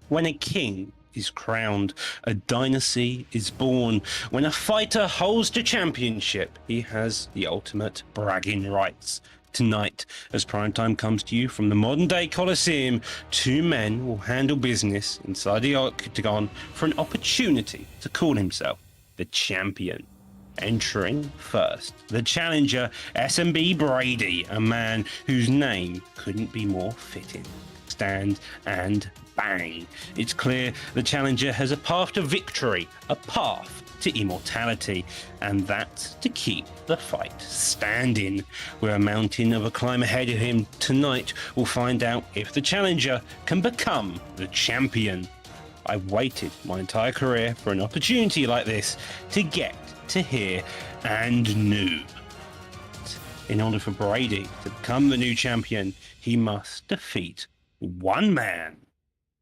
When a king is crowned, a dynasty is born. When a fighter holds the championship, he has the ultimate bragging rights. Tonight, as Primetime comes to you from the modern-day Coliseum, two men will handle business inside the octagon for an opportunity to call himself the champion. Entering first, the challenger, S&B Brady, a man whose name couldn't be more fitting. Stand and bang. It's clear the challenger has a path to victory, a path to immortality, and that's to keep the fight standing. With a mountain of a climb ahead of him, tonight we'll find out if the challenger can become the champion. I've waited my entire career for an opportunity like this to get to here and knew. In order for Brady to become the new champion, he must defeat one man.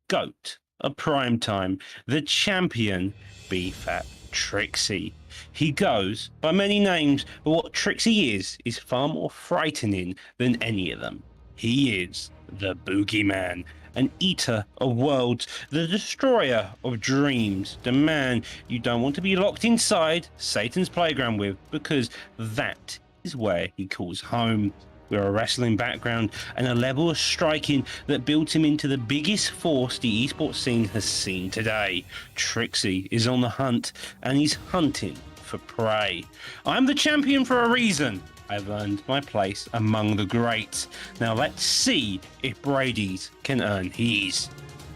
GOAT of Primetime, the champion, BFAP Trixie. He goes by many names, but what Trixie is far more frightening than any of them. He is the Boogeyman, an eater of worlds, the destroyer of dreams, the man you don't want to be locked inside Satan's playground with, because that is where he calls home. With a wrestling background and a level of striking that built him into the biggest force the esports scene has seen today. Trixie is on the hunt, and he's hunting for prey. I'm the champion for a reason. I've earned my place among the greats. Now let's see if Brady's can earn his.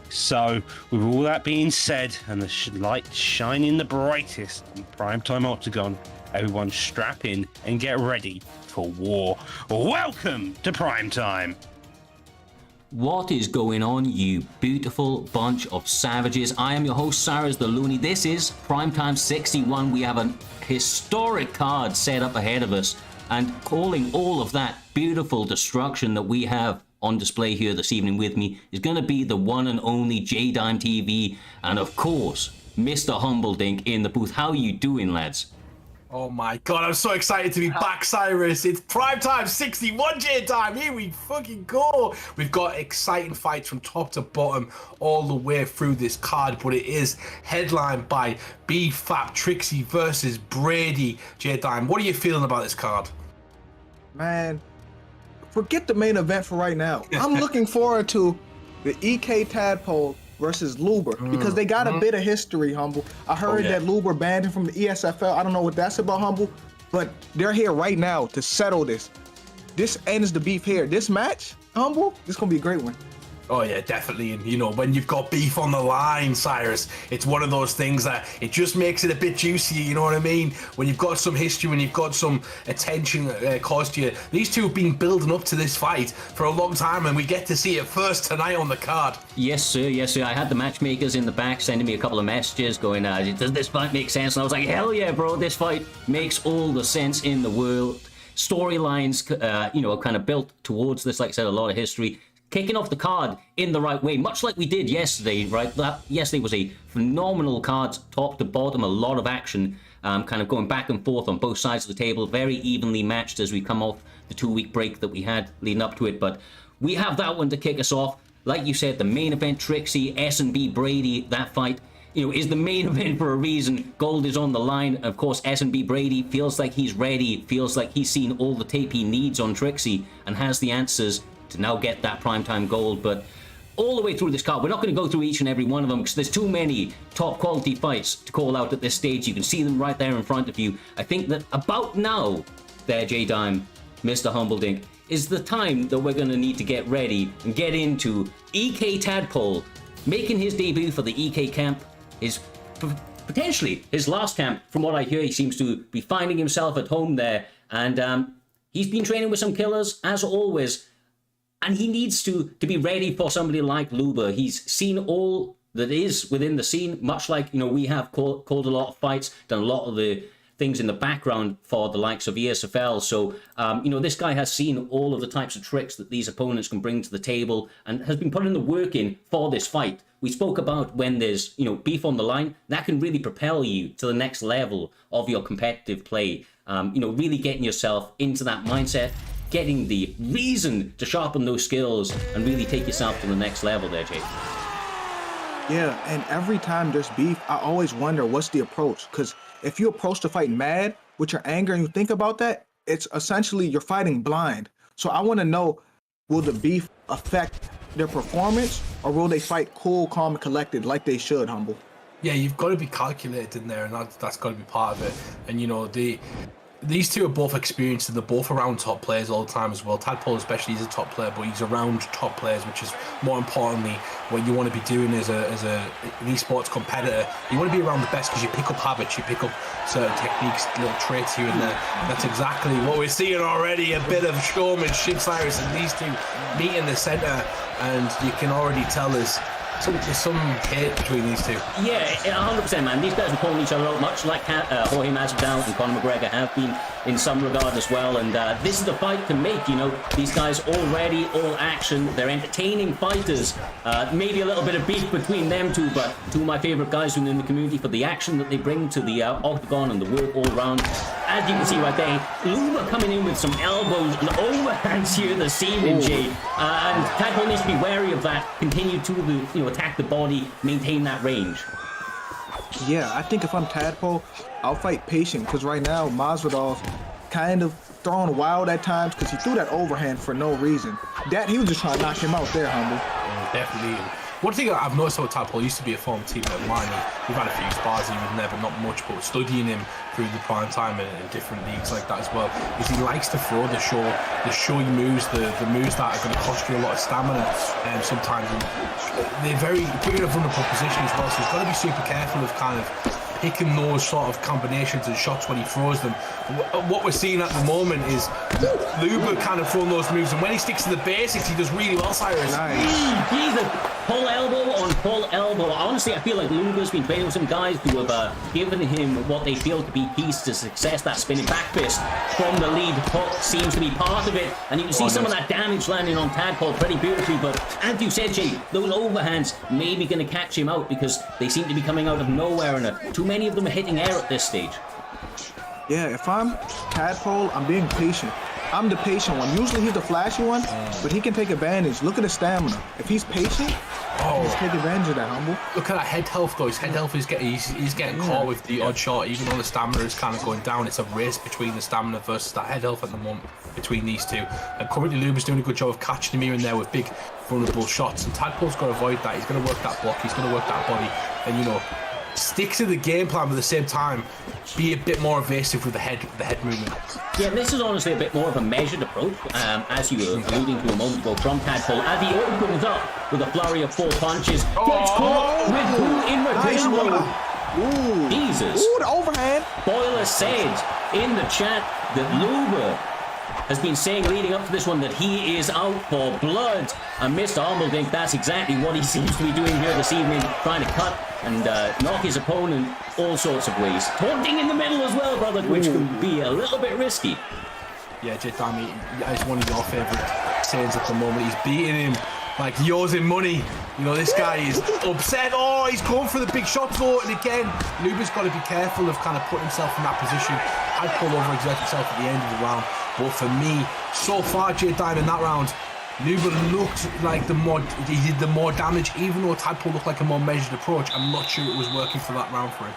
So, with all that being said, and the light shining the brightest on Primetime Octagon, everyone strap in and get ready for war. Welcome to Primetime. What is going on, you beautiful bunch of savages? I am your host, Cyrus the Looney. This is Primetime 61. We have an historic card set up ahead of us, and calling all of that beautiful destruction that we have on display here this evening with me is going to be the one and only J-Dime TV, and of course, Mr. Humbledink in the booth. How are you doing, lads? Oh my god, I'm so excited to be back, Cyrus. It's Primetime 61 J-Time. Here we fucking go. We've got exciting fights from top to bottom all the way through this card, but it is headlined by BFAP Trixie versus Brady. J-Time, what are you feeling about this card? Man, forget the main event for right now. I'm looking forward to the EK Tadpole versus Luber, because they got a bit of history, Humble. I heard that Luber banned him from the ESFL. I don't know what that's about, Humble, but they're here right now to settle this. This ends the beef here. This match, Humble, this is gonna be a great one. Oh yeah, definitely. And you know, when you've got beef on the line, Cyrus, it's one of those things that it just makes it a bit juicy, you know what I mean? When you've got some history, when you've got some attention caused to you. These two have been building up to this fight for a long time, and we get to see it first tonight on the card. Yes, sir. Yes, sir. I had the matchmakers in the back sending me a couple of messages going, does this fight make sense? And I was like, hell yeah, bro, this fight makes all the sense in the world. Storylines, kind of built towards this, like I said, a lot of history. Kicking off the card in the right way, much like we did yesterday, right? Yesterday was a phenomenal card, top to bottom, a lot of action, kind of going back and forth on both sides of the table, very evenly matched as we come off the 2-week break that we had leading up to it. But we have that one to kick us off. Like you said, the main event, Trixie, S&B Brady, that fight, is the main event for a reason. Gold is on the line. Of course, S&B Brady feels like he's ready, feels like he's seen all the tape he needs on Trixie and has the answers to now get that Primetime gold. But all the way through this card, we're not going to go through each and every one of them because there's too many top quality fights to call out at this stage. You can see them right there in front of you. I think that about now, there, J-Dime, Mr. Humbledink, is the time that we're going to need to get ready and get into EK Tadpole making his debut for the EK camp. Is potentially his last camp. From what I hear, he seems to be finding himself at home there, and he's been training with some killers as always. And he needs to be ready for somebody like Luber. He's seen all that is within the scene, much like, we have called a lot of fights, done a lot of the things in the background for the likes of ESFL. So, this guy has seen all of the types of tricks that these opponents can bring to the table and has been putting the work in for this fight. We spoke about when there's, beef on the line, that can really propel you to the next level of your competitive play. Really getting yourself into that mindset, getting the reason to sharpen those skills and really take yourself to the next level there, Jake. Yeah, and every time there's beef, I always wonder what's the approach. Because if you approach the fight mad with your anger and you think about that, it's essentially you're fighting blind. So I want to know, will the beef affect their performance, or will they fight cool, calm, and collected like they should, Humble? Yeah, you've got to be calculated in there, and that's got to be part of it. And you know, these two are both experienced, and they're both around top players all the time as well. Tadpole especially is a top player, but he's around top players, which is more importantly what you want to be doing as an esports competitor. You want to be around the best because you pick up habits, you pick up certain techniques, little traits here and there. And that's exactly what we're seeing already, a bit of showmanship, Cyrus, and these two meet in the centre, and you can already tell there's some hate between these two. Yeah, 100%, man. These guys are calling each other out, much like Jorge Masvidal and Conor McGregor have been in some regard as well. And this is the fight to make. You know, these guys already all action. They're entertaining fighters. Maybe a little bit of beef between them two, but two of my favorite guys within the community for the action that they bring to the octagon and the work all round. As you can see right there, Luba coming in with some elbows and overhands here this evening, Jay. And Tadpole needs to be wary of that. Continue to attack the body, maintain that range. Yeah, I think if I'm Tadpole, I'll fight patient, because right now Masvidal's kind of throwing wild at times because he threw that overhand for no reason. He was just trying to knock him out there, Humble. Definitely. One thing I've noticed about Tadpole, used to be a former teammate of mine. We've had a few spars here with never, not much, but studying him through the prime time in different leagues like that as well, is he likes to throw the showy moves, the moves that are going to cost you a lot of stamina, and sometimes they're very put in a vulnerable position as well, so he's got to be super careful of kind of picking those sort of combinations and shots when he throws them. What we're seeing at the moment is Luba kind of throwing those moves, and when he sticks to the basics, he does really well, Cyrus. Nice. Jesus, pull elbow on pull elbow. Honestly, I feel like Luba's been playing with some guys who have given him what they feel to be keys to success. That spinning back fist from the lead hook seems to be part of it, and you can see some of that damage landing on Tadpole pretty beautifully. But as you said, Jay, those overhands may be going to catch him out because they seem to be coming out of nowhere, and too many of them are hitting air at this stage. Yeah, if I'm Tadpole, I'm being patient. I'm the patient one. Usually he's the flashy one, but he can take advantage. Look at his stamina. If he's patient, he's take advantage of that, Humble. Look at that head health though. His head health is he's getting caught with the odd shot, even though the stamina is kind of going down. It's a race between the stamina versus that head health at the moment between these two. And currently Luba's doing a good job of catching him here and there with big vulnerable shots. And Tadpole's got to avoid that. He's going to work that block. He's going to work that body. And you know, stick to the game plan, but at the same time, be a bit more evasive with the head movement. Yeah, this is honestly a bit more of a measured approach, as you were alluding to a moment ago from Tadpole, as he opens up with a flurry of 4 punches. Gets caught with 2 in return. Ooh. Jesus. Ooh, the overhand. Boiler said in the chat that Luba has been saying leading up to this one that he is out for blood, and Mr. Humble thinks that's exactly what he seems to be doing here this evening, trying to cut and knock his opponent all sorts of ways. Taunting in the middle as well, brother, which can be a little bit risky. Yeah, Jet Dami, it's one of your favourite sayings at the moment. He's beating him like he owes him money. You know, this guy is upset. Oh, he's going for the big shot though, and again, Luba's got to be careful of kind of putting himself in that position. I'd pull overexert himself at the end of the round. But for me, so far, Jet Dime in that round, Luba looked like he did the more damage, even though Tadpole looked like a more measured approach. I'm not sure it was working for that round for him.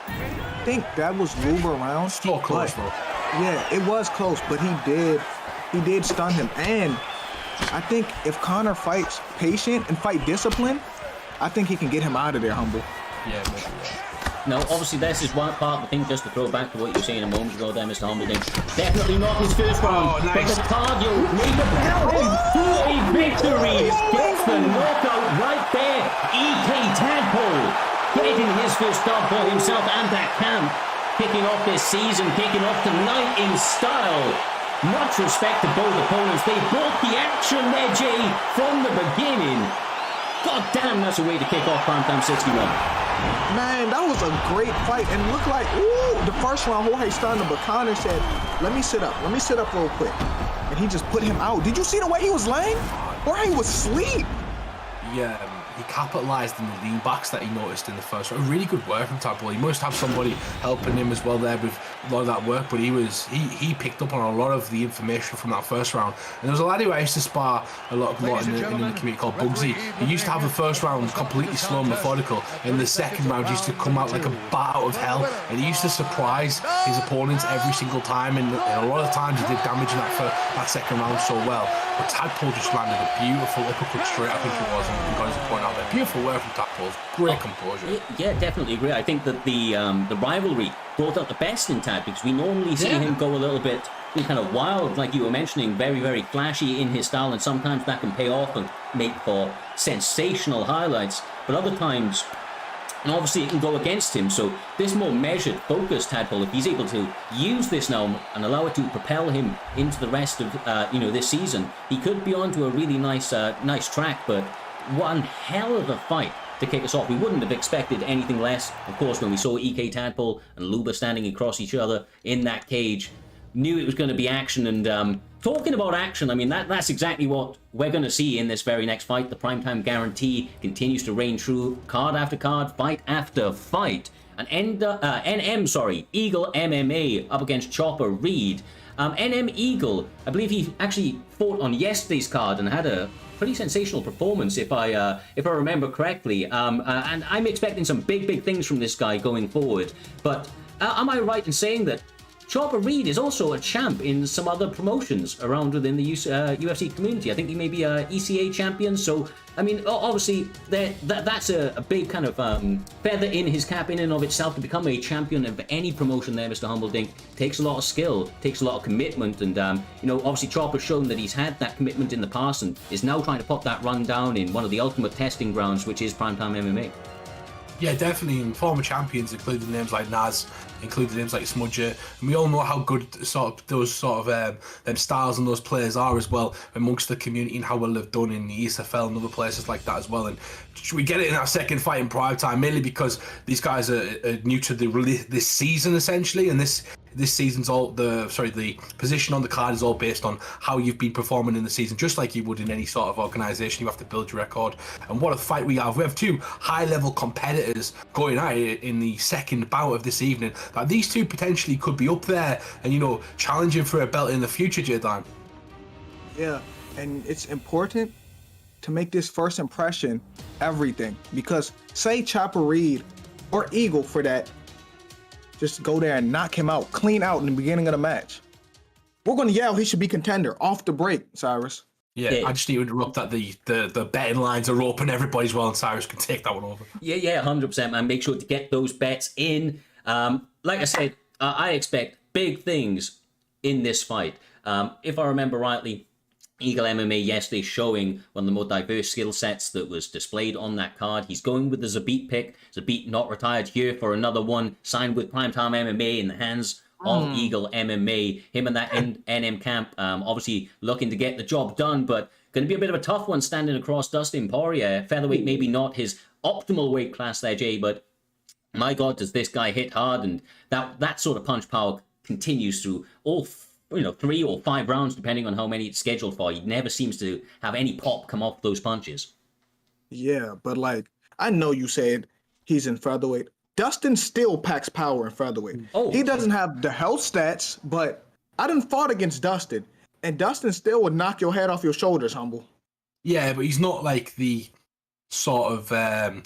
I think that was Luba round. So close, though. Yeah, it was close, but he did stun him. And I think if Conor fights patient and fight discipline, I think he can get him out of there, Humble. Yeah, maybe, yeah. Now, obviously, this is one part of the thing, just to throw back to what you were saying a moment ago there, Mr. Humbledon. Definitely not his first round, nice. but the cardio may propel him to a victory. Gets the knockout right there. EK Tadpole getting his first dub for himself and that camp. Kicking off this season, kicking off tonight in style. Much respect to both opponents. They brought the action there, Jay, from the beginning. God damn, that's a way to kick off Primetime 61. Man, that was a great fight, and it looked like, the first round, Jorge stunned him, but Conor said, let me sit up real quick. And he just put him out. Did you see the way he was laying? Jorge was asleep. Yeah, he capitalized on the lean backs that he noticed in the first round. Really good work from Tadpole. He must have somebody helping him as well there with a lot of that work, but he picked up on a lot of the information from that first round. And there was a lad who I used to spar a lot in the community called Bugsy. He used to have the first round completely slow and methodical, and the second round used to come out like a bat out of hell, and he used to surprise his opponents every single time, and a lot of times he did damage in that second round so well. But Tadpole just landed a beautiful uppercut straight, I think it was, and got his point out there. Beautiful work from Tadpole. Great composure. Yeah, definitely agree. I think that the rivalry brought out the best in Tad, because we normally see him go a little bit kind of wild, like you were mentioning, very, very flashy in his style, and sometimes that can pay off and make for sensational highlights. But other times, and obviously it can go against him. So this more measured, focused Tadpole, if he's able to use this now and allow it to propel him into the rest of this season, he could be onto a really nice track. But one hell of a fight to kick us off. We wouldn't have expected anything less, of course, when we saw EK Tadpole and Luba standing across each other in that cage. Knew it was going to be action, and talking about action, I mean, that's exactly what we're going to see in this very next fight. The Primetime guarantee continues to reign true, card after card, fight after fight. And Eagle MMA up against Chopper Reed. NM Eagle, I believe he actually fought on yesterday's card and had a pretty sensational performance, if I remember correctly. And I'm expecting some big things from this guy going forward. But am I right in saying that Chopper Reed is also a champ in some other promotions around within the UFC community? I think he may be a ECA champion. So, I mean, obviously, that's a big kind of feather in his cap in and of itself. To become a champion of any promotion there, Mr. Humbledink, takes a lot of skill, takes a lot of commitment. And, obviously, Chopper's shown that he's had that commitment in the past and is now trying to put that run down in one of the ultimate testing grounds, which is Primetime MMA. Yeah, definitely. And former champions, including names like Naz, including names like Smudger, and we all know how good them styles and those players are as well amongst the community, and how well they've done in the ESFL and other places like that as well. And we get it in our second fight in Primetime, mainly because these guys are new to this season essentially, and this season's the position on the card is all based on how you've been performing in the season, just like you would in any sort of organization. You have to build your record. And what a fight we have. We have two high-level competitors going at it in the second bout of this evening. Like, these two potentially could be up there and, challenging for a belt in the future, Jadan. Yeah, and it's important to make this first impression everything, because say Chopper Reed or Eagle for that, just go there and knock him out, clean out in the beginning of the match, we're going to yell he should be contender off the break, Cyrus. Yeah, I just need to interrupt that the betting lines are open. Everybody's well, and Cyrus can take that one over. Yeah, 100%, man. Make sure to get those bets in. Like I said, I expect big things in this fight. If I remember rightly, Eagle MMA yesterday showing one of the more diverse skill sets that was displayed on that card. He's going with the Zabit pick. Zabit not retired here for another one, signed with Primetime MMA in the hands of Eagle MMA. Him and that NM camp, obviously looking to get the job done, but going to be a bit of a tough one standing across Dustin Poirier. Featherweight maybe not his optimal weight class there, Jay, but my God, does this guy hit hard, and that sort of punch power continues through all 3 or 5 rounds, depending on how many it's scheduled for. He never seems to have any pop come off those punches. Yeah, but I know you said he's in featherweight. Dustin still packs power in featherweight. He doesn't have the health stats, but I done fought against Dustin, and Dustin still would knock your head off your shoulders, Humble. Yeah, but he's not like the sort of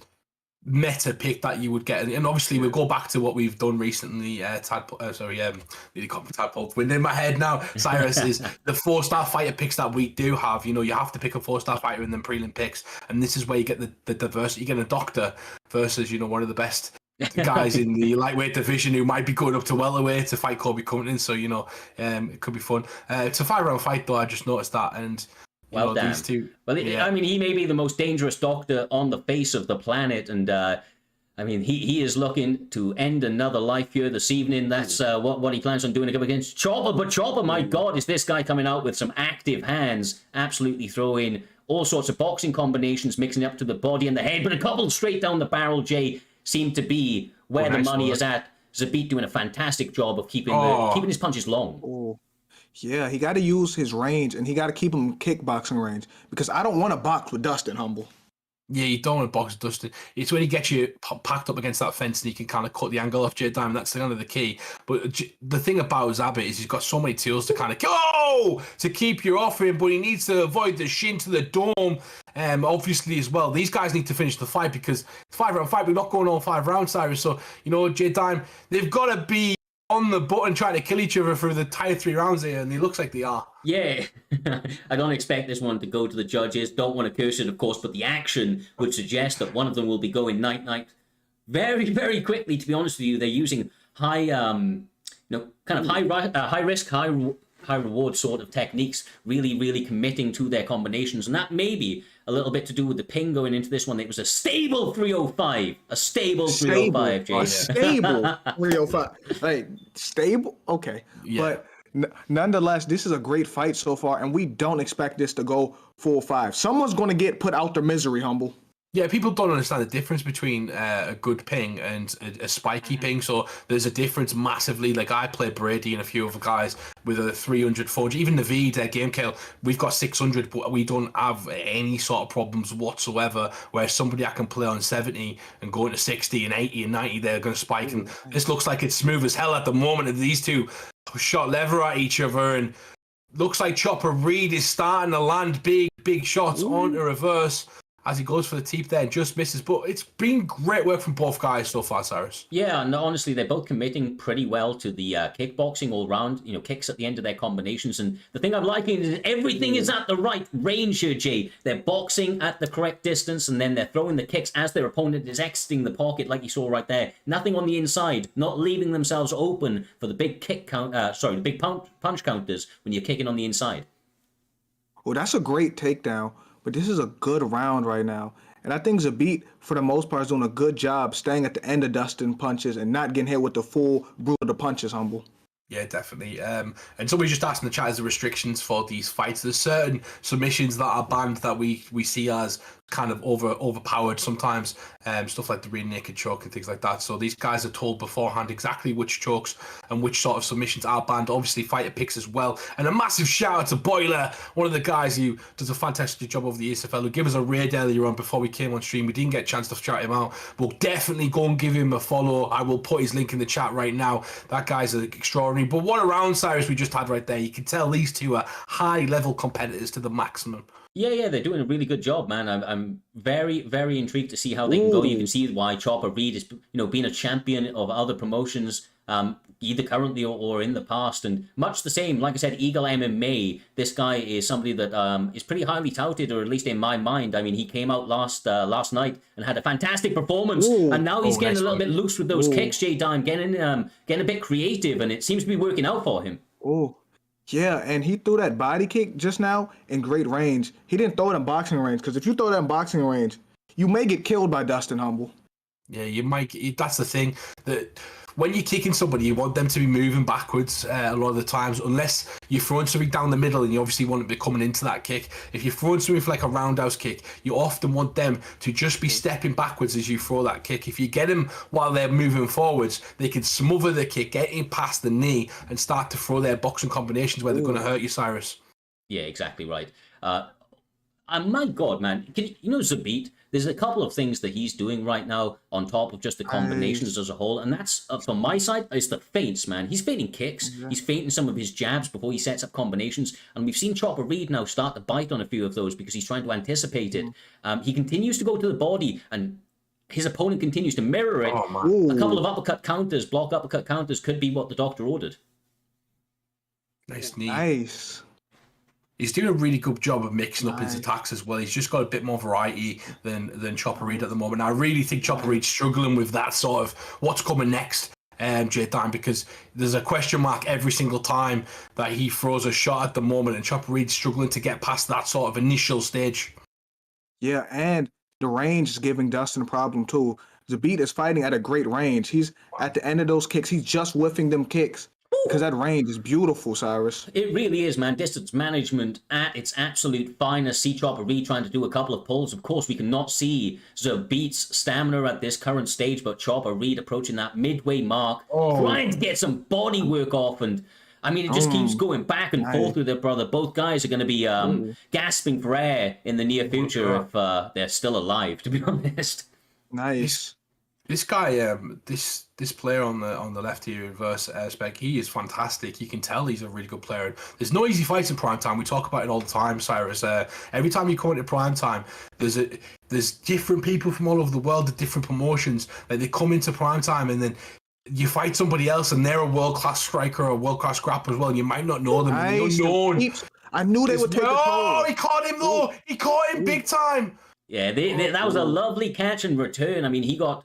meta pick that you would get, and obviously we'll go back to what we've done recently. Nearly got my Tadpole wind in my head now. Cyrus is the 4-star fighter picks that we do have. You have to pick a 4-star fighter in the prelim picks, and this is where you get the diversity. You get a doctor versus one of the best guys in the lightweight division who might be going up to welterweight to fight Kobe Covington. So it could be fun. It's a 5-round fight though. I just noticed that, and well done. These two. Well, I mean, he may be the most dangerous doctor on the face of the planet, and I mean, he is looking to end another life here this evening. That's what he plans on doing against Chopper. But Chopper, my God, is this guy coming out with some active hands, absolutely throwing all sorts of boxing combinations, mixing up to the body and the head, but a couple straight down the barrel, Jay, seem to be where the money is at. Zabit doing a fantastic job of keeping his punches long. Oh. Yeah, he got to use his range, and he got to keep him in kickboxing range, because I don't want to box with Dustin, Humble. Yeah, you don't want to box Dustin. It's when he gets you packed up against that fence and you can kind of cut the angle off Jay Diamond. That's kind of the key. But the thing about Zabit is he's got so many tools to kind of to keep you off him, but he needs to avoid the shin to the dome. Obviously, as well, these guys need to finish the fight because it's 5-round fight. We're not going all 5 rounds, Cyrus. So, Jay Diamond, they've got to be on the button trying to kill each other through the entire 3 rounds here, and it looks like they are. Yeah, I don't expect this one to go to the judges. Don't want to curse it, of course, but the action would suggest that one of them will be going night-night very, very quickly. To be honest with you, they're using high, kind of high risk, high reward sort of techniques, really, really committing to their combinations, and that may be a little bit to do with the ping going into this one. It was a stable 305. A stable 305, Jay. A stable 305. Like, stable? Okay. Yeah. But nonetheless, this is a great fight so far, and we don't expect this to go 4-5. Someone's going to get put out their misery, Humble. Yeah, people don't understand the difference between a good ping and a spiky ping. So there's a difference massively. Like I play Brady and a few other guys with a 300, 400. Even Naveed, Game Kale, we've got 600, but we don't have any sort of problems whatsoever. Whereas somebody I can play on 70 and go into 60 and 80 and 90, they're going to spike. And this looks like it's smooth as hell at the moment. And these two shot lever at each other, and looks like Chopper Reed is starting to land big shots onto reverse as he goes for the teep there and just misses. But it's been great work from both guys so far, Cyrus. Yeah, and honestly, they're both committing pretty well to the kickboxing all round, kicks at the end of their combinations. And the thing I'm liking is everything is at the right range here, Jay. They're boxing at the correct distance, and then they're throwing the kicks as their opponent is exiting the pocket, like you saw right there. Nothing on the inside, not leaving themselves open for the big kick count. The big punch counters when you're kicking on the inside. Well, that's a great takedown. But this is a good round right now. And I think Zabit, for the most part, is doing a good job staying at the end of Dustin punches and not getting hit with the full brutal of the punches, Humble. Yeah, definitely. And somebody just asked in the chat, is the restrictions for these fights? There's certain submissions that are banned that we see as kind of overpowered sometimes, stuff like the rear naked choke and things like that. So these guys are told beforehand exactly which chokes and which sort of submissions are banned. Obviously, fighter picks as well. And a massive shout out to Boiler, one of the guys who does a fantastic job over the ESFL, who gave us a raid earlier on before we came on stream. We didn't get a chance to shout him out, but definitely go and give him a follow. I will put his link in the chat right now. That guy's extraordinary. But what a round, Cyrus, we just had right there. You can tell these two are high-level competitors to the maximum. Yeah, they're doing a really good job, man. I'm very, very intrigued to see how they can go. You can see why Chopper Reed is, being a champion of other promotions, either currently or in the past, and much the same. Like I said, Eagle MMA. This guy is somebody that is pretty highly touted, or at least in my mind. I mean, he came out last night and had a fantastic performance, and now he's getting a little bit loose with those kicks. Jay Dime getting a bit creative, and it seems to be working out for him. Yeah, and he threw that body kick just now in great range. He didn't throw it in boxing range, because if you throw that in boxing range, you may get killed by Dustin, Humble. Yeah, you might. That's the thing. That when you're kicking somebody, you want them to be moving backwards a lot of the times, unless you're throwing something down the middle and you obviously want to be coming into that kick. If you're throwing something for like a roundhouse kick, you often want them to just be stepping backwards as you throw that kick. If you get them while they're moving forwards, they can smother the kick, get in past the knee, and start to throw their boxing combinations where they're going to hurt you, Cyrus. Yeah, exactly right. My God, man, Zabit, there's a couple of things that he's doing right now on top of just the combinations as a whole, and that's, from my side, it's the feints, man. He's feinting kicks, he's feinting some of his jabs before he sets up combinations, and we've seen Chopper Reed now start to bite on a few of those because he's trying to anticipate it. He continues to go to the body, and his opponent continues to mirror it. A couple of block uppercut counters could be what the doctor ordered. Nice knee. Nice. He's doing a really good job of mixing up his attacks as well. He's just got a bit more variety than Chopper Reed at the moment. I really think Chopper Reed's struggling with that sort of what's coming next, Jay Dime, because there's a question mark every single time that he throws a shot at the moment, and Chopper Reed's struggling to get past that sort of initial stage. Yeah, and the range is giving Dustin a problem too. Zabit is fighting at a great range. He's at the end of those kicks. He's just whiffing them kicks. Because that range is beautiful, Cyrus. It really is, man. Distance management at its absolute finest. See Chopper Reed trying to do a couple of pulls. Of course, we cannot see Zabit's stamina at this current stage, but Chopper Reed approaching that midway mark, trying to get some body work off. And I mean, it just keeps going back and forth with it, brother. Both guys are going to be gasping for air in the near future if they're still alive, to be honest. Nice. This guy, this player on the left here, versus Airspeck, he is fantastic. You can tell he's a really good player. There's no easy fights in Primetime. We talk about it all the time, Cyrus. Every time you come into Primetime, there's different people from all over the world at different promotions. Like they come into Primetime and then you fight somebody else and they're a world-class striker or a world-class grappler as well. And you might not know them. Nice. I knew they would take the toll. Oh, he caught him though. He caught him big time. Yeah, that was a lovely catch and return. I mean, he got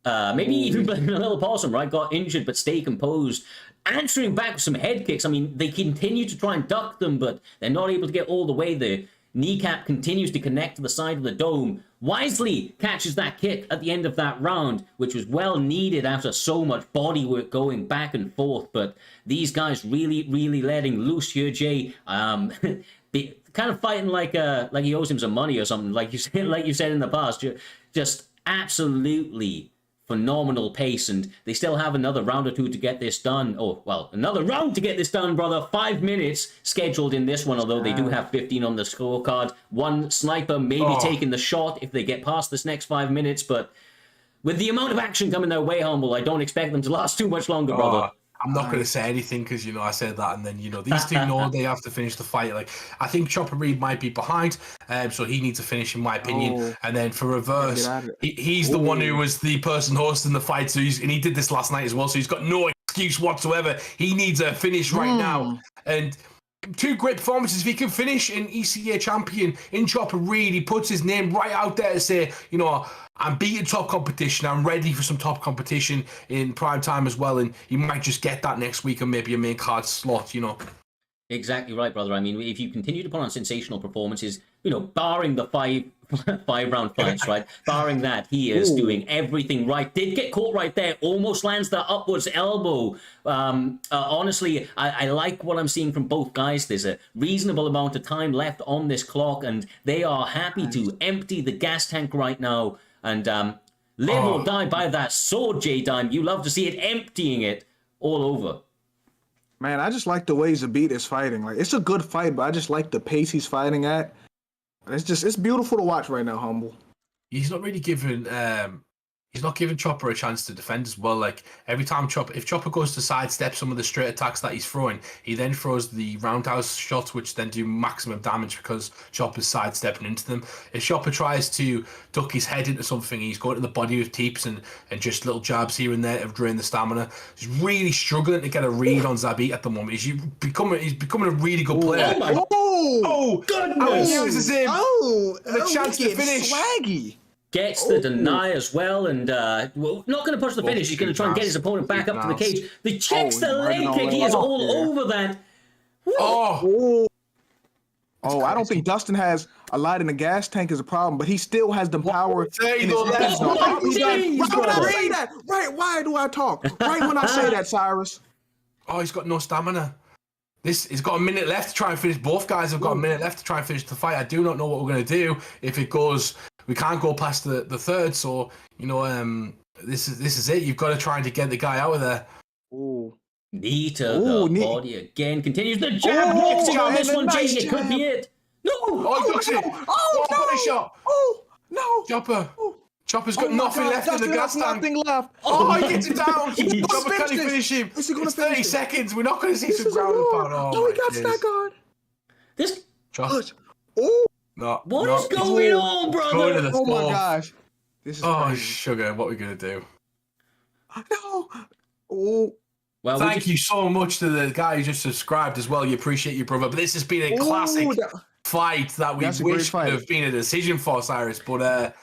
maybe even a little possum, right? Got injured but stay composed. Answering back with some head kicks. I mean, they continue to try and duck them, but they're not able to get all the way. The kneecap continues to connect to the side of the dome. Wisely catches that kick at the end of that round, which was well needed after so much body work going back and forth. But these guys really, really letting loose here, Jay. Kind of fighting like he owes him some money or something, like you said in the past. Just absolutely phenomenal pace, and they still have another round or two to get this done. Oh, well, another round to get this done, brother. 5 minutes scheduled in this one, although they do have 15 on the scorecard. One sniper maybe taking the shot if they get past this next 5 minutes, but with the amount of action coming their way, Humble, I don't expect them to last too much longer, brother. I'm not going to say anything because, I said that, and then, these two know they have to finish the fight. Like, I think Chopper Reed might be behind, so he needs to finish, in my opinion. And then for reverse, he's the one who was the person hosting the fight, and he did this last night as well, so he's got no excuse whatsoever. He needs a finish right now. And two great performances. If he can finish an ECA champion in Chopper Reed, he puts his name right out there to say, I'm beating top competition. I'm ready for some top competition in Primetime as well. And you might just get that next week and maybe a main card slot, Exactly right, brother. I mean, if you continue to put on sensational performances, barring the five round fights, right? Barring that, he is doing everything right. Did get caught right there. Almost lands that upwards elbow. Honestly, I like what I'm seeing from both guys. There's a reasonable amount of time left on this clock, and they are happy to empty the gas tank right now and live or die by that sword, J-Dime. You love to see it emptying it all over. Man, I just like the way Zabit is fighting. Like, it's a good fight, but I just like the pace he's fighting at. It's beautiful to watch right now, Humble. He's not really giving Chopper a chance to defend as well. Like, every time if Chopper goes to sidestep some of the straight attacks that he's throwing, he then throws the roundhouse shots, which then do maximum damage because Chopper's sidestepping into them. If Chopper tries to duck his head into something, he's going to the body with teeps and just little jabs here and there to drain the stamina. He's really struggling to get a read on Zabit at the moment. He's becoming a really good player. Goodness! He uses him. The chance to finish. Swaggy. Gets the deny as well, and not going to push the finish. He's going to try and get his opponent back up to the cage. The checks the leg kick. He is all over that. I don't think Dustin has a lot in the gas tank as a problem, but he still has the power in his hands. Right, why do I talk? Right when I say that, Cyrus. Oh, he's got no stamina. He's got a minute left to try and finish. Both guys have got a minute left to try and finish the fight. I do not know what we're going to do if it goes. We can't go past the third, so this is it. You've got to try to get the guy out of there. Knee to the body again. Continues the jab. Walks in on this one, Jay. It could be it. No. He ducks it. Body shot. Chopper. Chopper's got nothing left in the gas tank. Nothing left. He gets it down. Chopper can't finish him. It's 30 seconds. We're not going to see some ground and pound. No, he got stack on. This. Josh. What is going on, brother? Oh my gosh. This is crazy. Sugar. What are we going to do? No. Well, thank you so much to the guy who just subscribed as well. You appreciate you, brother. But this has been a classic fight that we wish could have been a decision for, Cyrus. But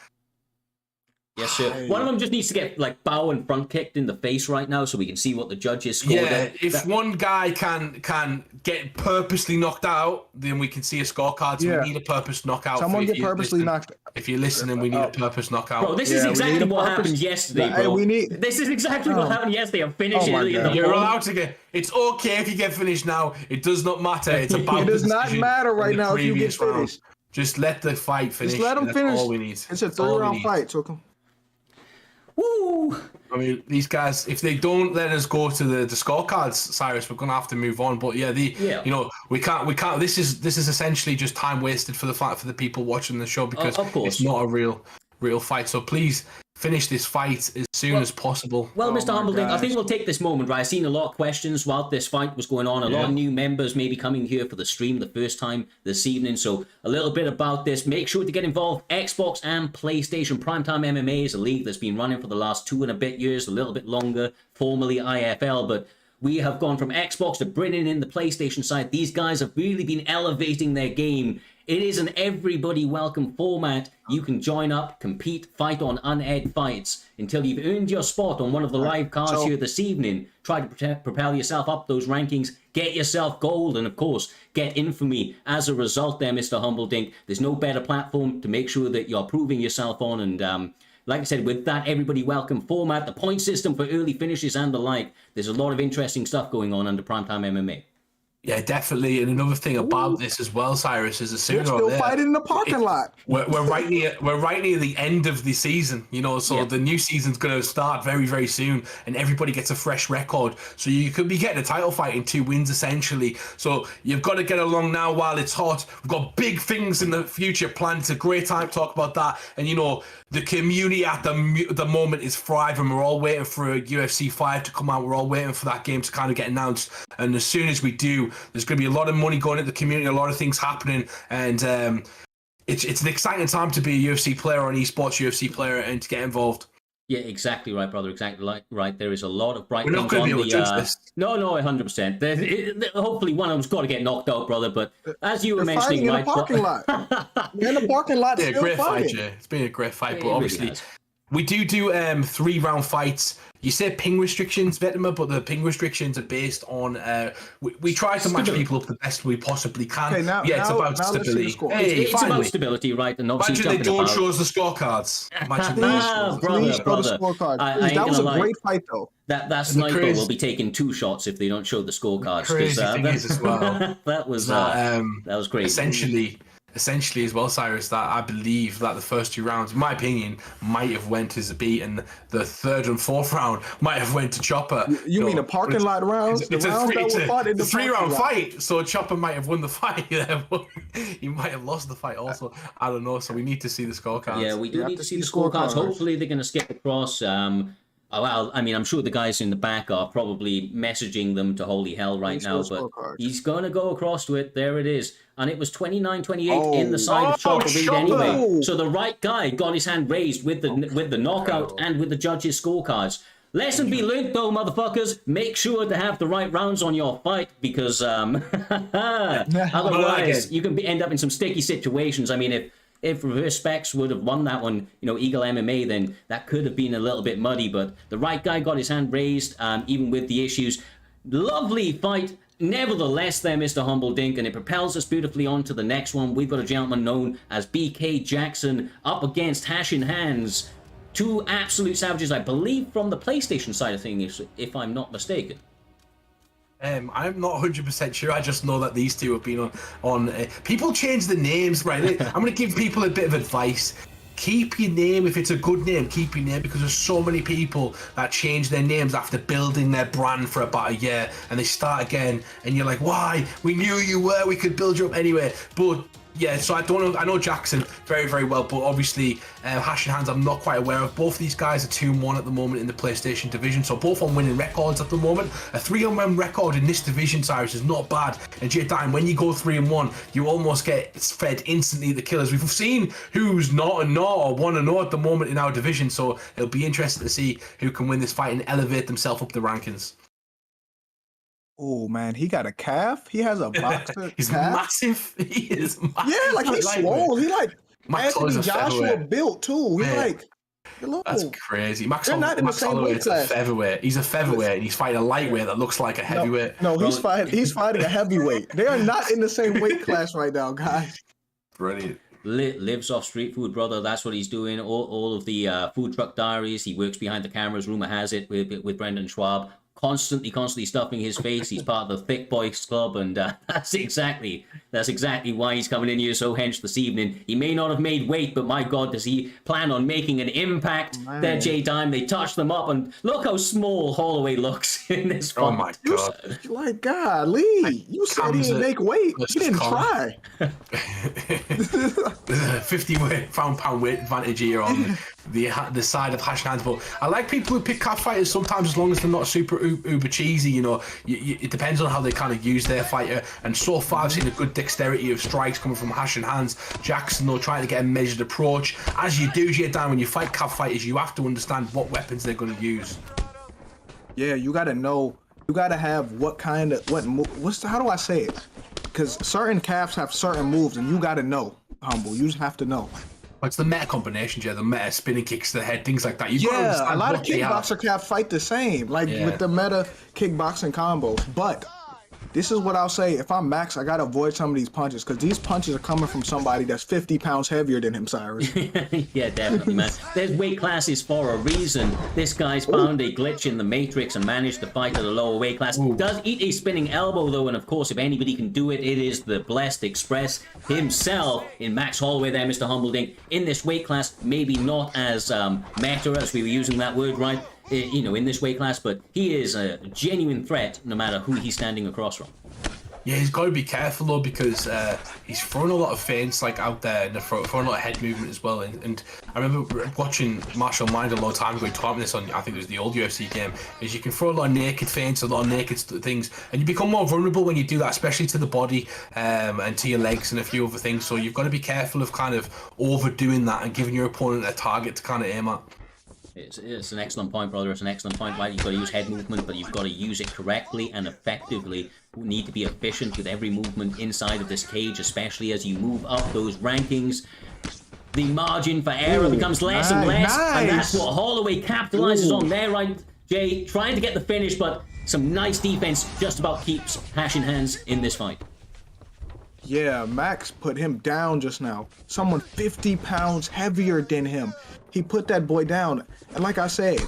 yes, sir. One of them just needs to get bow and front kicked in the face right now, so we can see what the judges scored. Yeah, if one guy can get purposely knocked out, then we can see a scorecard. So we need a purpose knockout. Someone get purposely knocked out. If you're listening, we need a purpose knockout. Bro, this is exactly what happened yesterday, bro. This is exactly what happened yesterday. I'm finished early in the You're allowed to get. It's okay if you get finished now. It does not matter. It's about. It does not matter right now if you get finished. Just let the fight finish. Just let them finish. All we need. It's a 3-round fight, Tokum. Woo! I mean, these guys, if they don't let us go to the scorecards, Cyrus, we're gonna have to move on. But yeah, you know, we can't. This is essentially just time wasted for the people watching the show because of course. it's not a real fight. So please finish this fight as soon as possible. Well, Mr. Humbledink, I gosh. think we'll take this moment, right? I've seen a lot of questions while this fight was going on. A lot of new members maybe coming here for the stream the first time this evening. So a little bit about this. Make sure to get involved. Xbox and PlayStation Primetime MMA is a league that's been running for the last 2 and a bit years, a little bit longer, formerly IFL, but we have gone from Xbox to bringing in the PlayStation side. These guys have really been elevating their game. It is an everybody welcome format. You can join up, compete, fight on unaired fights until you've earned your spot on one of the live cards here this evening. Try to propel yourself up those rankings, get yourself gold, and of course, get infamy as a result there, Mr. Humbledink. There's no better platform to make sure that you're proving yourself on. And like I said, with that everybody welcome format, the point system for early finishes and the like, there's a lot of interesting stuff going on under Primetime MMA. Yeah, definitely. And another thing about this as well, Cyrus, is as soon They're still fighting in the parking lot. We're right near the end of the season, you know, so the new season's going to start very, very soon, and everybody gets a fresh record. So you could be getting a title fight in 2 wins, essentially. So you've got to get along now while it's hot. We've got big things in the future planned. It's a great time to talk about that. And, you know, the community at the moment is thriving. We're all waiting for a UFC 5 to come out. We're all waiting for that game to kind of get announced. And as soon as we do, there's going to be a lot of money going into the community, a lot of things happening, and it's an exciting time to be a UFC player or an esports UFC player and to get involved. Yeah, exactly right, brother. Exactly right. There is a lot of bright We're not things going to on be able to judge this. No, 100%. Hopefully, one of them's got to get knocked out, brother. But as you were mentioning, right? In the parking lot. You're in the parking lot. Yeah, still great fighting. fight, Jay. It's been a great fight, It but obviously. really We do 3-round fights. You said ping restrictions, Vetima, but the ping restrictions are based on. We try to match people up the best we possibly can. Okay, now, it's about now let's see the stability. score. It's about finally. stability, right? And obviously Imagine they don't jumping show us the scorecards. Imagine they Ah, don't show us. Please show the scorecard. I Please, ain't that was gonna a lie. great fight, though. That sniper crazy- will be taking 2 shots if they don't show the scorecards. Crazy thing is as well. that was great. Essentially as well, Cyrus, that I believe that the first 2 rounds, in my opinion, might have went to Zabit, and the 3rd and 4th round might have went to Chopper. You mean the parking lot rounds? It's The rounds that were fought in the a 3-round parking lot. fight, so Chopper might have won the fight. He might have lost the fight also. I don't know, so we need to see the scorecards. Yeah, we do have need to to see the see scorecards. scorecards. Hopefully, they're going to skip across. Well, I mean, I'm sure the guys in the back are probably messaging them to holy hell right Please now, show but scorecards. he's going to go across to it. There it is. And it was 29-28 in the side of Chopper Reed Chopper! anyway. So the right guy got his hand raised with the knockout and with the judges' scorecards. Lesson be learned, though, motherfuckers. Make sure to have the right rounds on your fight because otherwise you can end up in some sticky situations. I mean, if Reverse Specs would have won that one, you know, Eagle MMA, then that could have been a little bit muddy. But the right guy got his hand raised, even with the issues. Lovely fight. Nevertheless, there, Mr. Humbledink, and it propels us beautifully on to the next one. We've got a gentleman known as BK Jackson up against Hash in Hands. 2 absolute savages, I believe, from the PlayStation side of things, if I'm not mistaken. I'm not 100% sure. I just know that these 2 have been on. People change the names, right? I'm going to give people a bit of advice. Keep your name. If it's a good name, keep your name, because there's so many people that change their names after building their brand for about a year, and they start again, and you're like, why? We knew you were. We could build you up anyway. But yeah, so I don't know. I know Jackson very, very well, but obviously Hash and Hands I'm not quite aware of. Both these guys are 2-1 at the moment in the PlayStation division, so both on winning records at the moment. A 3-1 record in this division, Cyrus, is not bad. And J-Dime, when you go 3-1, you almost get fed instantly the killers. We've seen who's not a no or 1-0 at the moment in our division, so it'll be interesting to see who can win this fight and elevate themselves up the rankings. Oh man, he got a calf. He has a boxer He's calf. massive. He is massive. Yeah, like he's swole. He like Max Anthony Holloway's a Joshua featherweight. built too. He Man. like hello. That's crazy. Max They're not in the Max same weight Holloway's a class. featherweight. He's a featherweight, and he's fighting a lightweight that looks like a heavyweight. No, he's fighting a heavyweight. They are not in the same weight class right now, guys. Brilliant. Lives off street food, brother. That's what he's doing. All of the food truck diaries. He works behind the cameras. Rumor has it with Brendan Schwab. Constantly stuffing his face. He's part of the Thick Boys Club, and that's exactly That's exactly why he's coming in here so hench this evening. He may not have made weight, but my God, does he plan on making an impact? There, J-Dime, they touch them up, and look how small Holloway looks in this fight. Oh my God. Like, golly, you said he didn't make weight. He didn't try. 50-pound weight advantage here on the side of Hash Hands, but I like people who pick calf fighters sometimes as long as they're not super uber cheesy. You know, it depends on how they kind of use their fighter. And so far, I've seen a good dexterity of strikes coming from Hash and Hands. Jackson, though, trying to get a measured approach. As you do, J-Dime, when you fight calf fighters, you have to understand what weapons they're going to use. Yeah, you got to know. You got to have how do I say it? Because certain calves have certain moves, and you got to know, Humble. You just have to know. It's the meta combination, Jay, the meta spinning kicks to the head, things like that. You got to understand a lot of what they have. kickboxer calves fight the same, with the meta kickboxing combos. But this is what I'll say. If I'm Max, I got to avoid some of these punches, because these punches are coming from somebody that's 50 pounds heavier than him, Cyrus. Yeah, definitely, man. There's weight classes for a reason. This guy's found a glitch in the matrix and managed to fight at a lower weight class. Does eat a spinning elbow, though, and of course, if anybody can do it, it is the Blessed Express himself in Max Holloway there, Mr. Humbleding. In this weight class, maybe not as meta, as we were using that word, right? In this weight class, but he is a genuine threat no matter who he's standing across from. Yeah, he's got to be careful though, because he's throwing a lot of feints out there, and throwing a lot of head movement as well. And I remember watching Marshall Mind a long time ago. He taught me this on, I think it was the old UFC game. Is you can throw a lot of naked feints, a lot of naked things, and you become more vulnerable when you do that, especially to the body and to your legs and a few other things. So you've got to be careful of kind of overdoing that and giving your opponent a target to kind of aim at. It's an excellent point, brother. It's an excellent point, right? You've got to use head movement, but you've got to use it correctly and effectively. You need to be efficient with every movement inside of this cage, especially as you move up those rankings. The margin for error becomes less and less, and that's what Holloway capitalizes on there, right, Jay? Trying to get the finish, but some nice defense just about keeps Hash in Hands in this fight. Yeah, Max put him down just now. Someone 50 pounds heavier than him. He put that boy down. And like I said,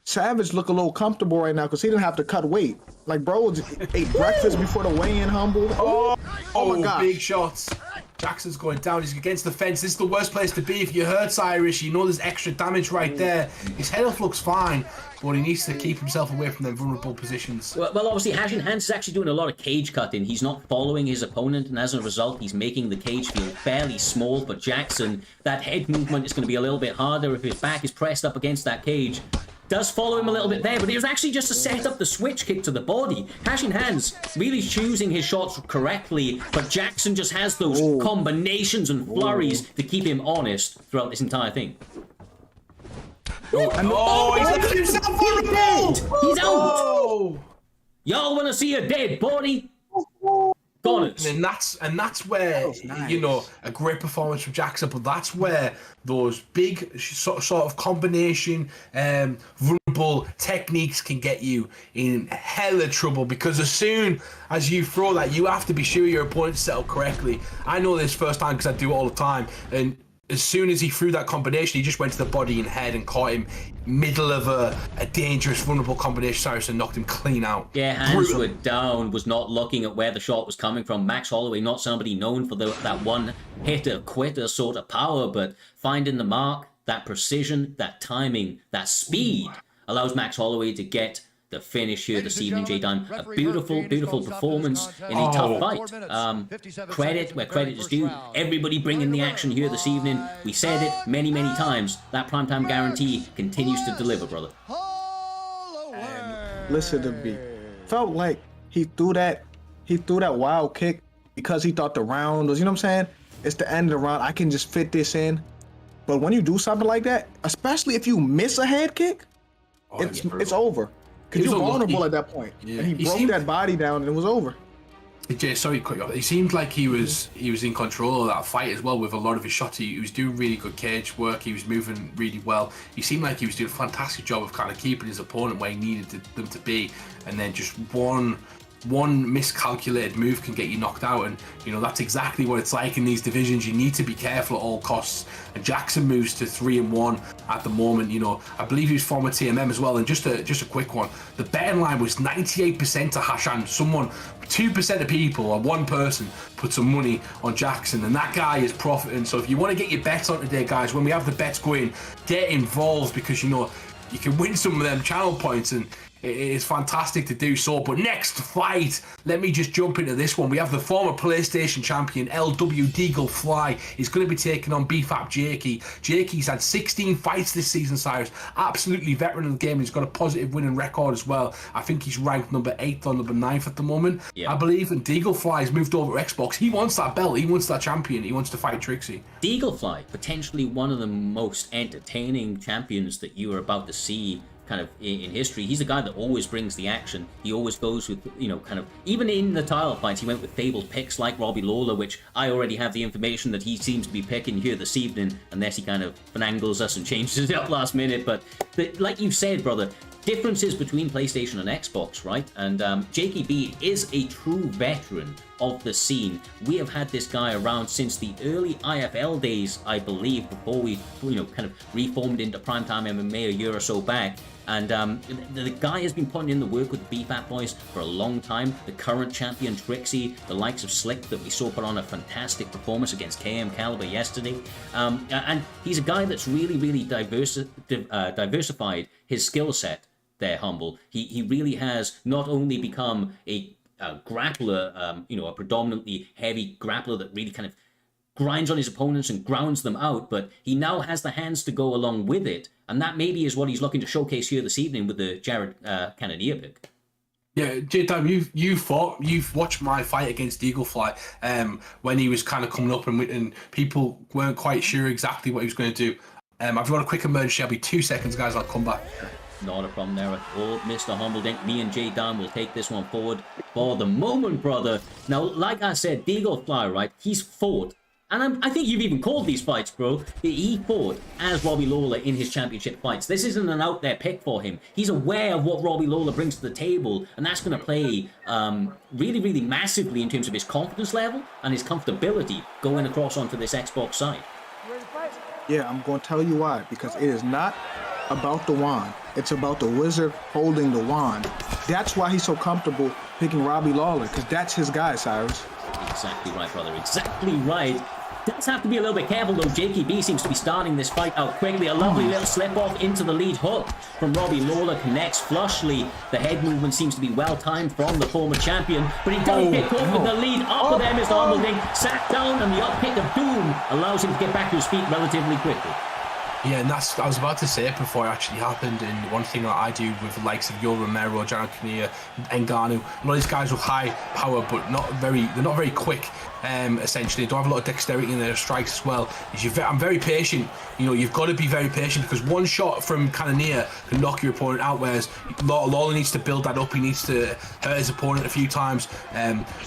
Savage look a little comfortable right now because he didn't have to cut weight. Like, bro ate breakfast before the weigh-in, Humble. Oh my gosh. Big shots. Jackson's going down. He's against the fence. This is the worst place to be. If you hurt Cyrus, you know there's extra damage right there. His health looks fine, but he needs to keep himself away from them vulnerable positions. Well, obviously, Hash in Hands is actually doing a lot of cage cutting. He's not following his opponent, and as a result, he's making the cage feel fairly small for Jackson. That head movement is going to be a little bit harder if his back is pressed up against that cage. Does follow him a little bit there, but it was actually just to set up the switch kick to the body. Hash in Hands really choosing his shots correctly, but Jackson just has those combinations and flurries to keep him honest throughout this entire thing. He's looking himself vulnerable! He's out! Y'all want to see a dead body? Goners. And that's where, you know, a great performance from Jackson, but that's where those big sort of combination vulnerable techniques can get you in hella trouble, because as soon as you throw that, you have to be sure your opponent's set up correctly. I know this firsthand because I do it all the time, and as soon as he threw that combination, he just went to the body and head and caught him middle of a dangerous, vulnerable combination, Cyrus, and knocked him clean out. Yeah, hands were down, was not looking at where the shot was coming from. Max Holloway, not somebody known for that one-hitter, quitter sort of power, but finding the mark, that precision, that timing, that speed allows Max Holloway to get the finish here this evening, J-Dime. A beautiful, beautiful performance in a tough fight. Credit where credit is due. Everybody bringing the action here this evening. We said it many, many times. That primetime guarantee continues to deliver, brother. Listen to me. Felt like he threw that wild kick because he thought the round was, you know what I'm saying? It's the end of the round. I can just fit this in. But when you do something like that, especially if you miss a head kick, it's over. Because you're vulnerable at that point. Yeah. And he broke that body down and it was over. Jay, sorry to cut you off. He seemed like he was in control of that fight as well with a lot of his shots. He was doing really good cage work. He was moving really well. He seemed like he was doing a fantastic job of kind of keeping his opponent where he needed them to be. And then just one one miscalculated move can get you knocked out, and that's exactly what it's like in these divisions. You need to be careful at all costs. And Jackson moves to 3-1 at the moment. I believe he was former TMM as well. And just a quick one, the betting line was 98% to Hashan. 2% of people, or one person, put some money on Jackson, and that guy is profiting. So if you want to get your bets on today, guys, when we have the bets going, get involved, because you can win some of them channel points, and it is fantastic to do so. But next fight, let me just jump into this one. We have the former PlayStation champion, LW Deagle Fly, is going to be taking on BFAP Jakey. Jakey's had 16 fights this season, Cyrus. Absolutely veteran of the game. He's got a positive winning record as well. I think he's ranked number 8th or number 9th at the moment, I believe. And Deagle Fly's moved over to Xbox. He wants that belt. He wants that champion. He wants to fight Trixie. Deagle Fly, potentially one of the most entertaining champions that you are about to see kind of in history. He's a guy that always brings the action. He always goes with, kind of, even in the title fights, he went with fabled picks like Robbie Lawler, which I already have the information that he seems to be picking here this evening, unless he kind of finangles us and changes it up last minute. But like you said, brother, differences between PlayStation and Xbox, right? And Jakey B is a true veteran of the scene. We have had this guy around since the early IFL days, I believe, before we, kind of reformed into Primetime MMA a year or so back. And the guy has been putting in the work with the BFAT boys for a long time. The current champion Trixie, the likes of Slick that we saw put on a fantastic performance against KM Caliber yesterday. And he's a guy that's really, really diversified his skill set there, Humble. He really has not only become a grappler, a predominantly heavy grappler that really kind of grinds on his opponents and grounds them out, but he now has the hands to go along with it, and that maybe is what he's looking to showcase here this evening with the Jared Cannonier pick. Yeah, J-Time, you've watched my fight against Deagle Fly when he was kind of coming up, and people weren't quite sure exactly what he was going to do. I've got a quick emergency. I'll be 2 seconds, guys. I'll come back. Not a problem there at all, Mr. Humbledink. Me and J-Dam will take this one forward for the moment, brother. Now, like I said, Deagle Fly, right? He's fought. And I think you've even called these fights, bro. He fought as Robbie Lawler in his championship fights. This isn't an out there pick for him. He's aware of what Robbie Lawler brings to the table, and that's going to play really, really massively in terms of his confidence level and his comfortability going across onto this Xbox side. Yeah, I'm going to tell you why. Because it is not about the wand. It's about the wizard holding the wand. That's why he's so comfortable picking Robbie Lawler, because that's his guy, Cyrus. Exactly right, brother. Exactly right. Does have to be a little bit careful, though. Jakey B seems to be starting this fight out quickly. A lovely little slip off into the lead hook from Robbie Lawler. Connects flushly. The head movement seems to be well timed from the former champion, but he does get caught with the lead up there, Mr. Humbledink. Sat down, and the up kick of doom allows him to get back to his feet relatively quickly. Yeah, and I was about to say it before it actually happened, and one thing that I do with the likes of Yo Romero, Jared Cannonier, Ngannou, a lot of these guys with high power, but they're not very quick, essentially. They don't have a lot of dexterity in their strikes as well. I'm very patient. You've got to be very patient, because one shot from Cannonier can knock your opponent out, whereas Lawler needs to build that up. He needs to hurt his opponent a few times.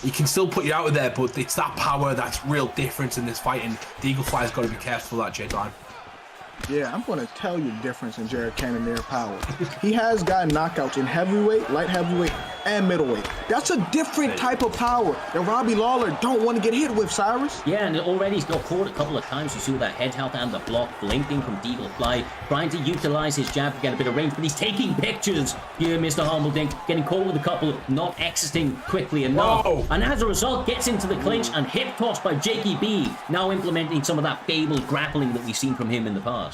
He can still put you out of there, but it's that power that's real difference in this fight, and the Eagle Fly's got to be careful of that, J-Time. Yeah, I'm going to tell you the difference in Jared Cannonier power. He has gotten knockouts in heavyweight, light heavyweight, and middleweight. That's a different type of power that Robbie Lawler don't want to get hit with, Cyrus. Yeah, and already he's got caught a couple of times. You saw that head health and the block blinking from Deagle Fly, trying to utilize his jab to get a bit of range, but he's taking pictures here, Mr. Humbledink, getting caught with a couple, not exiting quickly enough. Whoa. And as a result, gets into the clinch and hip toss by Jakey B, now implementing some of that fabled grappling that we've seen from him in the past.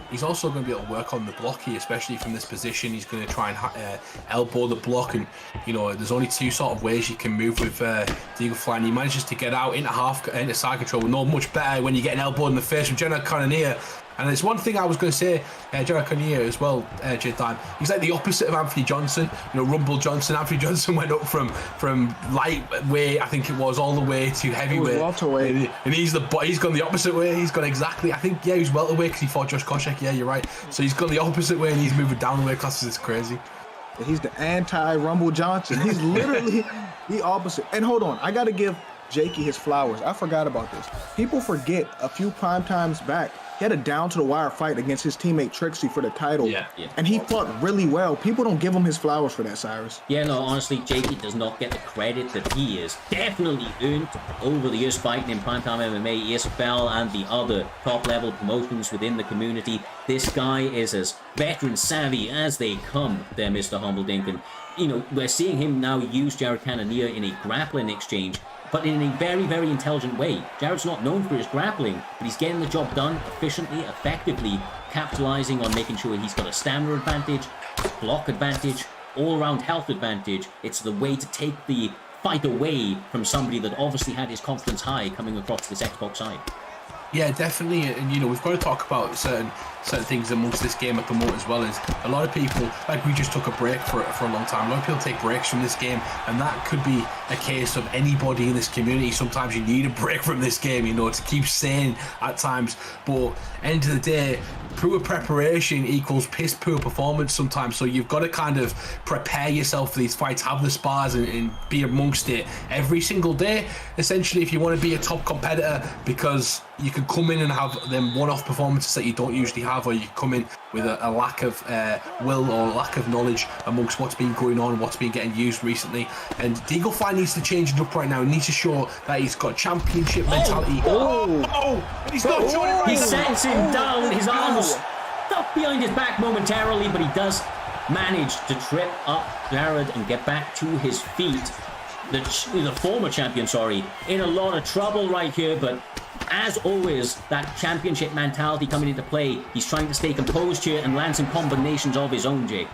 He's also going to be able to work on the block here, especially from this position. He's going to try and elbow the block, and there's only two sort of ways you can move with Deagle Fly, and he manages to get out into side control. Not much better when you get an elbow in the face from Jared Cannonier. And there's one thing I was going to say, Jared Cannonier as well, J-Time. He's like the opposite of Anthony Johnson, Rumble Johnson. Anthony Johnson went up from lightweight, I think it was, all the way to heavyweight. Welterweight. And he's gone the opposite way. He's gone exactly, I think, he's welterweight because he fought Josh Koscheck. Yeah, you're right. So he's gone the opposite way, and he's moving down the weight classes. It's crazy. He's the anti-Rumble Johnson. He's literally the opposite. And hold on, I got to give Jakey his flowers. I forgot about this. People forget a few prime times back, He had a down-to-the-wire fight against his teammate Trixie for the title. Yeah. And he fought really well. People don't give him his flowers for that, Cyrus. Yeah, no, honestly, Jakey does not get the credit that he is definitely earned over the years fighting in Primetime MMA, ESFL, and the other top-level promotions within the community. This guy is as veteran-savvy as they come there, Mr. Humbledink. And, you know, we're seeing him now use Jared Cannonier in a grappling exchange, but in a very, very intelligent way. Jared's not known for his grappling, but he's getting the job done efficiently, effectively, capitalizing on making sure he's got a stamina advantage, block advantage, all-around health advantage. It's the way to take the fight away from somebody that obviously had his confidence high coming across this Xbox side. Yeah, definitely, and you know, we've got to talk about certain things amongst this game at the moment, as well as a lot of people, like we just took a break for a long time. A lot of people take breaks from this game, and that could be a case of anybody in this community. Sometimes you need a break from this game, you know, to keep sane at times. But end of the day, poor preparation equals piss poor performance sometimes. So you've got to kind of prepare yourself for these fights, have the spars, and be amongst it every single day, essentially, if you want to be a top competitor, because you can come in and have them one-off performances that you don't usually have, or you come in with a lack of will or lack of knowledge amongst what's been going on, what's been getting used recently. And Deagle Fly needs to change it up right now. He needs to show that he's got championship mentality. And he's not showing it right He now. sends him down. His arm was stuck behind his back momentarily, but he does manage to trip up Jared and get back to his feet. The former champion, in a lot of trouble right here, but as always, that championship mentality coming into play. He's trying to stay composed here and land some combinations of his own, Jake.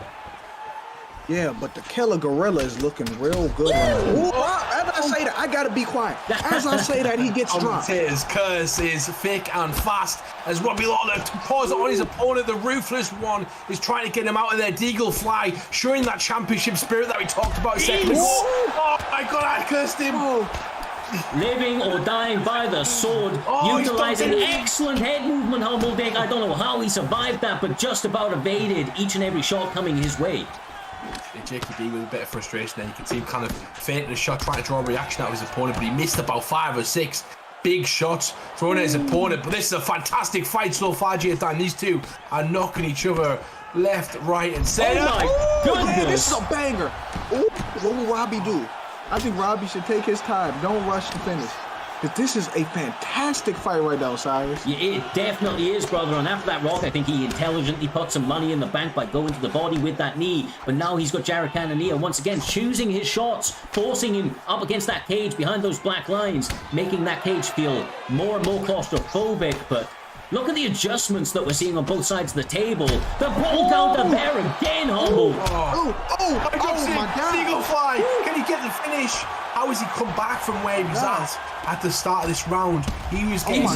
Yeah, but the Killer Gorilla is looking real good. As I say that, I gotta be quiet. As I say that, he gets dropped. His curse is thick and fast as Robbie Lawler pours it on his opponent. The Ruthless One is trying to get him out of there. Deagle Fly showing that championship spirit that we talked about a second ago. Oh my God, I cursed him. Living or dying by the sword, utilizing excellent head movement, Humbledick. I don't know how he survived that, but just about evaded each and every shot coming his way. Jakey B with a bit of frustration there. You can see him kind of feinting a shot, trying to draw a reaction out of his opponent, but he missed about 5 or 6 big shots thrown at his opponent. But this is a fantastic fight so far, Dan. These two are knocking each other left, right, and center. Oh my goodness! Man, this is a banger. Ooh, what will Robbie do? I think Robbie should take his time. Don't rush to finish. But this is a fantastic fight right now, Cyrus. Yeah, it definitely is, brother. And after that rock, I think he intelligently put some money in the bank by going to the body with that knee. But now he's got Jared Cannonier once again choosing his shots, forcing him up against that cage behind those black lines, making that cage feel more and more claustrophobic. But look at the adjustments that we're seeing on both sides of the table. The ball counter there again, Humble. Oh my God. Deagle Fly, can he get the finish? How has he come back from where he was at the start of this round? He was getting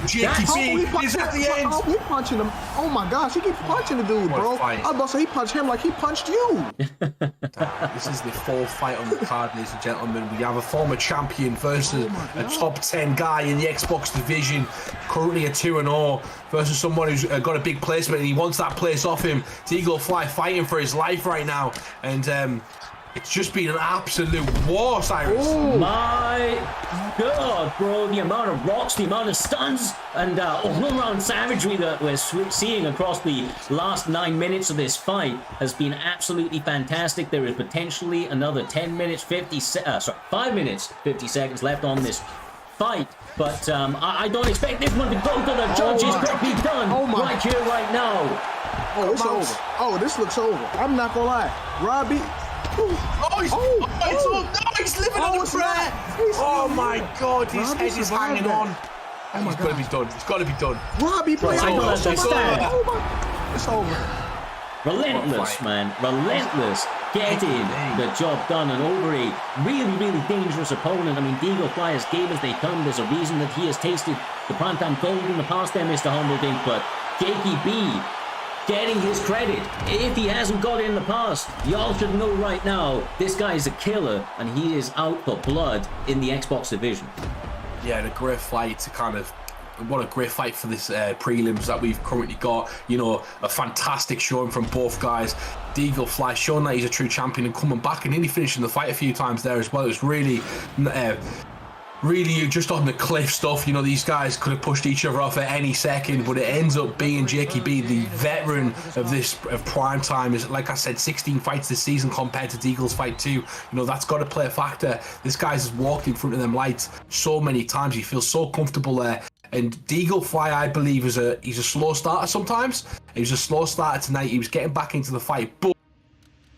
Jakey B is at the end. He punching him. Oh my gosh, he keeps punching the dude, bro. I was about to say he punched him like he punched you. This is the 4th fight on the card, ladies and gentlemen. We have a former champion versus a top 10 guy in the Xbox division, currently a 2-0, versus someone who's got a big placement and he wants that place off him. Deagle Fly fighting for his life right now, and it's just been an absolute war, Cyrus. Oh my God, bro. The amount of rocks, the amount of stuns, and all-around savagery that we're seeing across the last 9 minutes of this fight has been absolutely fantastic. There is potentially another 5 minutes, 50 seconds left on this fight. But I don't expect this one to go to the judges, but be done right here, right now. Oh, it's over. Oh, this looks over. I'm not going to lie. Robbie... He's living on the bread. Oh my God, his head is hanging on. It's got to be done. It's got to be done. Robbie, please. I don't understand. It's over. Relentless, man. Relentless. Getting the job done and over a really, really dangerous opponent. I mean, Deagle Fly, as game as they come, there's a reason that he has tasted the Primetime Gold in the past there, Mr. Humbledick, but Jakey B getting his credit. If he hasn't got it in the past, y'all should know right now, this guy is a killer and he is out for blood in the Xbox division. Yeah, and a great fight to kind of... What a great fight for this prelims that we've currently got. You know, a fantastic showing from both guys. Deagle Fly showing that he's a true champion and coming back and nearly finishing the fight a few times there as well. It was really really just on the cliff stuff. You know, these guys could have pushed each other off at any second, but it ends up being Jakey B, the veteran of Primetime. Is, like I said, 16 fights this season compared to Deagle's fight 2. You know, that's got to play a factor. This guy's walked in front of them lights so many times. He feels so comfortable there. And Deagle Fly, I believe, he's a slow starter sometimes. He was a slow starter tonight. He was getting back into the fight, but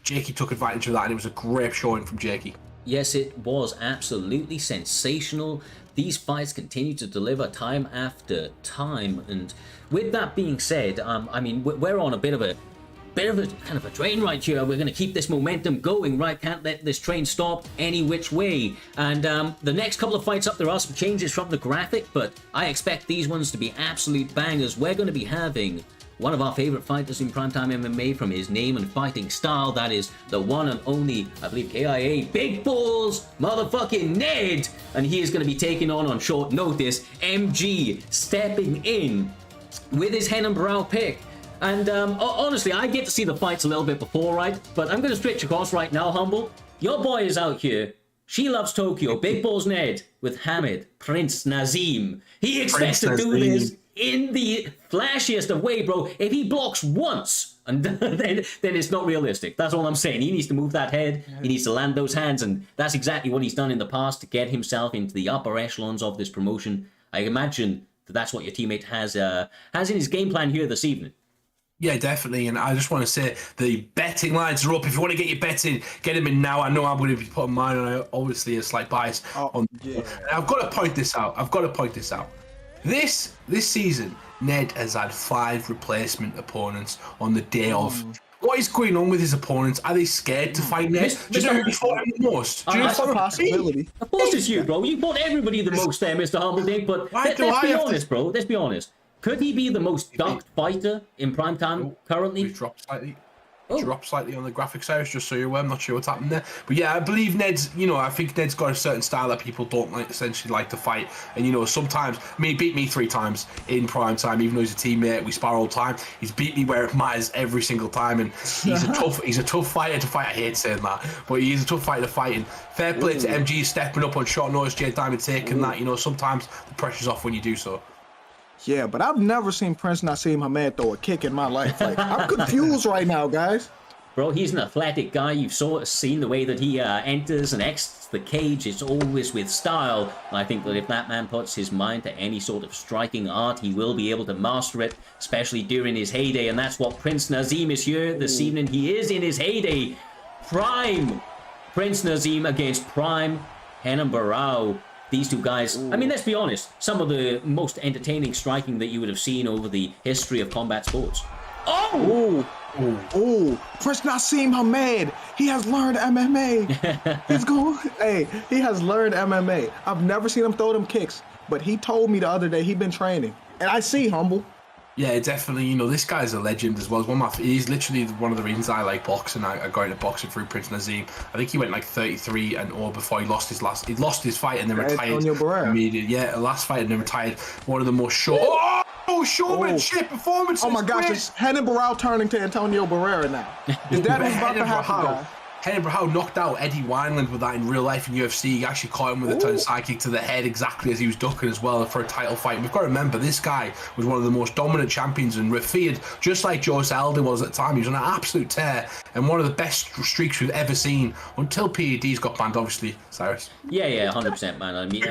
Jakey took advantage of that, and it was a great showing from Jakey. Yes, it was absolutely sensational. These fights continue to deliver time after time. And with that being said, I mean, we're on a bit of a kind of a train right here. We're going to keep this momentum going, right? Can't let this train stop any which way. And the next couple of fights up, there are some changes from the graphic, but I expect these ones to be absolute bangers. We're going to be having one of our favorite fighters in Primetime MMA from his name and fighting style. That is the one and only, I believe, KIA Big Balls motherfucking Ned. And he is going to be taking on short notice, MG stepping in with his Hennenbrow pick. And honestly, I get to see the fights a little bit before, right? But I'm going to switch across right now, Humble. Your boy is out here. She loves Tokyo. Big Balls Ned with Hamid, Prince Nazim. He expects to do this in the flashiest of way, bro. If he blocks once, and then it's not realistic. That's all I'm saying. He needs to move that head. He needs to land those hands, and that's exactly what he's done in the past to get himself into the upper echelons of this promotion. I imagine that's what your teammate has in his game plan here this evening. Yeah, definitely. And I just want to say the betting lines are up. If you want to get your bets in, get them in now. I know I'm going to be putting mine on, obviously, a slight bias on. Yeah. I've got to point this out. This season, Ned has had 5 replacement opponents on the day of. What is going on with his opponents? Are they scared to fight Ned? Do you know who fought him the most? Do you know That's a possibility. Of course it's you, bro. You fought everybody the most there, Mr. Humbledick. But let's be honest, bro. Let's be honest. Could he be the most ducked fighter in Primetime currently? We've dropped slightly. Dropped slightly on the graphics, Cyrus, just so you're aware. I'm not sure what's happened there. But yeah, I believe Ned's, I think Ned's got a certain style that people don't essentially like to fight. And, sometimes, he beat me 3 times in Primetime, even though he's a teammate, we spar all the time. He's beat me where it matters every single time. And he's a tough fighter to fight. I hate saying that, but he's a tough fighter to fight. And fair play to MG stepping up on short notice, J Diamond taking that. Sometimes the pressure's off when you do so. Yeah, but I've never seen Prince Nassim Hamed throw a kick in my life. Like, I'm confused right now, guys. Bro, he's an athletic guy. You've seen the way that he enters and exits the cage. It's always with style. And I think that if that man puts his mind to any sort of striking art, he will be able to master it, especially during his heyday. And that's what Prince Nazim is here this evening. He is in his heyday. Prime Prince Nazim against Prime Hennenbrow. These two guys, I mean, let's be honest, some of the most entertaining striking that you would have seen over the history of combat sports. Oh, Prince Nassim Hamed, he has learned MMA. He has learned MMA. I've never seen him throw them kicks, but he told me the other day he's been training. And I see, Humble. Yeah, definitely. This guy's a legend as well. He's literally one of the reasons I like boxing. I got into boxing through Prince Nazim. I think he went like 33-0 before he lost his fight and then retired immediately. Yeah, the last fight and then retired. One of the most showmanship performances. Oh my gosh, it's Hennenbrow turning to Antonio Barrera now. Is that what's about to happen, guys? Hennenbrow knocked out Eddie Wineland with that in real life in UFC. He actually caught him with a turn sidekick to the head exactly as he was ducking as well for a title fight. And we've got to remember, this guy was one of the most dominant champions and revered, just like Joe Aldo was at the time. He was on an absolute tear and one of the best streaks we've ever seen until PEDs got banned, obviously, Cyrus. Yeah, 100%, man. I mean,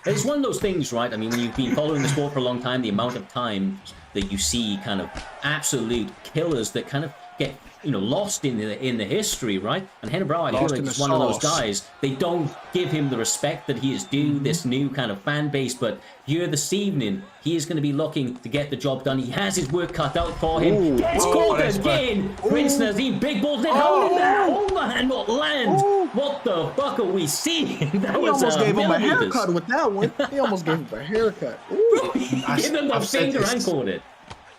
it's one of those things, right? I mean, when you've been following the sport for a long time, the amount of time that you see kind of absolute killers that kind of get lost in the history, right? And Hennenbrow, I feel like is one of those guys. They don't give him the respect that he is due, this new kind of fan base. But here this evening, he is going to be looking to get the job done. He has his work cut out for him. Gets caught again. Prince Nazim, Big Balls, how did that overhand not land? What the fuck are we seeing? That he almost gave him a haircut with that one. He almost gave him a haircut. Give him the finger and caught it.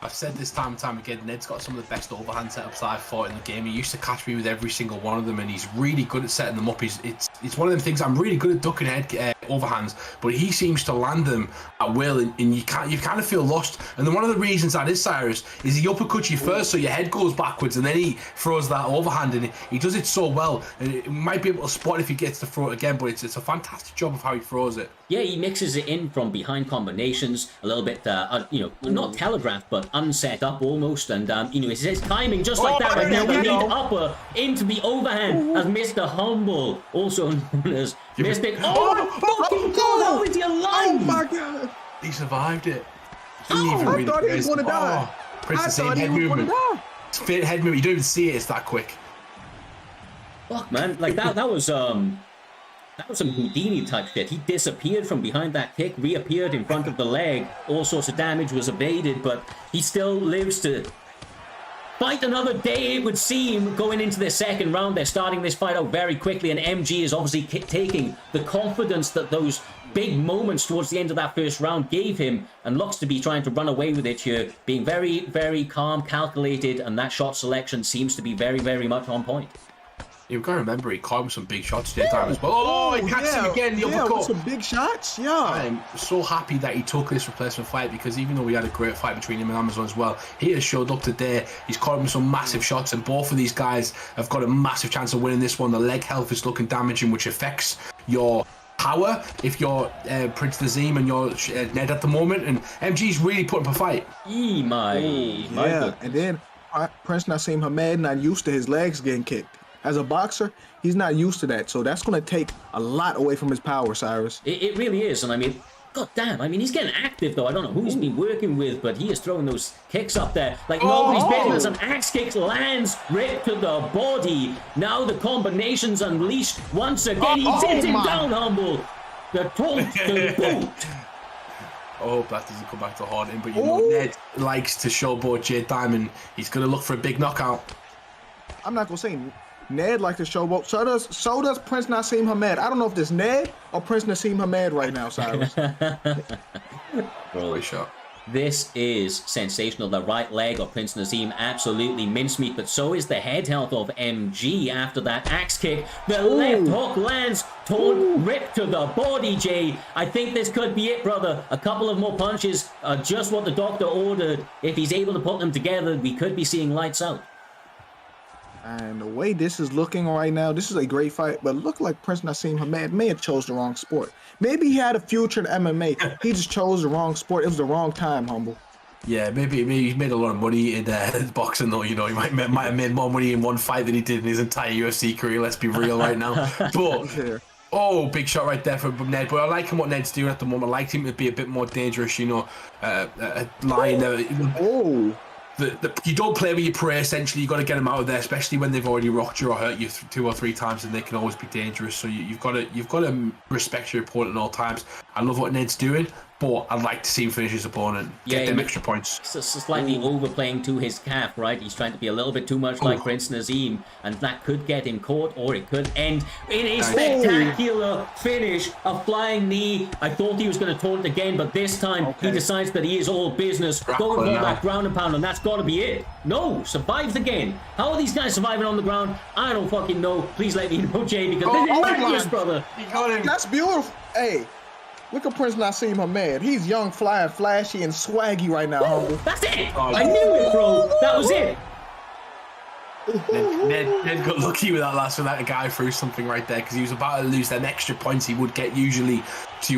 I've said this time and time again, Ned's got some of the best overhand setups I've fought in the game. He used to catch me with every single one of them, and he's really good at setting them up. It's one of them things. I'm really good at ducking overhands, but he seems to land them at will, and you kind of feel lost. And then one of the reasons that is, Cyrus, is he uppercuts you first, so your head goes backwards, and then he throws that overhand, and he does it so well. And it might be able to spot if he gets to throw it again, but it's a fantastic job of how he throws it. Yeah, he mixes it in from behind combinations, a little bit, not telegraphed, but unset up almost, and his timing just like that right now. The lead upper into the overhand as Mr. Humble, also known as Mr. Fucking God, how is he alive? Oh my God! He survived it. I thought he was going to die. Princess head movement. Head movement. You don't even see it. It's that quick. Fuck, man, like that was some Houdini type shit. He disappeared from behind that kick, reappeared in front of the leg. All sorts of damage was evaded, but he still lives to fight another day, it would seem, going into the second round. They're starting this fight out very quickly, and MG is obviously taking the confidence that those big moments towards the end of that first round gave him, and looks to be trying to run away with it here, being very, very calm, calculated, and that shot selection seems to be very, very much on point. You've got to remember, he caught him some big shots today, time as well. Oh, he catches him again, the uppercut. Some big shots, yeah. I'm so happy that he took this replacement fight, because even though we had a great fight between him and Amazon as well, he has showed up today. He's caught him some massive shots, and both of these guys have got a massive chance of winning this one. The leg health is looking damaging, which affects your power if you're Prince Nazim and you're Ned at the moment, and MG's really putting up a fight. My and then Prince Nassim Hamed not used to his legs getting kicked. As a boxer, he's not used to that, so that's going to take a lot away from his power, Cyrus. It really is, and I mean, god damn, I mean, he's getting active, though. I don't know who he's been working with, but he is throwing those kicks up there like nobody's business. An axe kick lands right to the body. Now the combinations unleashed once again. He sits him down, Humble. The boot. I hope that doesn't come back to haunt him, but you know, Ned likes to showboat Jade Diamond. He's going to look for a big knockout. I'm not going to say Ned likes to showboat. So does Prince Nassim Hamed. I don't know if this Ned or Prince Nassim Hamed right now, Cyrus. Holy shot. This is sensational. The right leg of Prince Nazim, absolutely mincemeat, but so is the head health of MG after that axe kick. The left hook lands, torn, ripped to the body, Jay. I think this could be it, brother. A couple of more punches, just what the doctor ordered. If he's able to put them together, we could be seeing lights out. And the way this is looking right now, this is a great fight, but it looked like Prince Nassim Hamed may have chose the wrong sport. Maybe he had a future in MMA. He just chose the wrong sport. It was the wrong time, Humble. Yeah, maybe he made a lot of money in boxing, though. You know, he might have made more money in one fight than he did in his entire UFC career. Let's be real right now. But big shot right there from Ned. But I like him what Ned's doing at the moment. I like him to be a bit more dangerous. You know, lying there. You don't play with your prey, essentially. You've got to get them out of there, especially when they've already rocked you or hurt you 2 or 3 times, and they can always be dangerous. So you've got to respect your opponent at all times. I love what Ned's doing, but I'd like to see him finish his opponent, get them extra points. So slightly overplaying to his calf, right? He's trying to be a little bit too much like Prince Nazim, and that could get him caught, or it could end in a spectacular finish, a flying knee. I thought he was going to taunt again, but this time he decides that he is all business, going for that ground and pound, and that's got to be it. No, survives again. How are these guys surviving on the ground? I don't fucking know. Please let me know, Jay, because this is madness, brother. He got him. That's beautiful. Hey, look at Prince Nassim Hamed. He's young, flying, flashy, and swaggy right now, Humble. That's it. I knew it, bro. That was it. Ned got lucky with that last one. That guy threw something right there, because he was about to lose them extra points he would get usually to,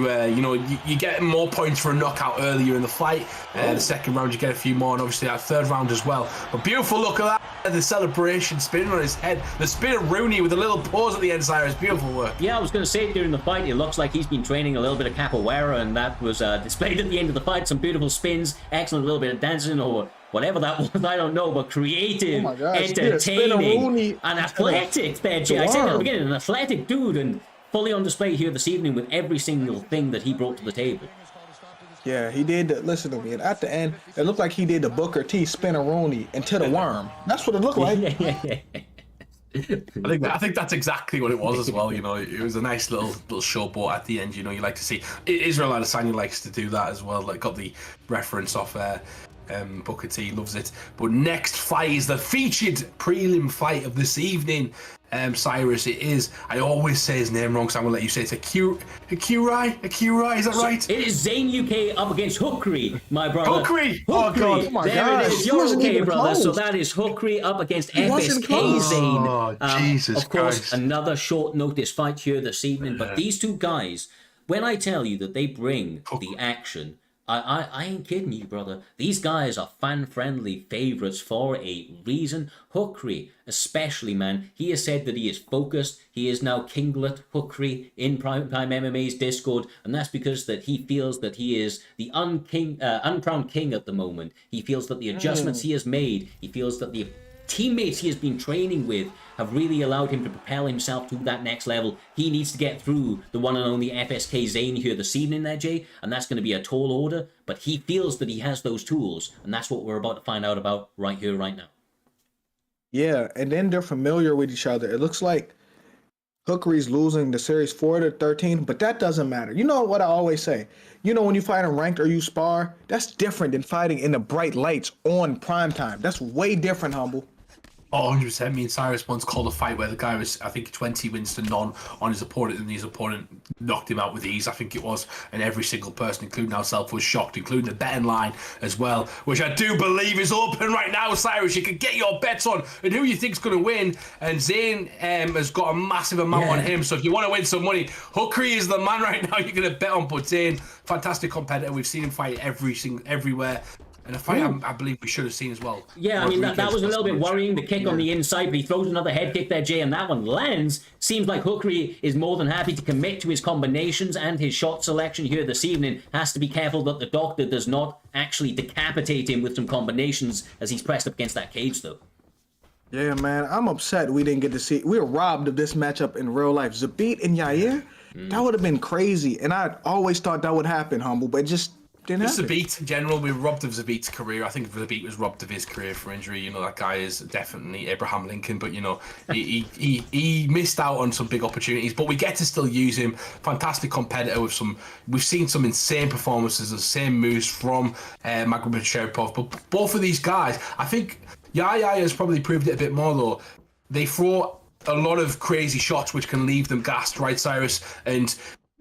you get more points for a knockout earlier in the fight. The second round, you get a few more, and obviously that third round as well. But beautiful look at that. The celebration spinning on his head. The spin of Rooney with a little pause at the end, Cyrus. Beautiful work. Yeah, I was going to say during the fight, it looks like he's been training a little bit of capoeira, and that was displayed at the end of the fight. Some beautiful spins, excellent little bit of dancing, or whatever that was, I don't know, but creative, entertaining, and athletic there, Jay. I said at the beginning, an athletic dude, and fully on display here this evening with every single thing that he brought to the table. Yeah, he did. Listen to me. And at the end, it looked like he did the Booker T spin-a-rooney into the worm. That's what it looked like. I think that's exactly what it was as well. You know, it was a nice little showboat at the end. You know, you like to see Israel Adesanya likes to do that as well. Like, got the reference off Booker T loves it. But next fight is the featured prelim fight of this evening. Cyrus, it is. I always say his name wrong, so I'm gonna let you say it's Akurai. Is that right? It is Zane UK up against Hookery, my brother. Hookery! Oh god! Oh my there gosh, it is. he You're wasn't okay, even brother. So close. that is Hookery up against wasn't FSK close. Zane. Oh, Jesus Of course, Christ. another short notice fight here this evening. But these two guys, when I tell you that they bring the action, I ain't kidding you, brother. These guys are fan-friendly favorites for a reason. Hookery, especially, man, he has said that he is focused. He is now Kinglet Hookery in Primetime MMA's Discord, and that's because that he feels that he is the uncrowned king at the moment. He feels that the adjustments he has made, he feels that the teammates he has been training with have really allowed him to propel himself to that next level. He needs to get through the one and only FSK Zane here this evening there, Jay, and that's going to be a tall order, but he feels that he has those tools, and that's what we're about to find out about right here, right now. Yeah, and then they're familiar with each other. It looks like Hookery's losing the series 4-13, but that doesn't matter. You know what I always say? You know, when you fight in ranked or you spar, that's different than fighting in the bright lights on primetime. That's way different, Humble. Oh, 100%. Me and Cyrus once called a fight where the guy was, I think, 20 wins to none on his opponent, and his opponent knocked him out with ease, I think it was. And every single person, including ourselves, was shocked, including the betting line as well, which I do believe is open right now, Cyrus. You can get your bets on and who you think's going to win. And Zane has got a massive amount on him. So if you want to win some money, Hookery is the man right now you're going to bet on. But Zane, fantastic competitor. We've seen him fight everywhere. And a fight I believe we should have seen as well. Yeah, I mean, that was a little bit worrying, the kick on the inside, but he throws another head kick there, Jay, and that one lands. Seems like Hookery is more than happy to commit to his combinations and his shot selection here this evening. Has to be careful that the doctor does not actually decapitate him with some combinations as he's pressed up against that cage, though. Yeah, man, I'm upset we didn't get to see. We were robbed of this matchup in real life. Zabit and Yair, that would have been crazy. And I always thought that would happen, Humble, but it just didn't happen. Zabit in general, we were robbed of Zabit's career. I think Zabit was robbed of his career for injury. You know, that guy is definitely Abraham Lincoln, but you know, he missed out on some big opportunities. But we get to still use him. Fantastic competitor with some. We've seen some insane performances, the same moves from Magomedov. But both of these guys, I think Yaya has probably proved it a bit more though. They throw a lot of crazy shots which can leave them gassed, right, Cyrus? And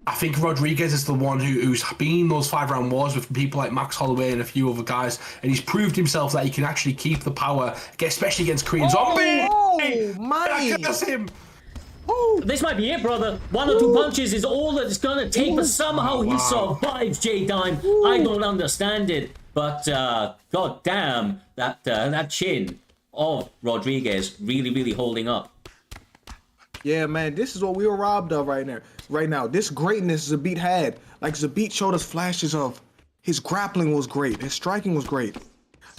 I think Rodriguez is the one who's been in those 5-round wars with people like Max Holloway and a few other guys, and he's proved himself that he can actually keep the power, especially against Korean Zombie. Oh, money! That's him. This might be it, brother. One or two punches is all that it's going to take, but somehow he survives, J-Dime. I don't understand it, but god damn, that chin of Rodriguez really, really holding up. Yeah, man, this is what we were robbed of right now. This greatness Zabit had. Like, Zabit showed us flashes of his grappling was great. His striking was great.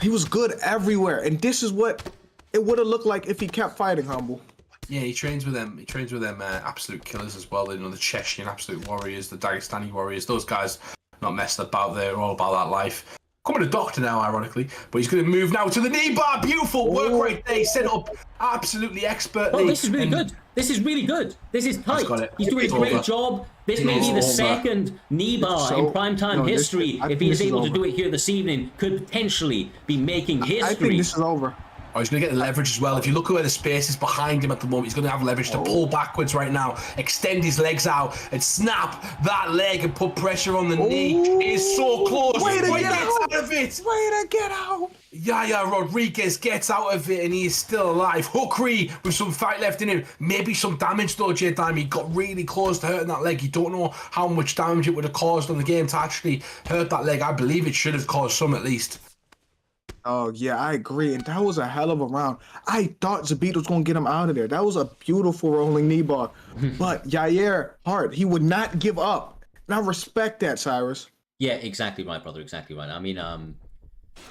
He was good everywhere. And this is what it would have looked like if he kept fighting, Humble. Yeah, he trains with them. He trains with them absolute killers as well. You know, the Chechen absolute warriors, the Dagestani warriors. Those guys not messed about. They're all about that life. Coming a doctor now, ironically, but he's going to move now to the knee bar. Beautiful work right there. He set up absolutely expertly. Oh, this is really good. This is really good. This is tight. He's doing a great job. This may be the second knee bar in primetime history. If he is able to do it here this evening, could potentially be making history. I think this is over. Oh, he's going to get the leverage as well. If you look at where the space is behind him at the moment, he's going to have leverage to pull backwards right now, extend his legs out, and snap that leg and put pressure on the knee. It is so close. Way to get out of it. Way to get out. Yaya Rodriguez gets out of it, and he is still alive. Hookery with some fight left in him. Maybe some damage, though, J-Dime. He got really close to hurting that leg. You don't know how much damage it would have caused on the game to actually hurt that leg. I believe it should have caused some at least. Oh, yeah, I agree. And that was a hell of a round. I thought Zabit was going to get him out of there. That was a beautiful rolling knee bar. But Yair Hart, he would not give up. And I respect that, Cyrus. Yeah, exactly right, brother. Exactly right. I mean,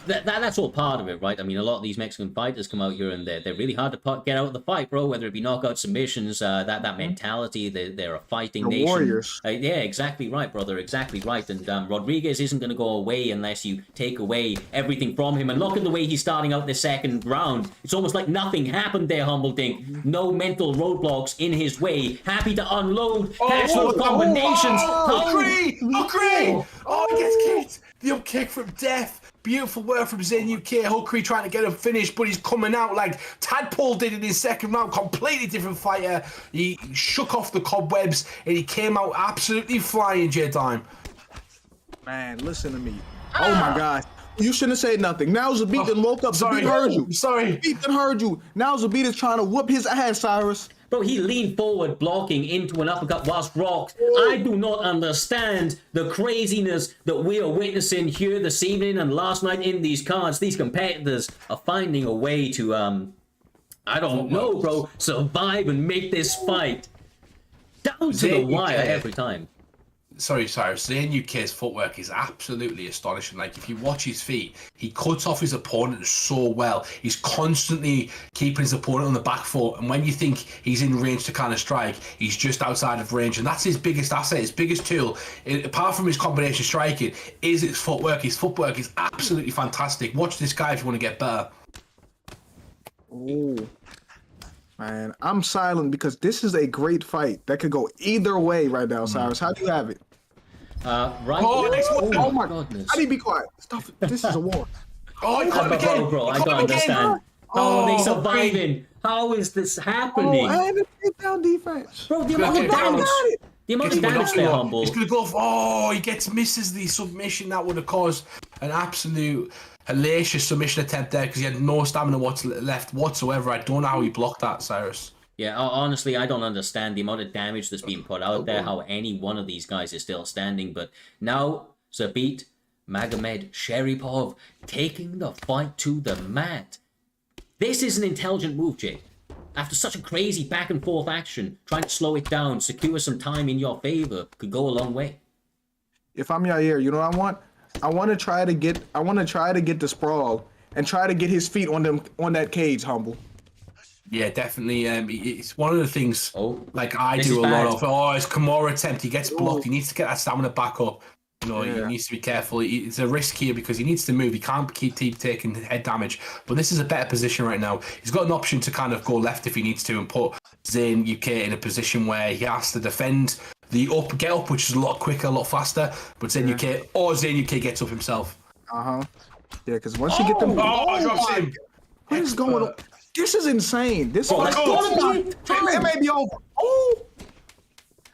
that's all part of it, right? I mean, a lot of these Mexican fighters come out here and they're really hard to get out of the fight, bro. Whether it be knockout submissions, that mentality, they're a fighting nation. Warriors. Yeah, exactly right, brother. Exactly right. And Rodriguez isn't going to go away unless you take away everything from him. And look at the way he's starting out the second round. It's almost like nothing happened there, Humble Dink. No mental roadblocks in his way. Happy to unload actual combinations. Hookery! Oh, he gets kicked. The up kick from death. Beautiful work from Zayn UK. Hookery trying to get him finished, but he's coming out like Tadpole did in his second round. Completely different fighter. He shook off the cobwebs and he came out absolutely flying, J-Time. Man, listen to me. Oh my God. You shouldn't have said nothing. Now Zabit done woke up. Sorry. Zabit heard you. Sorry. Zabit done heard you. Now Zabit is trying to whoop his ass, Cyrus. Bro, he leaned forward, blocking into an uppercut whilst rocked. I do not understand the craziness that we are witnessing here this evening and last night in these cards. These competitors are finding a way to, I don't know, bro, survive and make this fight down to the wire every time. Sorry, Cyrus. Zayn UK's footwork is absolutely astonishing. Like, if you watch his feet, he cuts off his opponent so well. He's constantly keeping his opponent on the back foot. And when you think he's in range to kind of strike, he's just outside of range. And that's his biggest asset, his biggest tool, apart from his combination striking, is his footwork. His footwork is absolutely fantastic. Watch this guy if you want to get better. Ooh. Man, I'm silent because this is a great fight that could go either way right now, Cyrus. How do you have it? Right. Oh my goodness. How do you be quiet? Stop it. This is a war. Oh, he caught him again. Bro, I He don't caught him again. understand. How are they Oh, surviving? How is this happening? Oh, and it's takedown defense. Bro, the amount of Okay, damage. down. The amount of He's gonna damage there, Humble. He's going to go for, oh, he misses the submission. That would have caused an absolute hellacious submission attempt there because he had no stamina left whatsoever. I don't know how he blocked that, Cyrus. Yeah, honestly, I don't understand the amount of damage that's being put out there, how any one of these guys is still standing. But now, Zabit Magomed Sharipov taking the fight to the mat. This is an intelligent move, Jay. After such a crazy back and forth action, trying to slow it down, secure some time in your favor, could go a long way. If I'm Yair, you know what I want? I want to try to get the sprawl and try to get his feet on that cage, Humble. Yeah, definitely. It's one of the things like I this do is a bad. lot of. Oh, his Kimura attempt. He gets blocked. He needs to get that stamina back up. You know, Yeah. he needs to be careful. It's a risk here because he needs to move. He can't keep taking head damage. But this is a better position right now. He's got an option to kind of go left if he needs to and put Zayn UK in a position where he has to defend the get up, which is a lot quicker, a lot faster. But Zayn UK gets up himself. Yeah, because once you get them, Drops him. what is going on? This is insane. This Bro, fight, it may be over. Oh,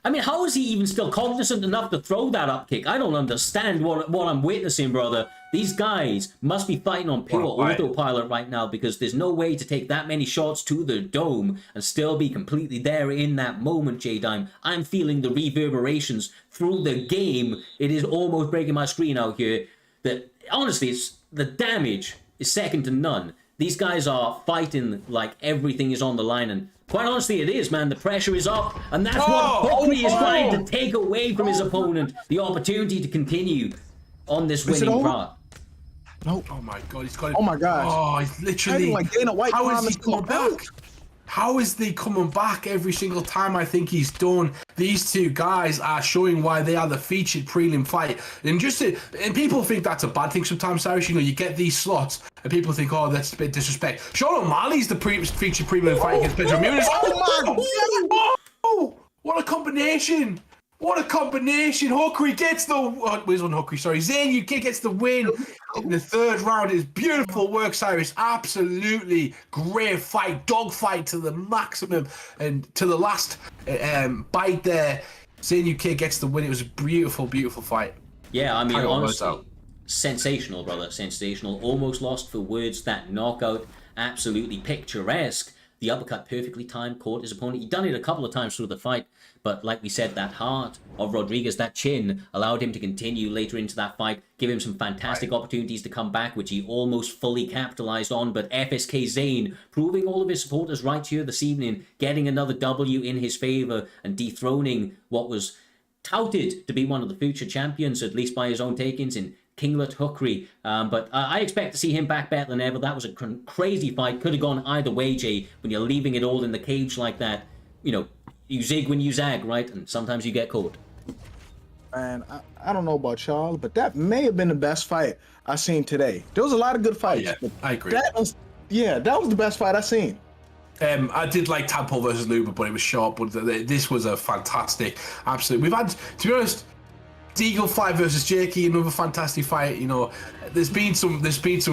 I mean, how is he even still cognizant enough to throw that up kick? I don't understand what I'm witnessing, brother. These guys must be fighting on pure autopilot right now because there's no way to take that many shots to the dome and still be completely there in that moment, J-Dime. I'm feeling the reverberations through the game. It is almost breaking my screen out here. That honestly, the damage is second to none. These guys are fighting like everything is on the line, and quite honestly, it is, man. The pressure is up, and that's what Hookery is trying to take away from his opponent, the opportunity to continue on this winning path. nope. Oh my god, he's got it. Oh my gosh. Oh, he's literally. Like Dana White how is he promised coming him a belt. back? How is they coming back every single time? I think he's done. These two guys are showing why they are the featured prelim fight. And and people think that's a bad thing sometimes, Cyrus. You know, you get these slots and people think, oh, that's a bit disrespect. Sean O'Malley's the featured prelim fight against Pedro Munoz. Oh my God. Oh, what a combination! What a combination! Hookery gets the where's one Hookery? Sorry, Zayn UK gets the win in the third round. It's beautiful work, Cyrus. Absolutely great fight, dog fight to the maximum, and to the last bite there. Zayn UK gets the win. It was a beautiful, beautiful fight. Yeah, I mean, Kind of honestly, worked out. sensational, brother. Sensational. Almost lost for words. That knockout, absolutely picturesque. The uppercut perfectly timed, caught his opponent. He'd done it a couple of times through the fight, but like we said, that heart of Rodriguez, that chin, allowed him to continue later into that fight, give him some fantastic opportunities to come back, which he almost fully capitalized on. But FSK Zayn, proving all of his supporters right here this evening, getting another W in his favor and dethroning what was touted to be one of the future champions, at least by his own takings, in Kinglet Hookery. But I expect to see him back better than ever. That was a crazy fight. Could have gone either way, Jay. When you're leaving it all in the cage like that, you know, you zig when you zag, right? And sometimes you get caught. Man, I don't know about y'all, but that may have been the best fight I seen today. There was a lot of good fights. Yeah, I agree. That was the best fight I seen. I did like Tadpole versus Luba, but it was short. But this was a fantastic, absolute. We've had, to be honest, Deagle Fly versus Jerky, another fantastic fight. You know, there's been some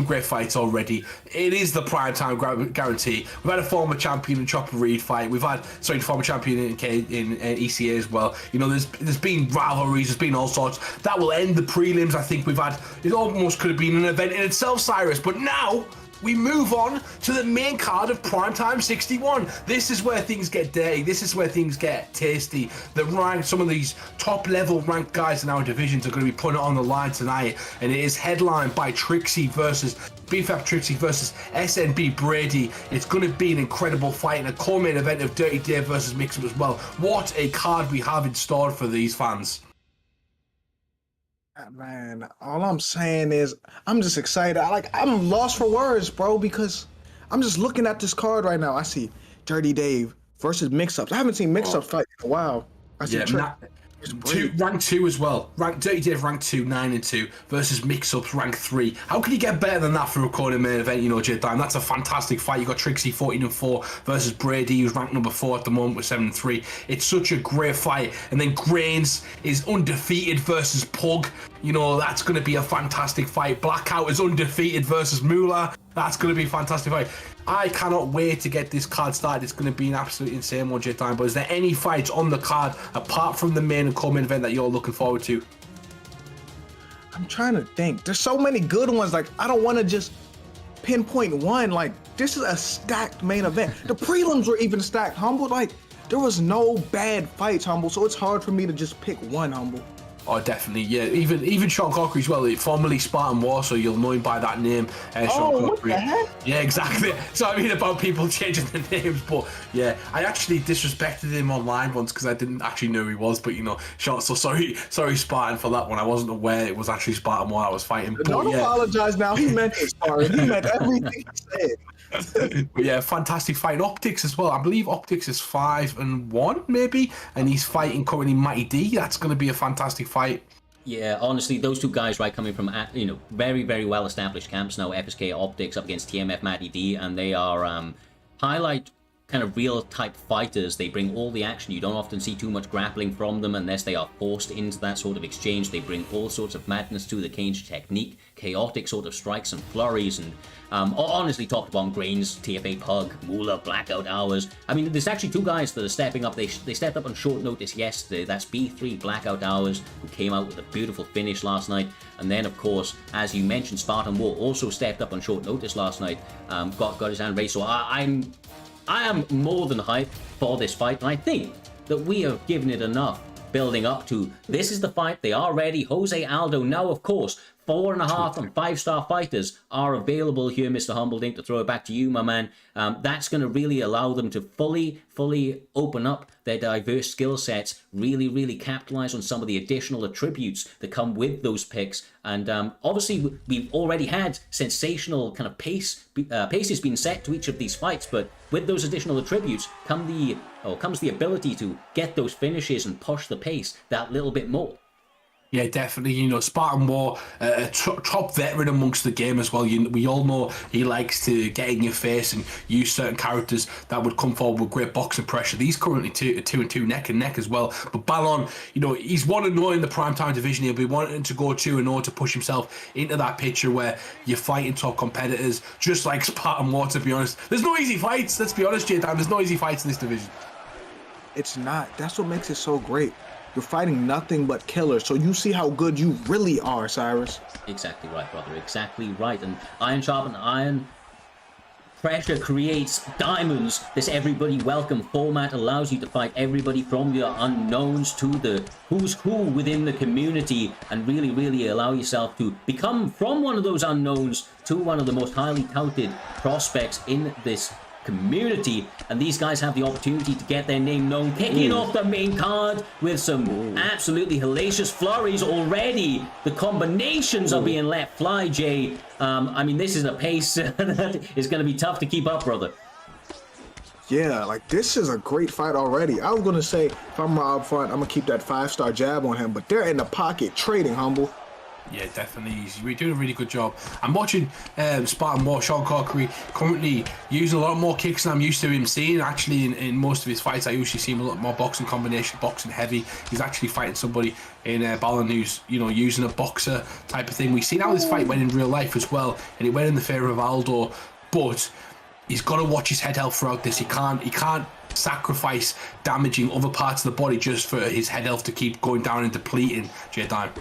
great fights already. It is the primetime guarantee. We've had a former champion in Chopper Reed fight. We've had former champion in ECA as well. You know, there's been rivalries. There's been all sorts. That will end the prelims. I think we've had. It almost could have been an event in itself, Cyrus. But now we move on to the main card of Primetime 61. This is where things get dirty. This is where things get tasty. Some of these top-level ranked guys in our divisions are going to be putting it on the line tonight, and it is headlined by Trixie versus BFAP Trixie versus SNB Brady. It's going to be an incredible fight and a co-main event of Dirty Dave versus Mixup as well. What a card we have in store for these fans. Man, all I'm saying is I'm just excited. I'm lost for words, bro, because I'm just looking at this card right now. I see Dirty Dave versus Mix-Ups. I haven't seen Mix-Ups fight in a while. I see rank 2 as well. Dirty Dave rank 2, 9-2 versus Mix-Ups rank 3. How can you get better than that for a corner main event? You know, J-Time, that's a fantastic fight. You got Trixie 14-4 versus Brady, who's ranked number 4 at the moment with 7-3. It's such a great fight. And then Grains is undefeated versus Pug. You know, that's going to be a fantastic fight. Blackout is undefeated versus Moolah. That's going to be a fantastic fight. I cannot wait to get this card started. It's going to be an absolutely insane one, J-Time. But is there any fights on the card apart from the main and co-main event that you're looking forward to? I'm trying to think. There's so many good ones. Like, I don't want to just pinpoint one. Like, this is a stacked main event. The prelims were even stacked, Humble. Like, there was no bad fights, Humble. So it's hard for me to just pick one, Humble. Oh, definitely, yeah. Even Sean Cochran as well, formerly Spartan War, so you'll know him by that name. Sean what the heck? Yeah, exactly. So I mean about people changing their names, but yeah, I actually disrespected him online once because I didn't actually know who he was, but you know, Sean, so sorry Spartan for that one. I wasn't aware it was actually Spartan War I was fighting. Don't apologize now. He meant it, sorry. He meant everything he said. But yeah, fantastic fight. And Optics as well. I believe Optics is 5-1 maybe, and he's fighting currently Mighty D. That's going to be a fantastic fight. Yeah, honestly, those two guys, right, coming from very, very well established camps now. FSK Optics up against TMF Matty D, and they are highlight kind of real type fighters. They bring all the action. You don't often see too much grappling from them unless they are forced into that sort of exchange. They bring all sorts of madness to the cage technique, chaotic sort of strikes and flurries, and honestly, top to bottom, Grains, TFA Pug, Moolah, Blackout Hours. I mean, there's actually two guys that are stepping up. They stepped up on short notice yesterday. That's B3 Blackout Hours, who came out with a beautiful finish last night. And then, of course, as you mentioned, Spartan War also stepped up on short notice last night. Got his hand raised. So I am more than hyped for this fight, and I think that we have given it enough building up to. This is the fight. They are ready. Jose Aldo. Now, of course, 4.5 and 5-star fighters are available here, Mr. Humbledink, to throw it back to you, my man. That's going to really allow them to fully open up their diverse skill sets, really capitalize on some of the additional attributes that come with those picks. And obviously, we've already had sensational kind of paces being set to each of these fights, but with those additional attributes comes the ability to get those finishes and push the pace that little bit more. Yeah, definitely. You know, Spartan War, a top veteran amongst the game as well. We all know he likes to get in your face and use certain characters that would come forward with great boxing pressure. He's currently 2-2 neck and neck as well. But Ballon, you know, he's 1-0 in the Primetime division. He'll be wanting to go 2-0 to push himself into that picture where you're fighting top competitors, just like Spartan War, to be honest. There's no easy fights. Let's be honest, J-Dan. There's no easy fights in this division. It's not. That's what makes it so great. You're fighting nothing but killers, so you see how good you really are, Cyrus. Exactly right, brother. Exactly right. And iron sharpens iron. Pressure creates diamonds. This everybody welcome format allows you to fight everybody from the unknowns to the who's who within the community, and really allow yourself to become from one of those unknowns to one of the most highly touted prospects in this community. And these guys have the opportunity to get their name known, kicking off the main card with some absolutely hellacious flurries already. The combinations are being let fly, Jay. I mean, this is a pace that is going to be tough to keep up, brother. Yeah, like, this is a great fight already. I was going to say, if I'm up front, I'm going to keep that 5-star jab on him, but they're in the pocket trading, Humble. Yeah, definitely. He's doing a really good job. I'm watching Spartan War, Sean Corkery, currently using a lot more kicks than I'm used to him seeing. Actually, in most of his fights, I usually see him a lot more boxing combination, boxing heavy. He's actually fighting somebody in Ballon who's, using a boxer type of thing. We've seen how this fight went in real life as well, and it went in the favour of Aldo, but he's got to watch his head health throughout this. He can't sacrifice damaging other parts of the body just for his head health to keep going down and depleting, J-Dime.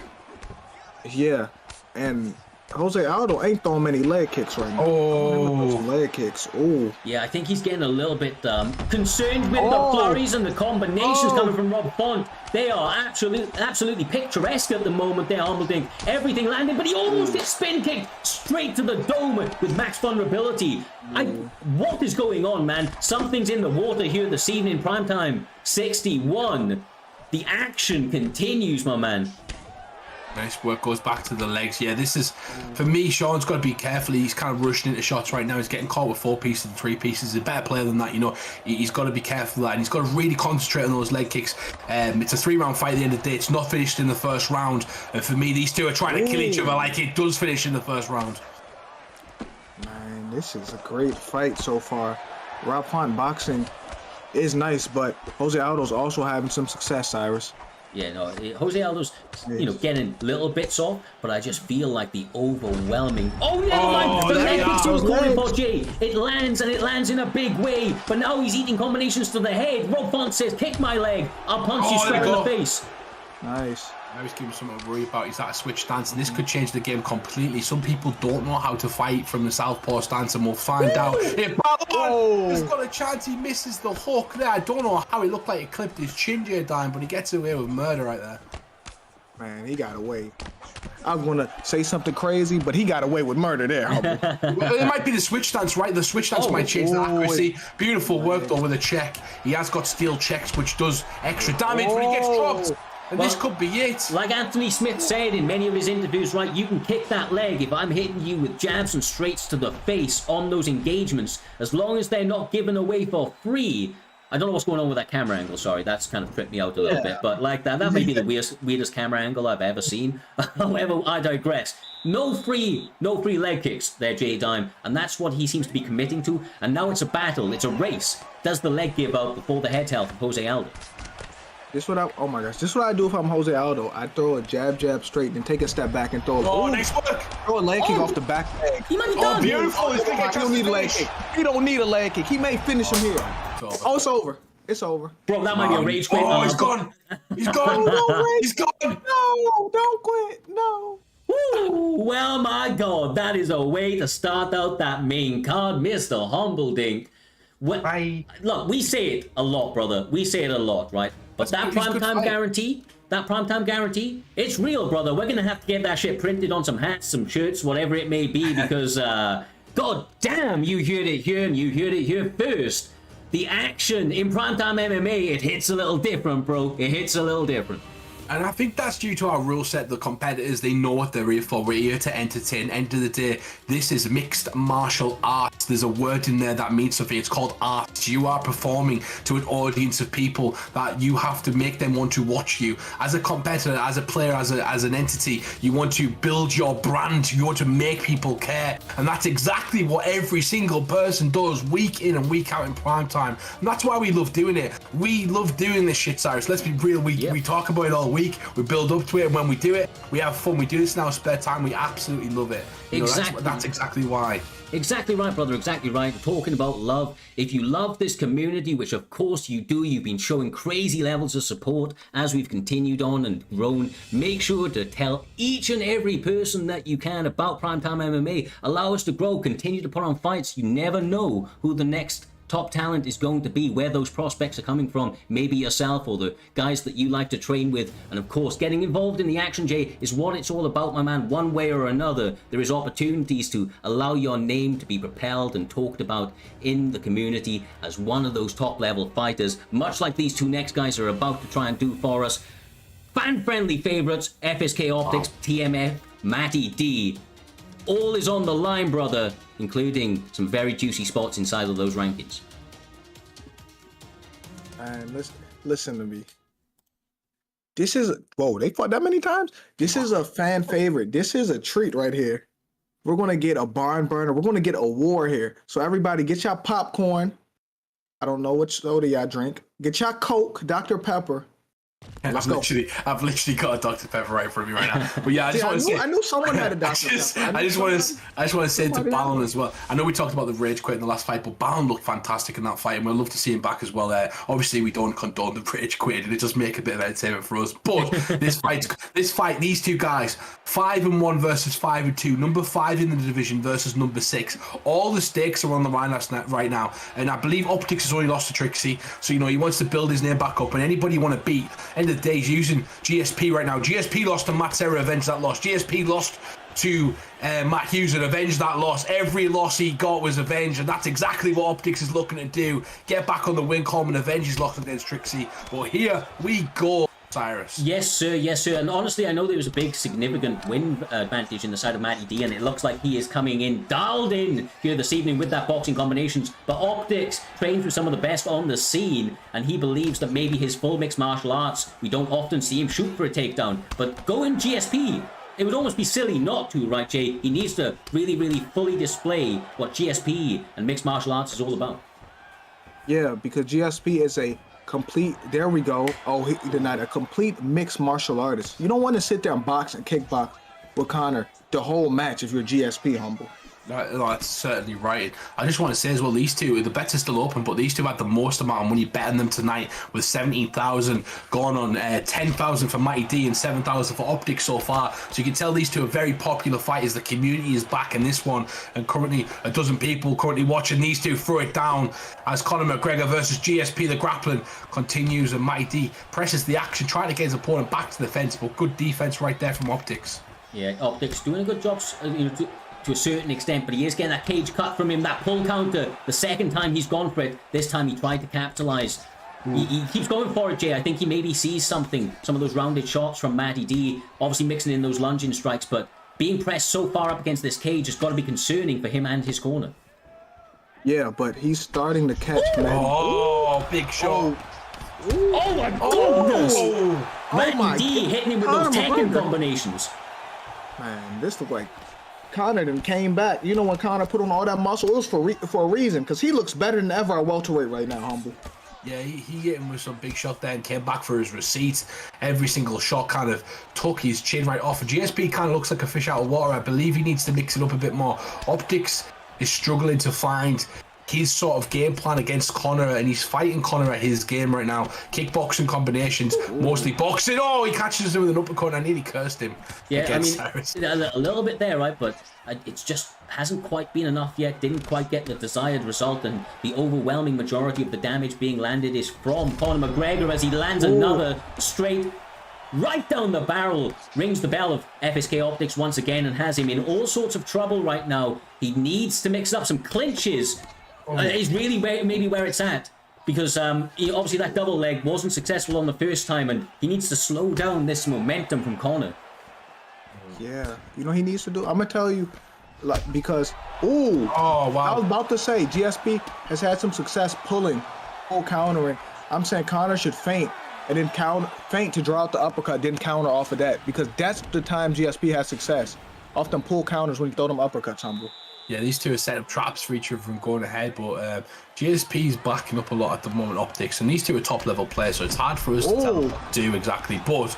Yeah, and Jose Aldo ain't throwing many leg kicks right now. Leg kicks. Oh. Yeah, I think he's getting a little bit concerned with the flurries and the combinations coming from Rob Font. They are absolutely picturesque at the moment there, Humbledink. Everything landing, but he almost gets spin kicked straight to the dome with max vulnerability. What is going on, man? Something's in the water here this evening, Primetime 61. The action continues, my man. Nice work, goes back to the legs. Yeah, this is, for me, Sean's got to be careful. He's kind of rushing into shots right now. He's getting caught with 4 pieces and 3 pieces. He's a better player than that, He's got to be careful of that, and he's got to really concentrate on those leg kicks. It's a 3-round fight at the end of the day. It's not finished in the first round. And for me, these two are trying to kill each other like it does finish in the first round. Man, this is a great fight so far. Rob Font boxing is nice, but Jose Aldo's also having some success, Cyrus. Yeah, no, Jose Aldo's, getting little bits off, but I just feel like the overwhelming... Oh, never mind! The leg kicks he was going for, Jay. It lands, and it lands in a big way, but now he's eating combinations to the head. Rob Font says, kick my leg. I'll punch you square in the face. Nice. Now he's giving something to worry about. He's at a switch stance, and this could change the game completely. Some people don't know how to fight from the southpaw stance, and we'll find out. If he's got a chance, he misses the hook there. I don't know how it looked like it clipped his chin, J-Dime, but he gets away with murder right there. Man, he got away. I'm going to say something crazy, but he got away with murder there. Well, it might be the switch stance, right? The switch stance might change the accuracy. Beautiful work, though, with a check. He has got steel checks, which does extra damage, but he gets dropped. And this could be it. Like Anthony Smith said in many of his interviews, right, you can kick that leg if I'm hitting you with jabs and straights to the face on those engagements, as long as they're not given away for free. I don't know what's going on with that camera angle, sorry, that's kind of tripped me out a little bit, but like that may be the weirdest camera angle I've ever seen. However, I digress. No free leg kicks there, J-Dime, and that's what he seems to be committing to, and now it's a battle, it's a race. Does the leg give out before the head health of Jose Aldo? This what I do if I'm Jose Aldo. I throw a jab straight, then take a step back and throw. Nice work. Throw a leg kick off the back leg. He might be done. Beautiful. He don't need a leg kick. He don't need a leg kick. He may finish him here. It's over. It's over. Bro, that might be a rage quit. He's gone. He's gone. He's gone. No, don't quit. No. Woo, well, my God, that is a way to start out that main card, Mr. Humbledink. Look, we say it a lot, brother. We say it a lot, right? But that primetime guarantee, it's real, brother. We're going to have to get that shit printed on some hats, some shirts, whatever it may be, because, God damn, you heard it here and you heard it here first. The action in primetime MMA, it hits a little different, bro. It hits a little different. And I think that's due to our rule set. The competitors, they know what they're here for. We're here to entertain. End of the day, this is mixed martial arts. There's a word in there that means something. It's called art. You are performing to an audience of people that you have to make them want to watch you. As a competitor, as a player, as an entity, you want to build your brand. You want to make people care. And that's exactly what every single person does week in and week out in primetime. And that's why we love doing it. We love doing this shit, Cyrus. Let's be real. We talk about it all week. We build up to it, and when we do it, we have fun. We do this in our spare time. We absolutely love it. Exactly. That's exactly why. Exactly right, brother. Exactly right. Talking about love. If you love this community, which of course you do, you've been showing crazy levels of support as we've continued on and grown. Make sure to tell each and every person that you can about Primetime MMA. Allow us to grow. Continue to put on fights. You never know who the next top talent is going to be, where those prospects are coming from, maybe yourself or the guys that you like to train with. And of course, getting involved in the action, Jay, is what it's all about, my man. One way or another, there is opportunities to allow your name to be propelled and talked about in the community as one of those top level fighters, much like these two next guys are about to try and do for us. Fan-friendly favorites, FSK Optics, TMF, Matty D. All is on the line, brother, including some very juicy spots inside of those rankings. And listen to me. This is whoa, they fought that many times? This is a fan favorite. This is a treat right here. We're gonna get a barn burner. We're gonna get a war here. So everybody get your popcorn. I don't know which soda y'all drink. Get your Coke, Dr. Pepper. I've literally got a Dr. Pepper right in front of me right now. But yeah, I knew someone had a Dr. Pepper. I just want to say to Balon as well. I know we talked about the rage quit in the last fight, but Balon looked fantastic in that fight, and we'd love to see him back as well. Obviously, we don't condone the rage quit, and it does make a bit of entertainment for us. But this fight, these two guys, 5-1 versus 5-2, number 5 in the division versus number 6. All the stakes are on the line right now, and I believe Optics has only lost to Trixie, so he wants to build his name back up. And anybody you want to beat. End of the day, he's using GSP right now. GSP lost to Matt Serra, avenged that loss. GSP lost to Matt Hughes and avenged that loss. Every loss he got was avenged, and that's exactly what Optics is looking to do. Get back on the win column and avenge his loss against Trixie. But here we go, Cyrus. Yes, sir. Yes, sir. And honestly, I know there was a big, significant win advantage in the side of Matty D, and it looks like he is coming in, dialed in here this evening with that boxing combinations. But Optics trains with some of the best on the scene, and he believes that maybe his full mixed martial arts, we don't often see him shoot for a takedown. But going GSP, it would almost be silly not to, right, Jay? He needs to really, really fully display what GSP and mixed martial arts is all about. Yeah, because GSP is a complete, there we go. Oh, he denied a complete mixed martial artist. You don't want to sit there and box and kickbox with Conor the whole match if you're GSP, humble. That's certainly right. I just want to say as well, these two, the bets are still open, but these two had the most amount of money betting them tonight with 17,000 going on 10,000 for Mighty D and 7,000 for Optics so far. So you can tell these two are very popular fighters. The community is back in this one, and currently a dozen people currently watching these two throw it down as Conor McGregor versus GSP. The grappling continues, and Mighty D presses the action, trying to get his opponent back to the fence, but good defense right there from Optics. Yeah, Optics doing a good job, to a certain extent, but he is getting that cage cut from him, that pull counter. The second time he's gone for it, this time he tried to capitalize. He keeps going for it, Jay. I think he maybe sees something, some of those rounded shots from Matty D, obviously mixing in those lunging strikes, but being pressed so far up against this cage has got to be concerning for him and his corner. Yeah, but he's starting to catch Matty. Oh, big shot. Oh my goodness! Matty D hitting him with those Tekken combinations. Man, this looks like Conor then came back. You know, when Conor put on all that muscle, it was for a reason, because he looks better than ever at welterweight right now, humble. Yeah, he hit him with some big shot there and came back for his receipts. Every single shot kind of took his chin right off. And GSP kind of looks like a fish out of water. I believe he needs to mix it up a bit more. Optics is struggling to find his sort of game plan against Conor, and he's fighting Conor at his game right now. Kickboxing combinations, mostly boxing. Oh, he catches him with an uppercut. I nearly cursed him. Yeah, I mean, a little bit there, right? But it's just hasn't quite been enough yet. Didn't quite get the desired result, and the overwhelming majority of the damage being landed is from Conor McGregor as he lands another straight right down the barrel. Rings the bell of FSK Optics once again and has him in all sorts of trouble right now. He needs to mix up some clinches. Is really maybe where it's at, because obviously that double leg wasn't successful on the first time, and he needs to slow down this momentum from Conor. Yeah, you know he needs to do. I'm gonna tell you, like, because wow, I was about to say GSP has had some success pull countering. I'm saying Conor should feint and then feint to draw out the uppercut, then counter off of that, because that's the time GSP has success. Often pull counters when you throw them uppercuts, humble. Yeah, these two are setting up traps for each other from going ahead, but GSP is backing up a lot at the moment, Optics, and these two are top-level players, so it's hard for us to tell them what to do exactly, but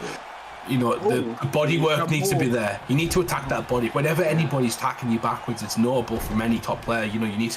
you know, the body work needs to be there. You need to attack that body. Whenever anybody's attacking you backwards, it's notable from any top player. You know, you need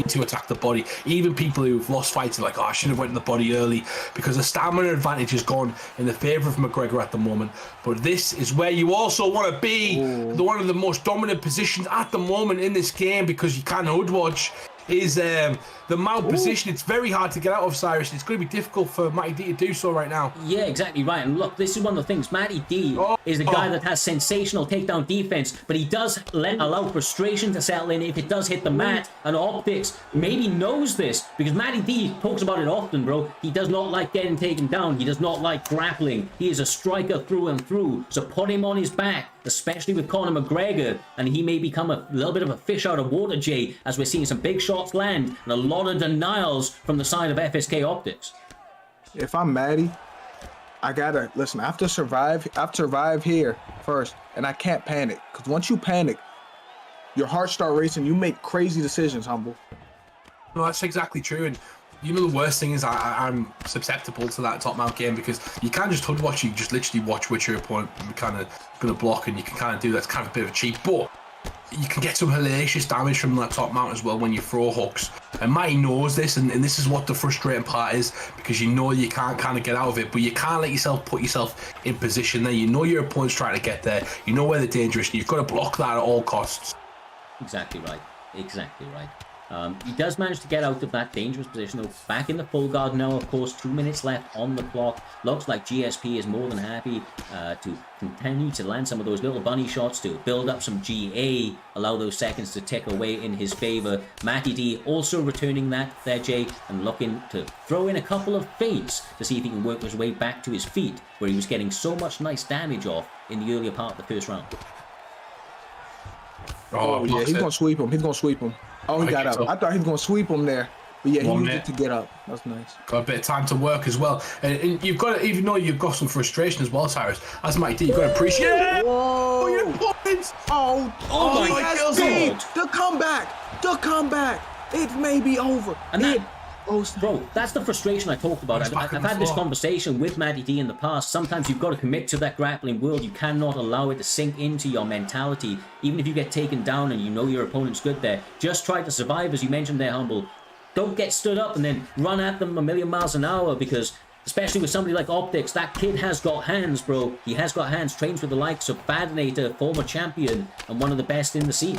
to attack the body. Even people who've lost fights are like, oh, I should have went in the body early, because the stamina advantage is gone in the favour of McGregor at the moment. But this is where you also want to be, one of the most dominant positions at the moment in this game, because you can't hood watch. Is the mount position. It's very hard to get out of, Cyrus. It's going to be difficult for Matty D to do so right now. Yeah, exactly right. And look, this is one of the things. Matty D is a guy that has sensational takedown defense, but he does allow frustration to settle in if it does hit the mat. And Optics maybe knows this, because Matty D talks about it often, bro. He does not like getting taken down. He does not like grappling. He is a striker through and through. So put him on his back, especially with Conor McGregor, and he may become a little bit of a fish out of water, Jay, as we're seeing some big shots land and a lot of denials from the side of FSK Optics. If I'm Matty, I gotta listen. I have to survive here first, and I can't panic because once you panic, your heart start racing. You make crazy decisions, Humble. No, that's exactly true. And you know the worst thing is I'm susceptible to that top mount game because you can't just HUD watch. You just literally watch which your opponent kind of going to block, and you can kind of do that's kind of a bit of a cheat, but you can get some hellacious damage from that top mount as well when you throw hooks. And Matty knows this, and this is what the frustrating part is, because you know you can't kind of get out of it, but you can't let yourself put yourself in position there. You know your opponent's trying to get there. You know where they're dangerous, and you've got to block that at all costs. Exactly right. Exactly right. He does manage to get out of that dangerous position, though. Back in the full guard now, of course, 2 minutes left on the clock. Looks like GSP is more than happy to continue to land some of those little bunny shots to build up some GA, allow those seconds to tick away in his favor. Matty D also returning that there, Jay, and looking to throw in a couple of feints to see if he can work his way back to his feet, where he was getting so much nice damage off in the earlier part of the first round. Oh, yeah, he's going to sweep him. He's going to sweep him. Oh, he got up. I thought he was going to sweep him there. But yeah, he needed to get up. That's nice. Got a bit of time to work as well. And you've got to, even though you've got some frustration as well, Cyrus, as Mike D, you've got to appreciate it. Whoa. Oh, your points. Oh my God. The comeback. It may be over. And that, bro, that's the frustration I talked about. I've had this conversation with Matty D in the past. Sometimes you've got to commit to that grappling world. You cannot allow it to sink into your mentality. Even if you get taken down and you know your opponent's good there, just try to survive, as you mentioned there, Humble. Don't get stood up and then run at them a million miles an hour, because especially with somebody like Optics, that kid has got hands, bro. He has got hands. Trains with the likes of Badinator, former champion, and one of the best in the scene.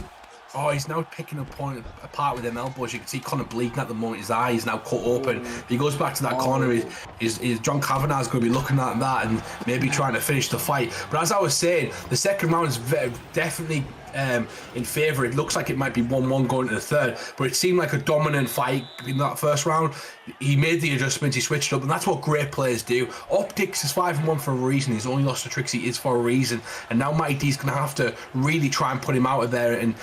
Oh, he's now picking a point apart with them elbows. You can see Conor bleeding at the moment. His eye is now cut open. If he goes back to that corner, is John Kavanagh's going to be looking at that and maybe trying to finish the fight. But as I was saying, the second round is definitely in favour. It looks like it might be 1-1 going to the third, but it seemed like a dominant fight in that first round. He made the adjustments, he switched up, and that's what great players do. Optics is 5-1 for a reason. He's only lost to Trixie is for a reason, and now Matty D's going to have to really try and put him out of there and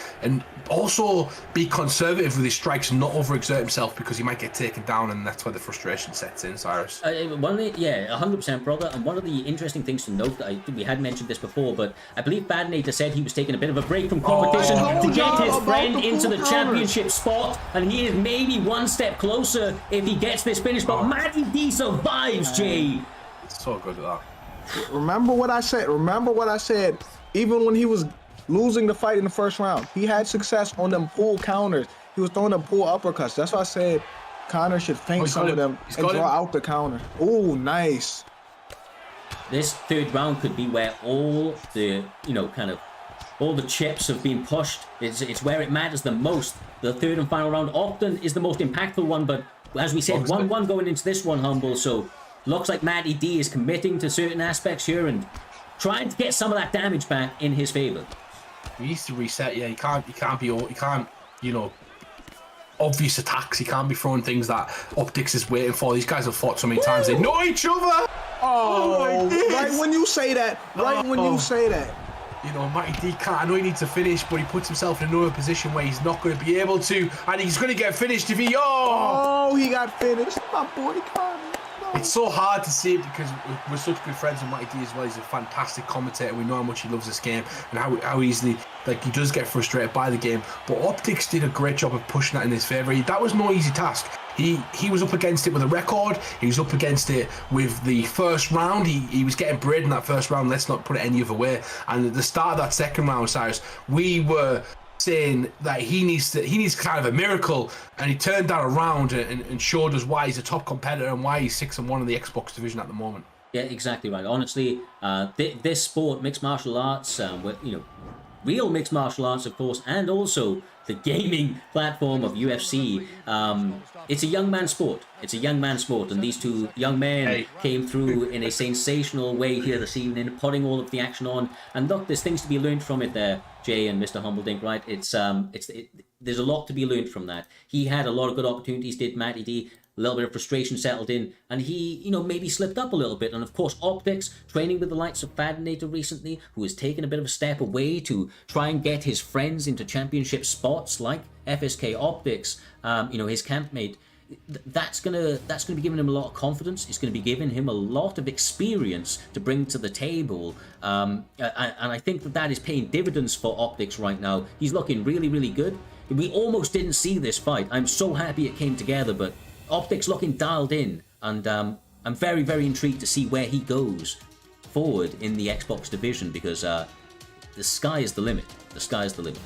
also be conservative with his strikes and not overexert himself, because he might get taken down, and that's where the frustration sets in, Cyrus. 100%, brother. And one of the interesting things to note, we had mentioned this before, but I believe Badinator said he was taking a bit of a break from competition to get his friend into the championship spot, and he is maybe one step closer if he gets this finish. But Matty D survives, Jay. So good at that. Remember what I said. Even when he was losing the fight in the first round, he had success on them pull counters. He was throwing them pull uppercuts. That's why I said Conor should feint some of them and draw out the counter. Oh, nice. This third round could be where all the, all the chips have been pushed. It's where it matters the most. The third and final round often is the most impactful one, but as we said, 1-1 going into this one, Humble. So looks like Matty D is committing to certain aspects here and trying to get some of that damage back in his favor. He needs to reset. Yeah, he can't, obvious attacks. He can't be throwing things that Optics is waiting for. These guys have fought so many times. They know each other. Oh, right when you say that. Matty D can't. I know he needs to finish, but he puts himself in another position where he's not going to be able to, and he's going to get finished if he. Oh, he got finished. My boy Conor. It's so hard to see it because we're such good friends with Matty D as well. He's a fantastic commentator. We know how much he loves this game and how easily he does get frustrated by the game. But Optics did a great job of pushing that in his favour. That was no easy task. He was up against it with a record. He was up against it with the first round. He was getting bread in that first round. Let's not put it any other way. And at the start of that second round, Cyrus, we were saying that he needs kind of a miracle, and he turned that around and showed us why he's a top competitor and why he's 6-1 in the Xbox division at the moment. Yeah, exactly right. Honestly, this sport, mixed martial arts, real mixed martial arts, of course, and also the gaming platform of UFC. It's a young man's sport. And these two young men came through in a sensational way here this evening, putting all of the action on. And look, there's things to be learned from it there, Jay and Mr. Humbledink, right? There's a lot to be learned from that. He had a lot of good opportunities, did Matty D. A little bit of frustration settled in, and he, maybe slipped up a little bit. And of course, Optics, training with the likes of Badinator recently, who has taken a bit of a step away to try and get his friends into championship spots like FSK Optics, his campmate. that's gonna be giving him a lot of confidence. It's gonna be giving him a lot of experience to bring to the table, and I think that is paying dividends for Optics right now. He's looking really, really good. We almost didn't see this fight. I'm so happy it came together, but Optics looking dialed in, and I'm very, very intrigued to see where he goes forward in the Xbox division, because the sky is the limit. The sky is the limit.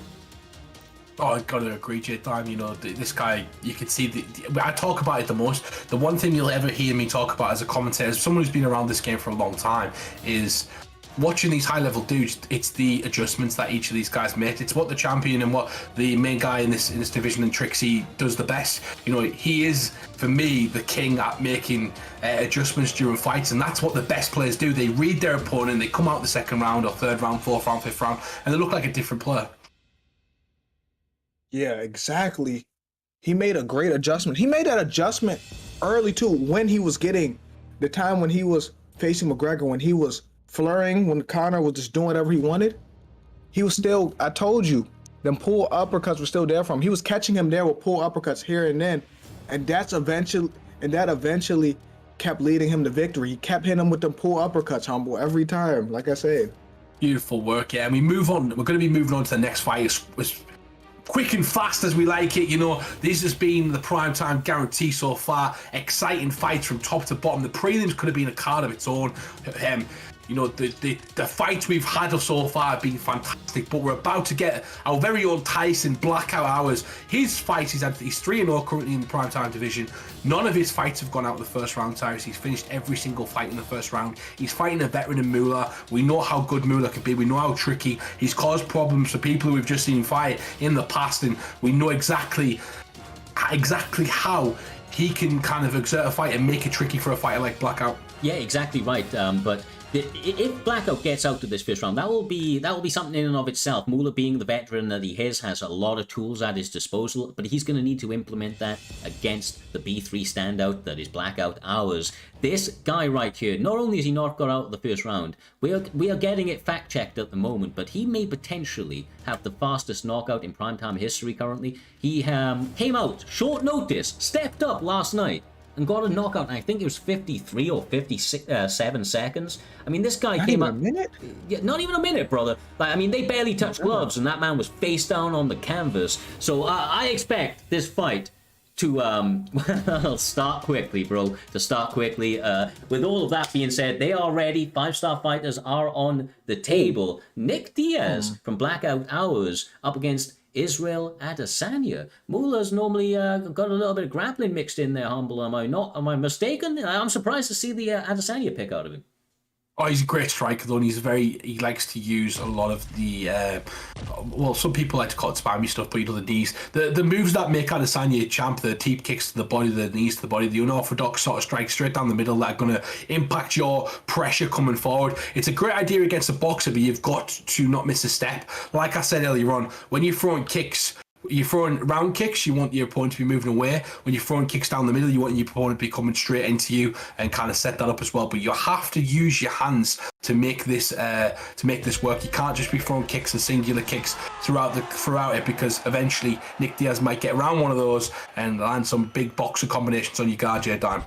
Oh, I gotta agree, J-Time. You know, this guy, you can see, I talk about it the most. The one thing you'll ever hear me talk about as a commentator, as someone who's been around this game for a long time, is watching these high-level dudes. It's the adjustments that each of these guys make. It's what the champion and what the main guy in this division, and Trixie, does the best. You know, he is, for me, the king at making adjustments during fights, and that's what the best players do. They read their opponent, they come out the second round or third round, fourth round, fifth round, and they look like a different player. Yeah, exactly. He made a great adjustment. He made that adjustment early too, when he was getting the time when he was facing McGregor, when he was flurrying, when Conor was just doing whatever he wanted. He was still, I told you, them pull uppercuts were still there from him. He was catching him there with pull uppercuts here and then, and that eventually kept leading him to victory. He kept hitting him with them pull uppercuts, Humble, every time, like I said. Beautiful work, yeah. And we move on. We're going to be moving on to the next fight. It's quick and fast as we like it. You know, this has been the primetime guarantee so far. Exciting fights from top to bottom. The prelims could have been a card of its own. You know, the fights we've had so far have been fantastic, but we're about to get our very own Tyson Blackout Hours. His fights, he's 3-0 currently in the primetime division. None of his fights have gone out the first round, Tyrus. He's finished every single fight in the first round. He's fighting a veteran in Moolah. We know how good Moolah can be. We know how tricky. He's caused problems for people who we've just seen fight in the past, and we know exactly how he can kind of exert a fight and make it tricky for a fighter like Blackout. Yeah, exactly right. But if Blackout gets out to this first round, that will be something in and of itself. Moolah, being the veteran that he is, has a lot of tools at his disposal, but he's going to need to implement that against the B3 standout that is Blackout Hours. This guy right here, not only is he not got out of the first round, we are getting it fact checked at the moment, but he may potentially have the fastest knockout in primetime history currently. He came out short notice, stepped up last night, and got a knockout. I think it was 53 or 57 seconds. I mean, this guy came up. Not even a minute? Yeah, not even a minute, brother. Like, I mean, they barely touched gloves, and that man was face down on the canvas. So I expect this fight to start quickly, bro. To start quickly. With all of that being said, they are ready. 5-star fighters are on the table. Nick Diaz from Blackout Hours up against Israel Adesanya. Mullah's normally got a little bit of grappling mixed in there, Humble. Am I mistaken? I'm surprised to see the Adesanya pick out of him. Oh, he's a great striker, though, and he likes to use a lot of the, well, some people like to call it spammy stuff, but you know, the knees. The moves that make Adesanya champ, the deep kicks to the body, the knees to the body, the unorthodox sort of strikes straight down the middle that are going to impact your pressure coming forward. It's a great idea against a boxer, but you've got to not miss a step. Like I said earlier on, when you're throwing kicks, you're throwing round kicks, you want your opponent to be moving away. When you're throwing kicks down the middle, you want your opponent to be coming straight into you and kind of set that up as well. But you have to use your hands to make this work. You can't just be throwing kicks and singular kicks throughout it, because eventually Nick Diaz might get around one of those and land some big boxer combinations on your guard, J-Dime.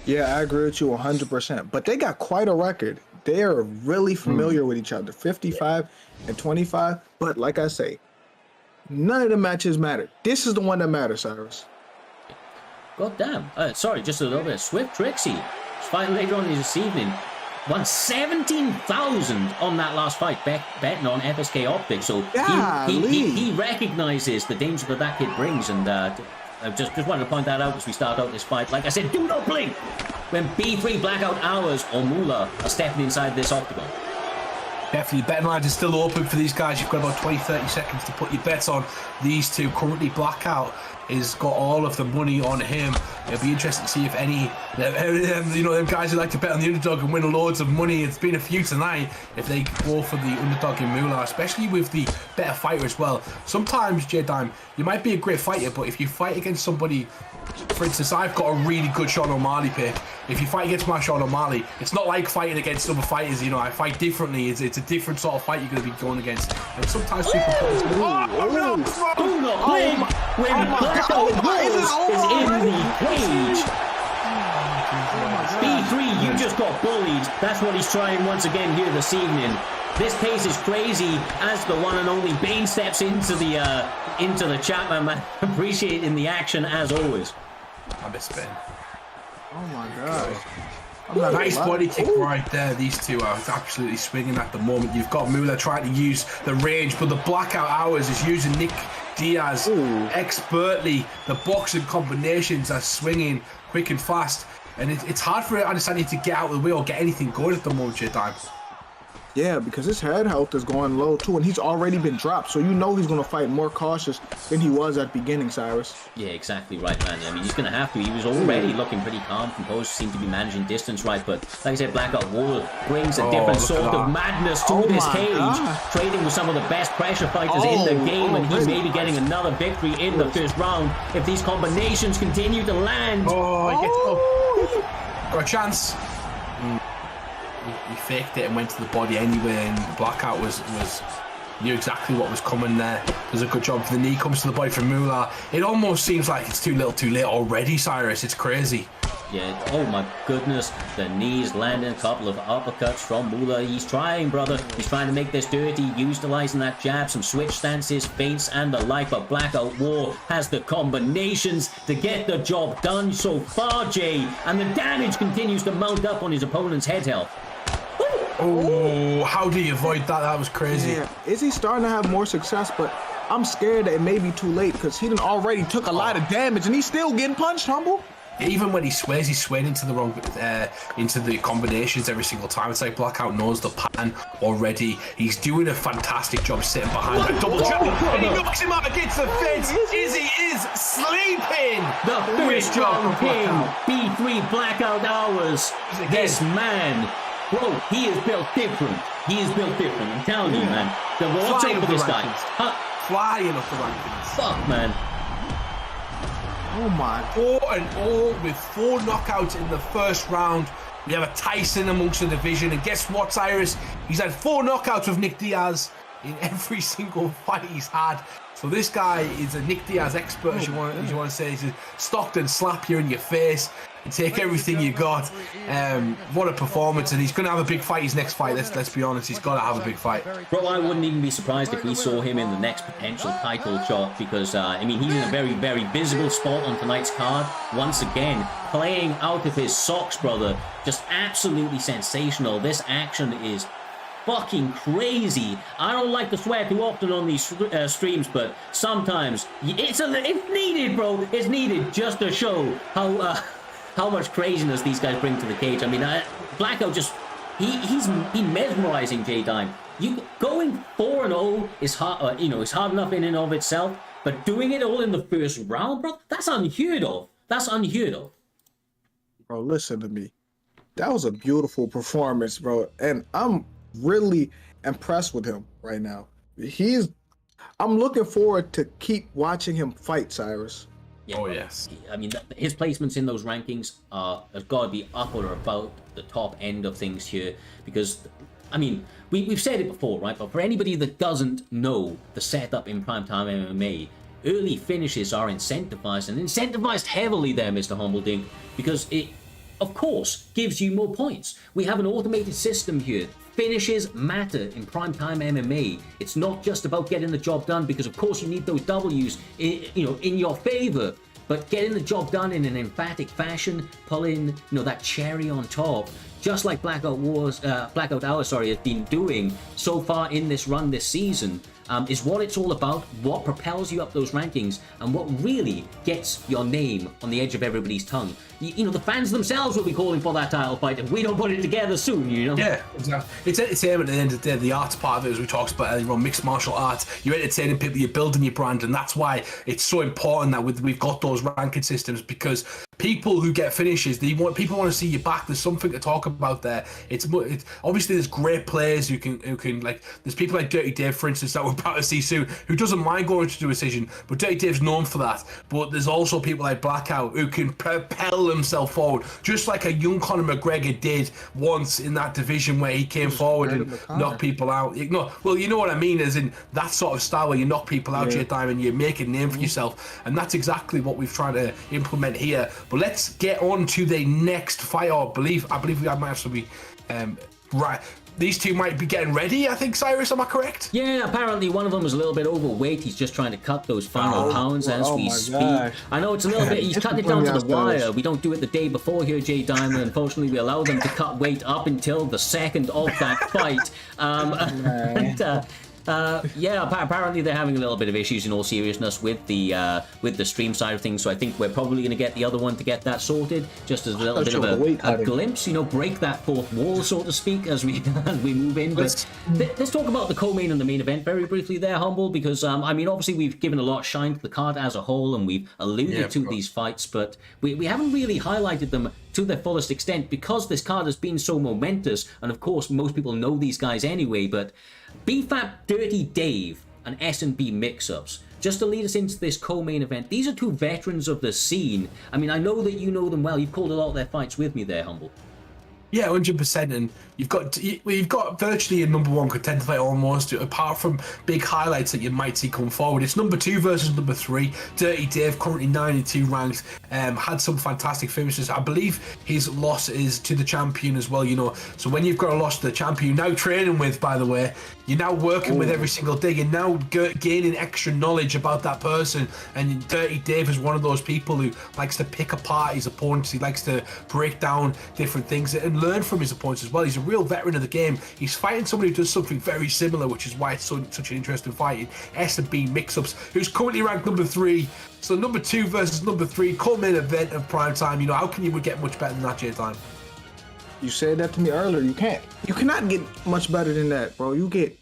Yeah, I agree with you 100%. But they got quite a record. They are really familiar with each other, 55 and 25. But like I say, none of the matches matter. This is the one that matters, Cyrus. God damn. Sorry, just a little bit. Swift Trixie. He's fighting later on this evening. Won 17,000 on that last fight, betting on FSK Optics. So he recognizes the danger that kid brings, and I just wanted to point that out as we start out this fight. Like I said, do not blink when B3 Blackout Hours or Moolah are stepping inside this octagon. Definitely, betting lines are still open for these guys. You've got about 20-30 seconds to put your bets on these two. Currently, Blackout has got all of the money on him. It'll be interesting to see if any, them guys who like to bet on the underdog and win loads of money. It's been a few tonight. If they go for the underdog in Moolah, especially with the better fighter as well. Sometimes, J-Dime, you might be a great fighter, but if you fight against somebody, for instance, I've got a really good Sean O'Malley pick. If you fight against my Sean O'Malley, it's not like fighting against other fighters. I fight differently. It's a different sort of fight you're going to be going against. And sometimes people put this. Blackout is in the cage. B3, you just got bullied. That's what he's trying once again here this evening. This pace is crazy as the one and only Bane steps into the chat, man. Appreciating the action as always. I miss Ben. Oh my god. Nice body kick right there. These two are absolutely swinging at the moment. You've got Moolah trying to use the range, but the Blackout Hours is using Nick Diaz expertly. The boxing combinations are swinging quick and fast, and it's hard for Adesanya to get out of the way or get anything going at the moment, J-Time. Yeah, because his head health is going low too, and he's already been dropped, so you know he's going to fight more cautious than he was at the beginning, Cyrus. Yeah, exactly right, man. I mean, he's going to have to. He was already looking pretty calm, composed, seemed to be managing distance right, but like I said, Blackout War brings a different sort of madness to this cage, trading with some of the best pressure fighters in the game, and he's maybe getting another victory in the first round if these combinations continue to land. Got a chance. He faked it and went to the body anyway, and the Blackout knew exactly what was coming there. Does a good job. The knee comes to the body from Moolah. It almost seems like it's too little too late already, Cyrus. It's crazy. Yeah, oh my goodness. The knees landing, a couple of uppercuts from Moolah. He's trying, brother. He's trying to make this dirty, utilizing that jab, some switch stances, feints, and the like. But Blackout War has the combinations to get the job done so far, Jay. And the damage continues to mount up on his opponent's head health. Oh, how do you avoid that? That was crazy. Yeah. Is he starting to have more success? But I'm scared that it may be too late because he done already took a lot of damage and he's still getting punched, Humble. Even when he swears, he's swaying into the wrong, into the combinations every single time. It's like Blackout knows the pattern already. He's doing a fantastic job sitting behind that double jab, and he knocks him out against the fence. Izzy is sleeping. The first round king, B3 Blackout Hours. This man, bro, he is built different. He is built different. I'm telling you, man. What's up with this guy? Flying up the rankings. Fuck, man. Oh my. 4-0 with 4 knockouts in the first round. We have a Tyson amongst the division, and guess what, Cyrus? He's had 4 knockouts with Nick Diaz in every single fight he's had. So this guy is a Nick Diaz expert, as you want to say. He's a Stockton slap you in your face and take everything you got. What a performance, and he's going to have a big fight his next fight. Let's be honest, he's got to have a big fight. Bro, I wouldn't even be surprised if we saw him in the next potential title shot, because I mean, he's in a very, very visible spot on tonight's card. Once again, playing out of his socks, brother. Just absolutely sensational. This action is fucking crazy. I don't like to swear too often on these streams, but sometimes it's needed, bro. It's needed just to show how much craziness these guys bring to the cage. I mean, Blackout just he's mesmerizing, J-Time. You going 4-0 is hard, is hard enough in and of itself, but doing it all in the first round, bro, that's unheard of. That's unheard of. Bro, listen to me. That was a beautiful performance, bro, and I'm really impressed with him right now. I'm looking forward to keep watching him fight, Cyrus. Yeah, oh yes. I mean, his placements in those rankings has got to be up or about the top end of things here, because I mean, we've said it before, right? But for anybody that doesn't know the setup in Primetime MMA, early finishes are incentivized, and incentivized heavily there, Mr. Humbledink, because it, of course, gives you more points. We have an automated system here. Finishes matter in Primetime MMA. It's not just about getting the job done, because of course you need those W's in your favor, but getting the job done in an emphatic fashion, pulling that cherry on top, just like Blackout Hour has been doing so far in this run this season, is what it's all about, what propels you up those rankings, and what really gets your name on the edge of everybody's tongue. The fans themselves will be calling for that title fight if we don't put it together soon, Yeah, exactly. It's entertainment at the end of the day. The arts part of it, as we talked about earlier on, mixed martial arts, you're entertaining people, you're building your brand, and that's why it's so important that we've got those ranking systems, because people who get finishes, people want to see you back. There's something to talk about there. It's obviously there's great players who can like, there's people like Dirty Dave, for instance, that we're about to see soon, who doesn't mind going to a decision, but Dirty Dave's known for that. But there's also people like Blackout who can propel himself forward, just like a young Conor McGregor did once in that division where he came forward and knocked people out. Well, you know what I mean, as in that sort of style where you knock people out, Jay Diamond, you make a name for yourself, and that's exactly what we've tried to implement here. But let's get on to the next fight. I believe we might have to be right. These two might be getting ready, I think, Cyrus, am I correct? Yeah, apparently one of them is a little bit overweight. He's just trying to cut those final pounds as we speak. Gosh. I know it's a little bit, he's cutting it down to the wire. We don't do it the day before here, Jay Diamond. Unfortunately, we allow them to cut weight up until the second of that fight. Apparently they're having a little bit of issues, in all seriousness, with the stream side of things. So I think we're probably going to get the other one to get that sorted, just as a little bit of a glimpse, break that fourth wall, so to speak, as we move in. But let's talk about the co-main and the main event very briefly there, Humble, because obviously we've given a lot of shine to the card as a whole, and we've alluded to these fights, but we haven't really highlighted them to their fullest extent because this card has been so momentous. And of course, most people know these guys anyway, but BFAP Dirty Dave and S&B Mix-Ups, just to lead us into this co-main event, these are two veterans of the scene. I mean, I know that you know them well. You've called a lot of their fights with me there, Humble. Yeah, 100%, and you've got virtually a number one contender fight almost, apart from big highlights that you might see come forward. It's number 2 versus number 3. Dirty Dave, currently 92 ranked, had some fantastic finishes. I believe his loss is to the champion as well, So when you've got a loss to the champion, you're now training with, by the way, you're now working with every single day, you're now gaining extra knowledge about that person, and Dirty Dave is one of those people who likes to pick apart his opponents. He likes to break down different things and learn from his opponents as well. He's a real veteran of the game. He's fighting somebody who does something very similar, which is why it's such an interesting fight in S&B Mix-Ups, who's currently ranked number 3. So number 2 versus number 3, co-main event of Primetime. How can you get much better than that, Jay Time? You said that to me earlier. You cannot get much better than that, bro. You get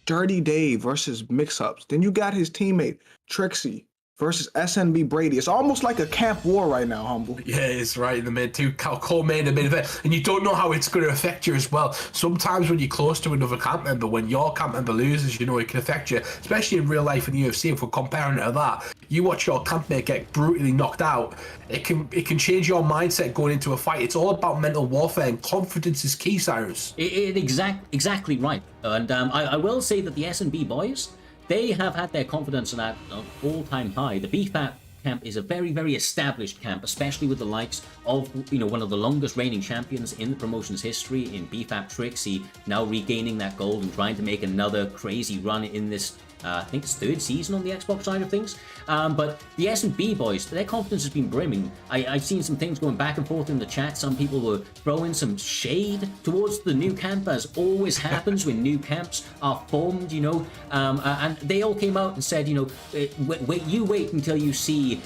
Dirty Dave versus Mix-Ups. Then you got his teammate Trixie versus SNB Brady. It's almost like a camp war right now, Humble. Yeah, it's right in the mid two, co-main and main event, and you don't know how it's going to affect you as well. Sometimes when you're close to another camp member, when your camp member loses, it can affect you, especially in real life in the UFC. If we're comparing it to that, you watch your campmate get brutally knocked out, it can change your mindset going into a fight. It's all about mental warfare, and confidence is key, Cyrus. Exactly right. And I will say that the S&B boys, they have had their confidence at an all-time high. The BFAP camp is a very, very established camp, especially with the likes of, one of the longest reigning champions in the promotion's history in BFAP Trixie, now regaining that gold and trying to make another crazy run in this, I think it's 3rd season on the Xbox side of things. But the S&B boys, their confidence has been brimming. I've seen some things going back and forth in the chat. Some people were throwing some shade towards the new camp, as always happens when new camps are formed, and they all came out and said, wait until you see, you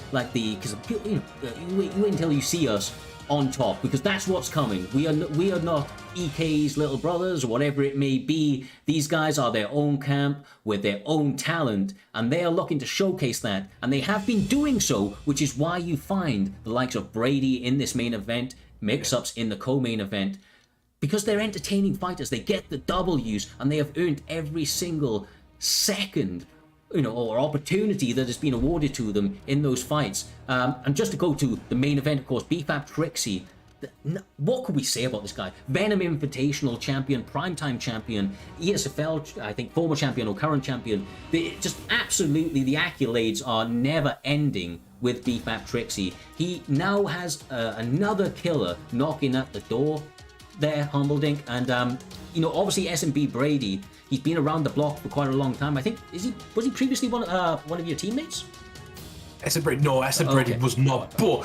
wait until you see us on top, because that's what's coming. We are not EK's little brothers or whatever it may be. These guys are their own camp with their own talent, and they are looking to showcase that, and they have been doing so, which is why you find the likes of Brady in this main event, Mix-Ups in the co-main event, because they're entertaining fighters. They get the W's, and they have earned every single second or opportunity that has been awarded to them in those fights. And just to go to the main event, of course, BFAP Trixie. What could we say about this guy? Venom Invitational champion, Primetime champion, ESFL, I think, former champion or current champion. Just absolutely, the accolades are never ending with BFAP Trixie. He now has another killer knocking at the door there, Humbledink. And, obviously S&B Brady, he's been around the block for quite a long time. I think, was he previously one of your teammates? S&B was not, but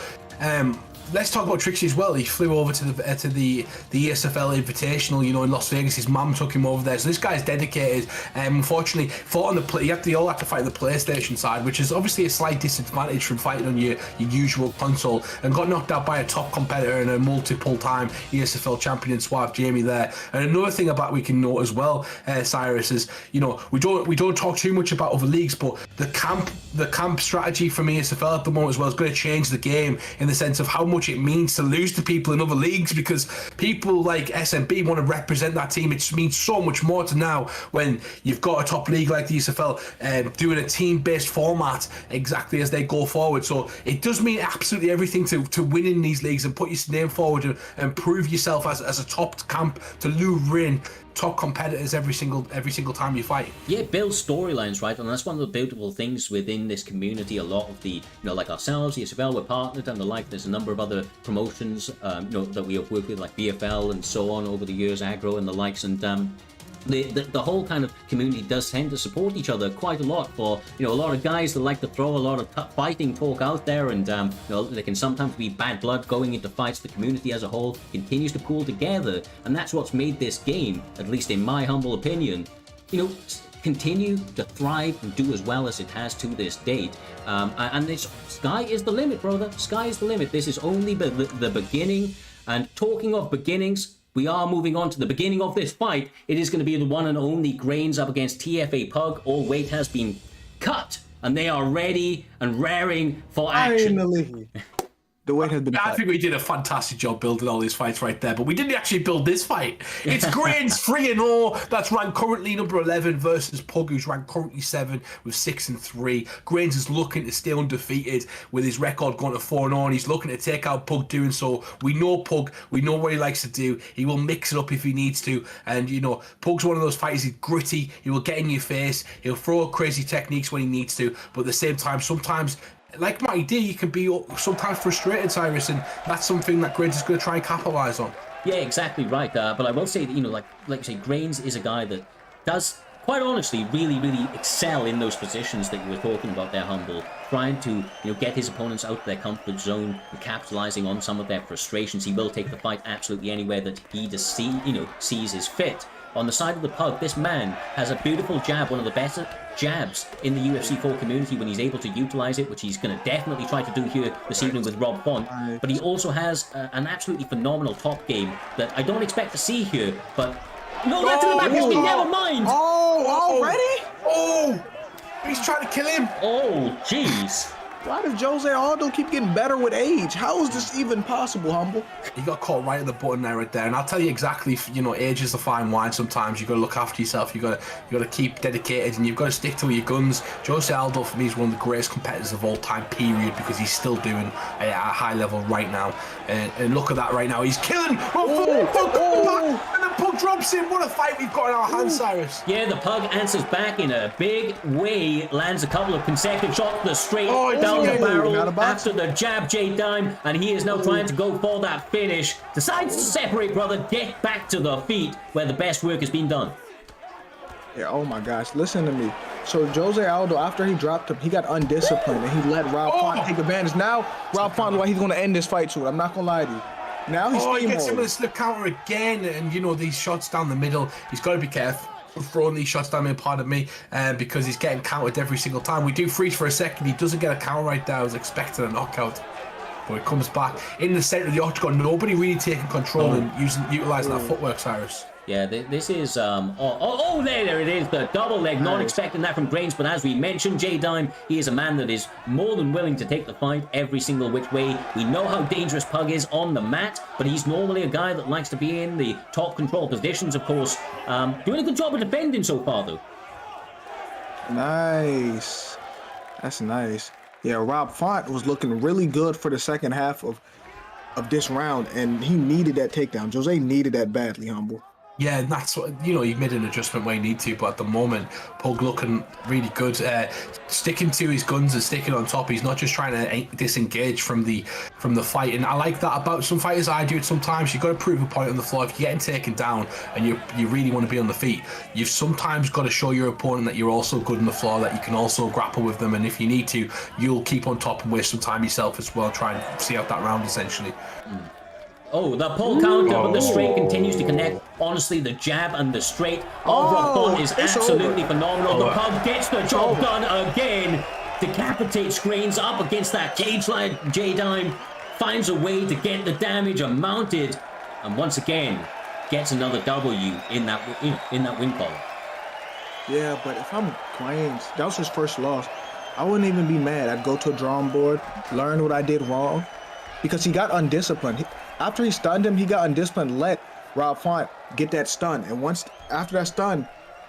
let's talk about Trixie as well. He flew over to the ESFL Invitational, in Las Vegas. His mum took him over there. So this guy's dedicated. Unfortunately, fought on they all have to fight on the PlayStation side, which is obviously a slight disadvantage from fighting on your usual console, and got knocked out by a top competitor and a multiple-time ESFL champion in Suave Jamie there. And another thing about we can note as well, Cyrus, is we don't talk too much about other leagues, but the camp strategy from ESFL at the moment as well is going to change the game in the sense of how much much it means to lose to people in other leagues, because people like SMB want to represent that team. It means so much more to now when you've got a top league like the ESFL doing a team-based format exactly as they go forward. So it does mean absolutely everything to win in these leagues and put your name forward and prove yourself as a top camp to lure in top competitors every single time you fight. Yeah, build storylines, right? And that's one of the beautiful things within this community. A lot of the, like ourselves, ESFL, we're partnered and the like. There's a number of other promotions, that we have worked with, like BFL and so on over the years, Aggro and the likes. And the whole kind of community does tend to support each other quite a lot. For a lot of guys that like to throw a lot of tough fighting talk out there, and there can sometimes be bad blood going into fights. The community as a whole continues to pool together, and that's what's made this game, at least in my humble opinion, continue to thrive and do as well as it has to this date. And this sky is the limit, brother. Sky is the limit. This is only the beginning. And talking of beginnings, we are moving on to the beginning of this fight. It is going to be the one and only Grains up against TFA Pug. All weight has been cut, and they are ready and raring for action. Finally. The weight has been cut. I think we did a fantastic job building all these fights right there, but we didn't actually build this fight. It's Grains 3-0, that's ranked currently number 11 versus Pug, who's ranked currently 7 with 6-3. Grains is looking to stay undefeated with his record going to 4-0, and he's looking to take out Pug doing so. We know Pug, we know what he likes to do. He will mix it up if he needs to, and Pug's one of those fighters. He's gritty, he will get in your face, he'll throw crazy techniques when he needs to, but at the same time, sometimes, like Mighty D, you can be sometimes frustrated, Cyrus, and that's something that Grains is going to try and capitalize on. Yeah, exactly right. But I will say that, like you say, Grains is a guy that does, quite honestly, really, really excel in those positions that you were talking about there, Humble. Trying to, get his opponents out of their comfort zone and capitalizing on some of their frustrations. He will take the fight absolutely anywhere that he sees is fit. On the side of the Pug, this man has a beautiful jab, one of the better jabs in the UFC 4 community when he's able to utilize it, which he's going to definitely try to do here this evening with Rob Font. But he also has an absolutely phenomenal top game that I don't expect to see here, but... No, that's in the back of me, never mind! Oh, already? Oh! He's trying to kill him! Oh, jeez. Why does Jose Aldo keep getting better with age? How is this even possible, Humble? He got caught right at the button there, right there. And I'll tell you exactly, age is a fine wine sometimes. You've got to look after yourself. You've got to keep dedicated, and you've got to stick to your guns. Jose Aldo, for me, is one of the greatest competitors of all time, period, because he's still doing it at a high level right now. And look at that right now. He's killing! And the Pug drops him. What a fight we've got in our hands, Cyrus. Yeah, the Pug answers back in a big way. Lands a couple of consecutive shots to the straight down the barrel after the jab J-Dime, and he is now trying to go for that finish. Decides to separate, brother. Get back to the feet where the best work has been done. Yeah, oh my gosh, listen to me. So Jose Aldo, after he dropped him, he got undisciplined and he let Rob Font take advantage. Now, Rob Font, he's going to end this fight too. I'm not going to lie to you. Now he's he gets him with a slip counter again, and these shots down the middle, he's got to be careful throwing these shots down the middle, pardon me, because he's getting countered every single time. We do freeze for a second, he doesn't get a counter right there. I was expecting a knockout, but it comes back in the center of the octagon. Nobody really taking control and utilizing that footwork, Cyrus. Yeah, this is, there it is, the double leg. Not expecting that from Grains, but as we mentioned, J-Dime, he is a man that is more than willing to take the fight every single which way. We know how dangerous Pug is on the mat, but he's normally a guy that likes to be in the top control positions, of course. Doing a good job of defending so far, though. Nice. That's nice. Yeah, Rob Font was looking really good for the second half of this round, and he needed that takedown. Jose needed that badly, Humble. Yeah, and that's what, he made an adjustment where he needed to, but at the moment, Pug looking really good, sticking to his guns and sticking on top. He's not just trying to disengage from the fight, and I like that about some fighters. I do it sometimes. You've got to prove a point on the floor. If you're getting taken down and you really want to be on the feet, you've sometimes got to show your opponent that you're also good on the floor, that you can also grapple with them, and if you need to, you'll keep on top and waste some time yourself as well, try and see out that round, essentially. Oh, the pull counter, but the straight continues to connect. Honestly, the jab and the straight of Rob Font is absolutely phenomenal. The Pug gets the job done again. Decapitates Grains up against that cage line. J-Dime finds a way to get the damage mounted, and once again gets another W in that win column. Yeah, but if I'm Grains, that was his first loss. I wouldn't even be mad. I'd go to a drawing board, learn what I did wrong, because he got undisciplined. After he stunned him, he got undisciplined. Let Rob Font get that stun, and once after that stun,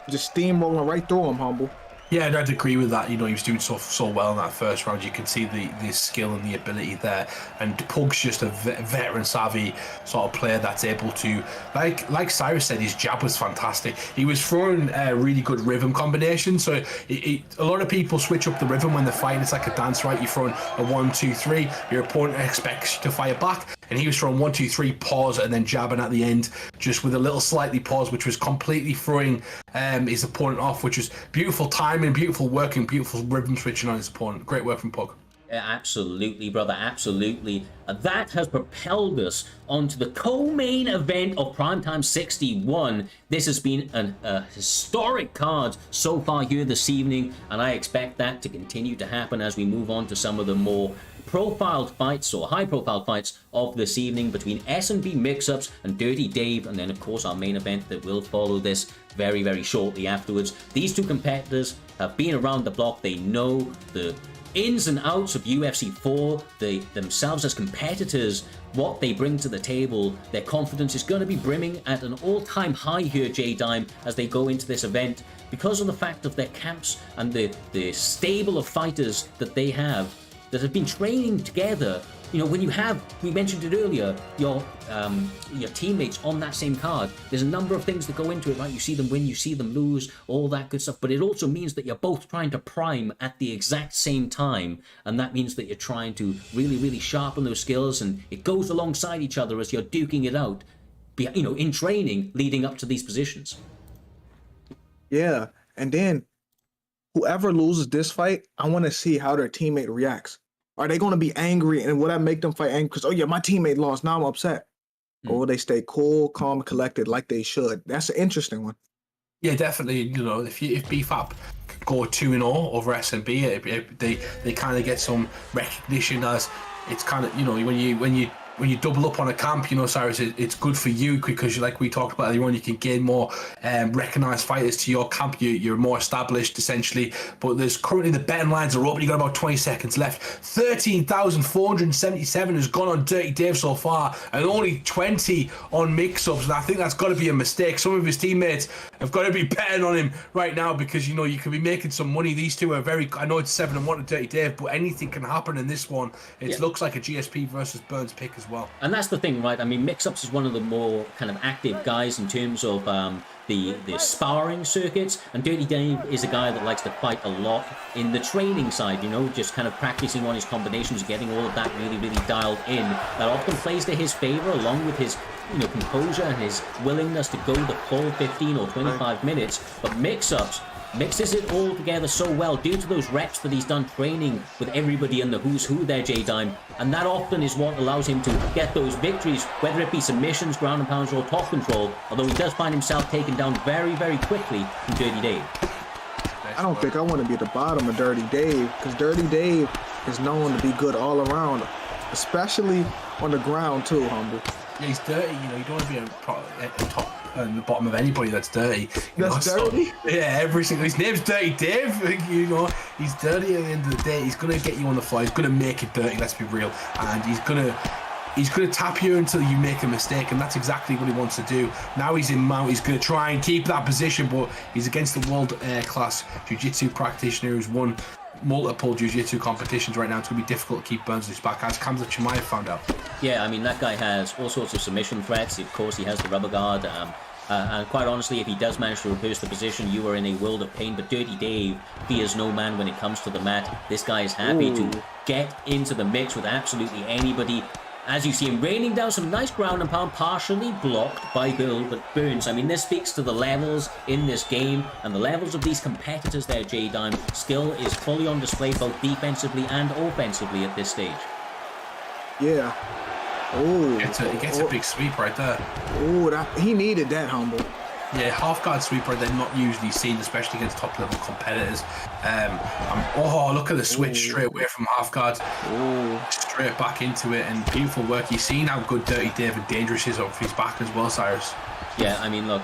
just steamrolling right through him, Humble. Yeah, I'd agree with that. You know, he was doing so well in that first round. You could see the skill and the ability there. And Pug's just a veteran savvy sort of player that's able to, like Cyrus said, his jab was fantastic. He was throwing a really good rhythm combination. So a lot of people switch up the rhythm when they're fighting. It's like a dance, right? You're throwing a 1-2-3. Your opponent expects you to fire back. And he was throwing 1-2-3, pause, and then jabbing at the end, just with a little slightly pause, which was completely throwing his opponent off, which was beautiful timing, beautiful working, beautiful rhythm switching on his opponent. Great work from Pug. Absolutely, brother, absolutely. That has propelled us onto the co-main event of Primetime 61. This has been a historic card so far here this evening, and I expect that to continue to happen as we move on to some of the more profiled fights or high-profile fights of this evening between S&B Mix-Ups and Dirty Dave, and then of course our main event that will follow this very, very shortly afterwards. These two competitors have been around the block. They know the ins and outs of UFC 4, they themselves as competitors, what they bring to the table. Their confidence is going to be brimming at an all-time high here, J-Dime, as they go into this event, because of the fact of their camps and the stable of fighters that they have that have been training together. You know, when you have, we mentioned it earlier, your teammates on that same card, there's a number of things that go into it, right? You see them win, you see them lose, all that good stuff. But it also means that you're both trying to prime at the exact same time. And that means that you're trying to really, really sharpen those skills. And it goes alongside each other as you're duking it out, you know, in training leading up to these positions. Yeah. And then whoever loses this fight, I want to see how their teammate reacts. Are they going to be angry, and will that make them fight angry? Because, oh yeah, my teammate lost, now I'm upset. Or will they stay cool, calm, collected like they should? That's an interesting one. Yeah, definitely. You know, if BFAP go 2-0 over S&B, they kind of get some recognition as it's kind of, you know, when you double up on a camp, you know, Cyrus, it's good for you because, like we talked about earlier on, you can gain more recognised fighters to your camp. You're more established, essentially. But there's currently the betting lines are open. You got about 20 seconds left. 13,477 has gone on Dirty Dave so far, and only 20 on mix-ups. And I think that's got to be a mistake. Some of his teammates have got to be betting on him right now because, you know, you could be making some money. These two are very. I know it's 7-1 to Dirty Dave, but anything can happen in this one. It looks like a GSP versus Burns pick as well. And that's the thing, right? I mean, Mix-Ups is one of the more kind of active guys in terms of the sparring circuits, and Dirty Dave is a guy that likes to fight a lot in the training side, you know, just kind of practicing on his combinations, getting all of that really, really dialed in. That often plays to his favor, along with his, you know, composure and his willingness to go the full 15 or 25 minutes. But Mix-Ups mixes it all together so well due to those reps that he's done training with everybody in the who's who there, J-Dime, and that often is what allows him to get those victories, whether it be submissions, ground and pounds, or top control, although he does find himself taken down very, very quickly from Dirty Dave. I don't think I want to be at the bottom of Dirty Dave, because Dirty Dave is known to be good all around, especially on the ground too, Humble. Yeah, he's dirty, you know, you don't want to be at the top and the bottom of anybody that's dirty. That's dirty? So, yeah, every single, his name's Dirty Dave, you know, he's dirty at the end of the day. He's going to get you on the fly, he's going to make it dirty, let's be real, and he's going to tap you until you make a mistake, and that's exactly what he wants to do. Now he's in mount, he's going to try and keep that position, but he's against the world class jiu-jitsu practitioner who's won multiple jiu-jitsu competitions right now. It's going to be difficult to keep Burns loose back, as Kamza Chimaev found out. Yeah, I mean, that guy has all sorts of submission threats. Of course, he has the rubber guard. And quite honestly, if he does manage to reverse the position, you are in a world of pain. But Dirty Dave fears no man when it comes to the mat. This guy is happy to get into the mix with absolutely anybody. As you see him raining down some nice ground and pound, partially blocked by Burns. I mean, this speaks to the levels in this game and the levels of these competitors there, J-Dime. Skill is fully on display both defensively and offensively at this stage. Yeah. Oh, He gets a big sweep right there. Oh, he needed that, Humble. Yeah, half guard sweeper, they're not usually seen, especially against top level competitors. Look at the switch straight away from half guard. Straight back into it, and beautiful work. You've seen how good Dirty Dave and dangerous is off his back as well, Cyrus. Yeah, I mean, look,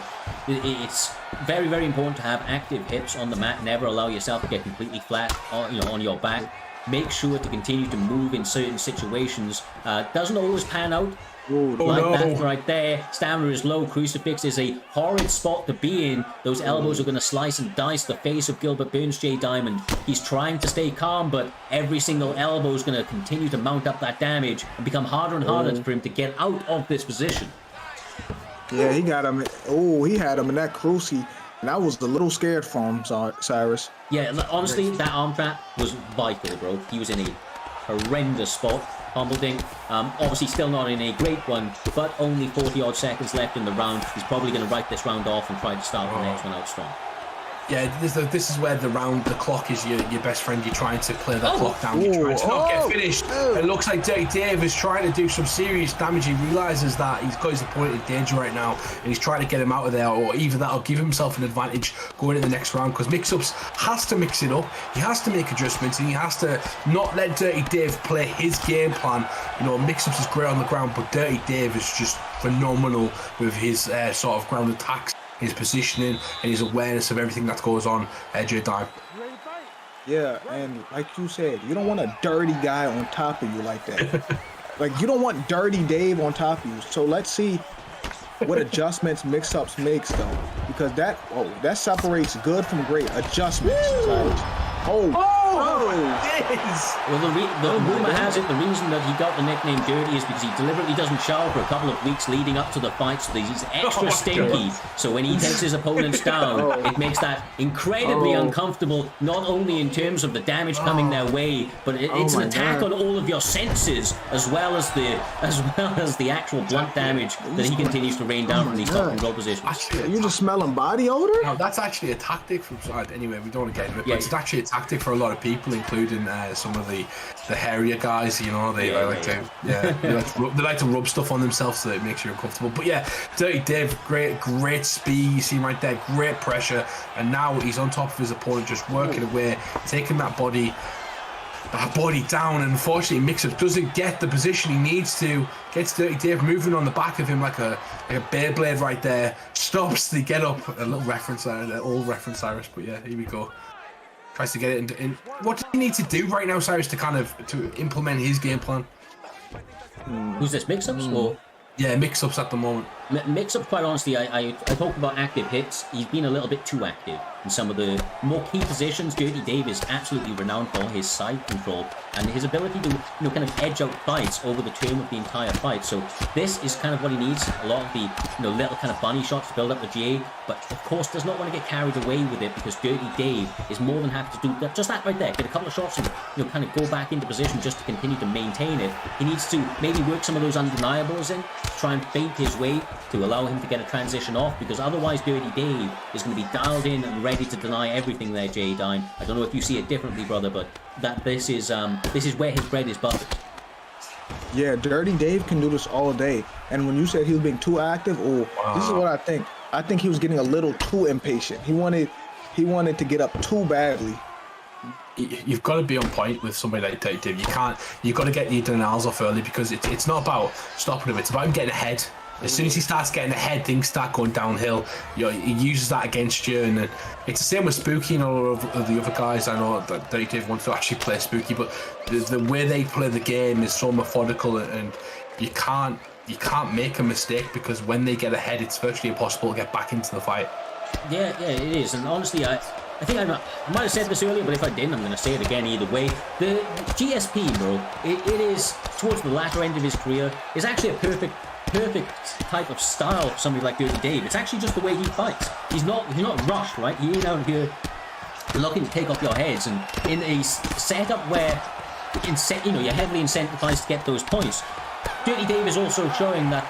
it's very, very important to have active hips on the mat. Never allow yourself to get completely flat, on your back. makes sure to continue to move in certain situations. Doesn't always pan out. Ooh, That right there. Stamina is low. Crucifix is a horrid spot to be in. Those elbows are going to slice and dice the face of Gilbert Burns, J Diamond. He's trying to stay calm, but every single elbow is going to continue to mount up that damage and become harder and harder for him to get out of this position. Yeah, he got him. Oh, he had him in that cruci, and I was a little scared for him, Cyrus. Yeah, honestly, that arm trap was vital, bro. He was in a horrendous spot. Humbleding, obviously still not in a great one, but only 40-odd seconds left in the round. He's probably going to write this round off and try to start the next one out strong. Yeah, this is where the clock is your best friend. You're trying to play that clock down. You're trying to not get finished. It looks like Dirty Dave is trying to do some serious damage. He realizes that he's got his opponent in danger right now, and he's trying to get him out of there, or either that or give himself an advantage going into the next round, because Mix-Ups has to mix it up. He has to make adjustments, and he has to not let Dirty Dave play his game plan. You know, Mix-Ups is great on the ground, but Dirty Dave is just phenomenal with his sort of ground attacks, his positioning, and his awareness of everything that goes on. J-Dime. Yeah, and like you said, you don't want a dirty guy on top of you like that. Like, you don't want Dirty Dave on top of you. So let's see what adjustments Mix-Ups makes, though, because that separates good from great. Adjustments. Well, the rumor has it the reason that he got the nickname Dirty is because he deliberately doesn't shower for a couple of weeks leading up to the fight, so he's extra stinky. So when he takes his opponents down, it makes that incredibly uncomfortable, not only in terms of the damage coming their way, but it's an attack on all of your senses, as well as the actual blunt damage that he continues to rain down from these top control positions. Are you just smelling body odor? No, that's actually a tactic from side. Anyway, we don't want to get into it, but it's actually a tactic for a lot of people, including some of the hairier guys. You know, they like to rub stuff on themselves so that it makes you uncomfortable. But yeah, Dirty Dave, great speed. You see him right there, great pressure, and now he's on top of his opponent, just working away, taking that body down, and unfortunately Mix-Up doesn't get the position he needs to. Gets Dirty Dave moving on the back of him like a Beyblade right there. Stops the get up. A little reference there, an old reference, Cyrus, but yeah, here we go. Tries to get it in. What does he need to do right now, Cyrus, to implement his game plan? Who's this, Mix-Ups? Or? Yeah, Mix-Ups at the moment. Mix-Up, quite honestly, I talk about active hits. He's been a little bit too active in some of the more key positions. Dirty Dave is absolutely renowned for his side control and his ability to, kind of edge out fights over the term of the entire fight. So this is kind of what he needs. A lot of the, little kind of bunny shots to build up the GA, but of course does not want to get carried away with it, because Dirty Dave is more than happy to do that, just that right there. Get a couple of shots and, kind of go back into position just to continue to maintain it. He needs to maybe work some of those undeniables in, try and feint his way to allow him to get a transition off, because otherwise Dirty Dave is going to be dialed in and ready to deny everything there, J-Dime. I don't know if you see it differently, brother, but this is where his bread is buttered. Yeah, Dirty Dave can do this all day. And when you said he was being too active, this is what I think. I think he was getting a little too impatient. He wanted to get up too badly. You've got to be on point with somebody like Dirty Dave. You've got to get your denials off early, because it's not about stopping him, it's about him getting ahead. As soon as he starts getting ahead, things start going downhill. He uses that against you, and it's the same with Spooky and all of the other guys. I know that Dirty Dave wants to actually play Spooky, but the way they play the game is so methodical, and you can't make a mistake, because when they get ahead, it's virtually impossible to get back into the fight. Yeah, it is. And honestly, I think I might have said this earlier, but if I didn't, I'm going to say it again either way. The GSP, bro, it is, towards the latter end of his career, is actually a perfect type of style for somebody like Dirty Dave. It's actually just the way he fights. He's not rushed, right? He ain't out here looking to take off your heads, and in a setup where you're heavily incentivized to get those points. Dirty Dave is also showing that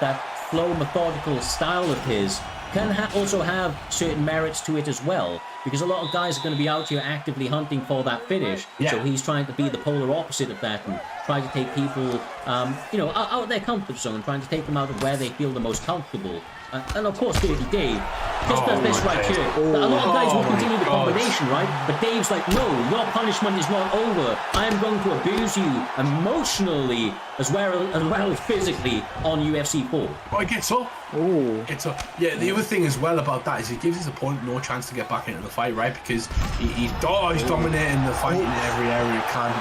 flow, methodical style of his can also have certain merits to it as well, because a lot of guys are going to be out here actively hunting for that finish. Yeah. So he's trying to be the polar opposite of that and try to take people, out of their comfort zone, trying to take them out of where they feel the most comfortable. And of course, Dirty Dave just does this right here. A lot of guys will continue the combination, right? But Dave's like, no, your punishment is not over. I am going to abuse you emotionally as well as physically on UFC 4. Oh, he gets up. Ooh. Gets up. Yeah, the other thing as well about that is he gives his opponent no chance to get back into the fight, right? Because he's dominating the fight in every area he can.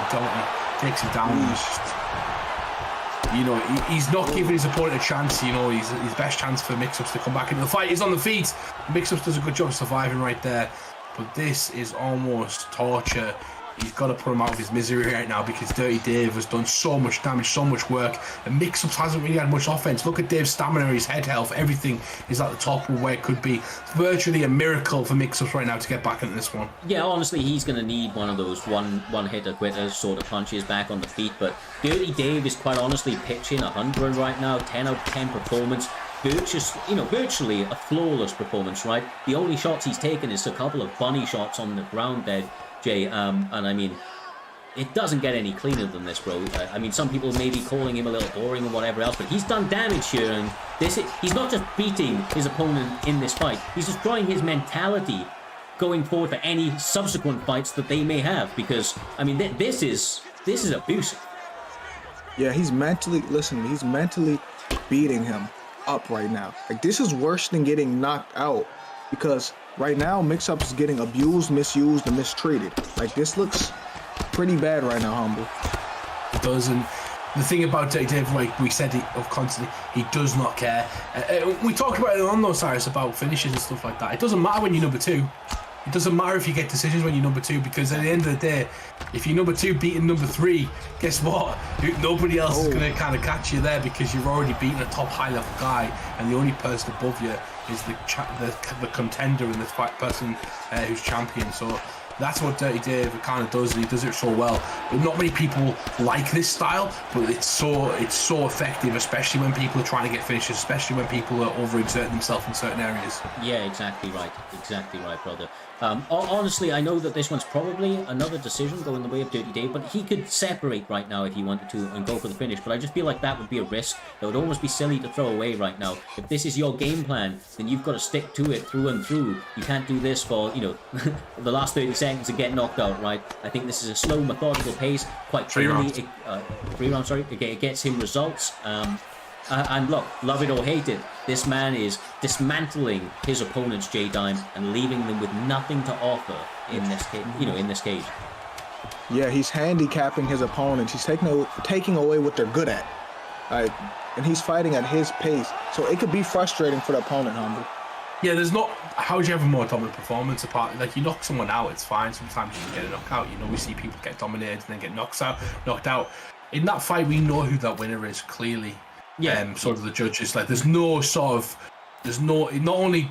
He takes him down. He's not giving his opponent a chance. His best chance for Mix-Ups to come back into the fight is on the feet. Mix-Ups does a good job of surviving right there. But this is almost torture. He's got to put him out of his misery right now because Dirty Dave has done so much damage, so much work. And Mix-Ups hasn't really had much offense. Look at Dave's stamina, his head health, everything is at the top of where it could be. It's virtually a miracle for Mix-Ups right now to get back into this one. Yeah, honestly, he's going to need one of those one-hitter quitters sort of punches back on the feet. But Dirty Dave is quite honestly pitching 100 right now, 10 out of 10 performance. Virtually a flawless performance, right? The only shots he's taken is a couple of bunny shots on the ground there, Jay. And I mean, it doesn't get any cleaner than this, bro. I mean, some people may be calling him a little boring and whatever else, but he's done damage here, and he's not just beating his opponent in this fight, he's destroying his mentality going forward for any subsequent fights that they may have, because, I mean, this is abusive. Yeah, he's mentally beating him up right now. Like, this is worse than getting knocked out, because right now Mix-Up is getting abused, misused, and mistreated. Like, this looks pretty bad right now, Humble. It does, and the thing about Dave, like we said constantly, he does not care. We talked about it on those sides about finishes and stuff like that. It doesn't matter when you're number 2. It doesn't matter if you get decisions when you're number 2, because at the end of the day, if you're number 2 beating number 3, guess what? Nobody else is going to kind of catch you there, because you've already beaten a top high-level guy, and the only person above you is the contender and the person who's champion. So that's what Dirty Dave kind of does, and he does it so well. But not many people like this style, but it's so effective, especially when people are trying to get finishes, especially when people are overexerting themselves in certain areas. Yeah, exactly right, brother. Honestly, I know that this one's probably another decision going the way of Dirty Dave, but he could separate right now if he wanted to and go for the finish. But I just feel like that would be a risk that would almost be silly to throw away right now. If this is your game plan, then you've got to stick to it through and through. You can't do this for, the last 30 seconds and get knocked out, right? I think this is a slow, methodical pace. Quite clearly, 3 rounds, sorry. It gets him results. And look, love it or hate it, this man is dismantling his opponents, J-Dime, and leaving them with nothing to offer in this cage. Yeah, he's handicapping his opponents. He's taking away what they're good at. And he's fighting at his pace. So it could be frustrating for the opponent, Humble. Yeah, there's not. How would you have a more dominant performance apart? Like, you knock someone out, it's fine. Sometimes you can get a knockout. We see people get dominated and then get knocked out. In that fight, we know who that winner is clearly. Yeah. Sort of the judges. Like, not only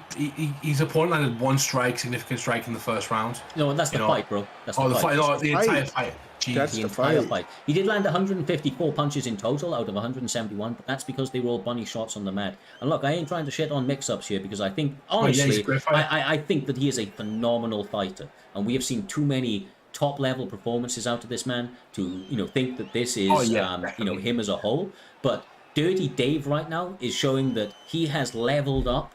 his opponent landed one significant strike in the first round. No, that's the fight, bro. That's the fight. The entire fight. That's the entire fight. He did land 154 punches in total out of 171, but that's because they were all bunny shots on the mat. And look, I ain't trying to shit on Mix-Ups here, because I think, honestly, I think that he is a phenomenal fighter. And we have seen too many top-level performances out of this man to, think that this is, him as a whole. But Dirty Dave right now is showing that he has leveled up,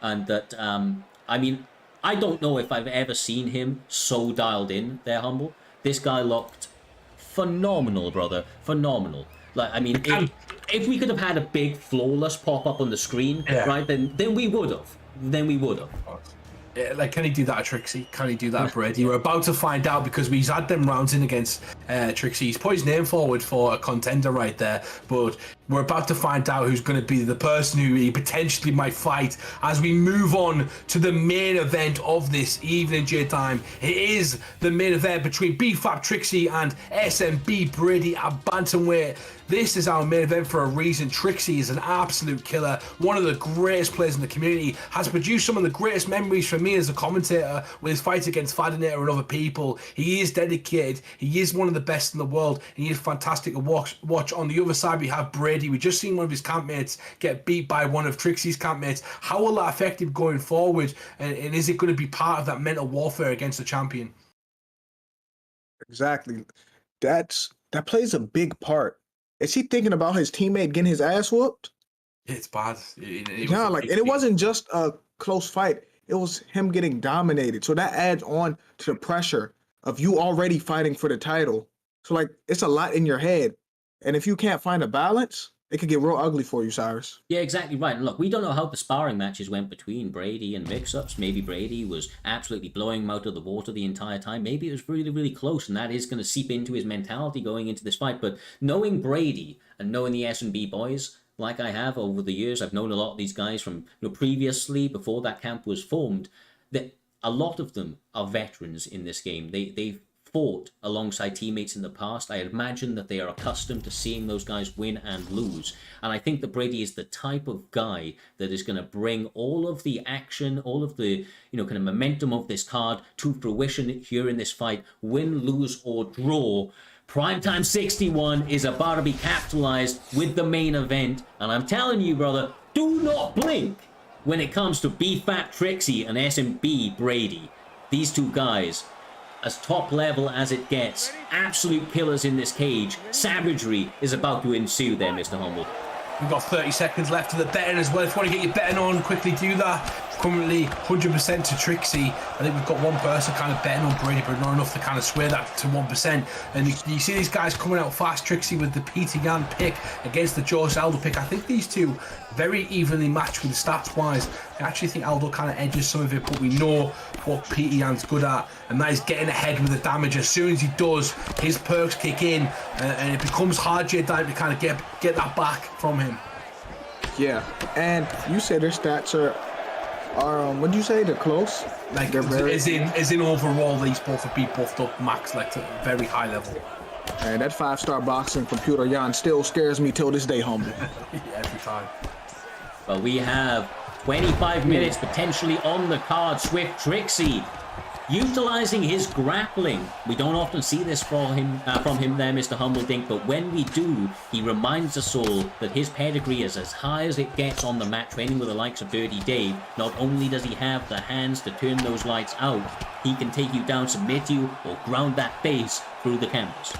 and that, I don't know if I've ever seen him so dialed in there, Humble. This guy looked phenomenal, brother. Phenomenal. Like, if we could have had a big flawless pop-up on the screen, right, then we would have. Like, can he do that at Trixie? Can he do that at Brady? We're about to find out, because we've had them rounds in against Trixie. He's put his name forward for a contender right there, but we're about to find out who's going to be the person who he potentially might fight as we move on to the main event of this evening, J-Time. It is the main event between BFAP Trixie and SMB Brady at bantamweight. This is our main event for a reason. Trixie is an absolute killer, one of the greatest players in the community, has produced some of the greatest memories for me as a commentator with his fights against Fadinator and other people. He is dedicated, he is one of the best in the world, and he is fantastic to watch. On the other side, we have Brady. We just seen one of his campmates get beat by one of Trixie's campmates. How will that affect him going forward, and is it going to be part of that mental warfare against the champion? Exactly. That plays a big part. Is he thinking about his teammate getting his ass whooped? It's bad. Yeah, like, and it wasn't just a close fight. It was him getting dominated. So that adds on to the pressure of you already fighting for the title. So, like, it's a lot in your head. And if you can't find a balance, it could get real ugly for you, Cyrus. Yeah, exactly right. And look, we don't know how the sparring matches went between Brady and Mix-Ups. Maybe Brady was absolutely blowing him out of the water the entire time. Maybe it was really, really close, and that is going to seep into his mentality going into this fight. But knowing Brady and knowing the S&B boys, like I have over the years, I've known a lot of these guys from previously, before that camp was formed, that a lot of them are veterans in this game. They've fought alongside teammates in the past. I imagine that they are accustomed to seeing those guys win and lose. And I think that Brady is the type of guy that is going to bring all of the action, all of the, kind of momentum of this card to fruition here in this fight, win, lose, or draw. Primetime 61 is about to be capitalized with the main event. And I'm telling you, brother, do not blink when it comes to B-Fat Trixie and SMB Brady. These two guys, as top level as it gets, absolute killers in this cage. Savagery is about to ensue there, Mr. Humble. We've got 30 seconds left to the betting as well. If you want to get your betting on, quickly do that. Currently 100% to Trixie. I think we've got one person kind of betting on Brady, but not enough to kind of sway that to 1%. And you see these guys coming out fast. Trixie with the Peter Yan pick against the Josh Aldo pick. I think these two very evenly matched with the stats wise. I actually think Aldo kind of edges some of it, but we know what Peter Yan's good at, and that is getting ahead with the damage. As soon as he does, his perks kick in, and it becomes hard to kind of get that back from him. Yeah, and you said their stats are what did you say? They're close. Like, they're very... as in overall, these both have been buffed up max, like, to a very high level. And that 5-star boxing computer Yan still scares me till this day, Humble. Every time. Well, we have 25 minutes potentially on the card. Swift Trixie utilizing his grappling. We don't often see this from him there, Mr. Humbledink, but when we do, he reminds us all that his pedigree is as high as it gets on the mat, training with the likes of Dirty Dave. Not only does he have the hands to turn those lights out, he can take you down, submit you, or ground that face through the canvas.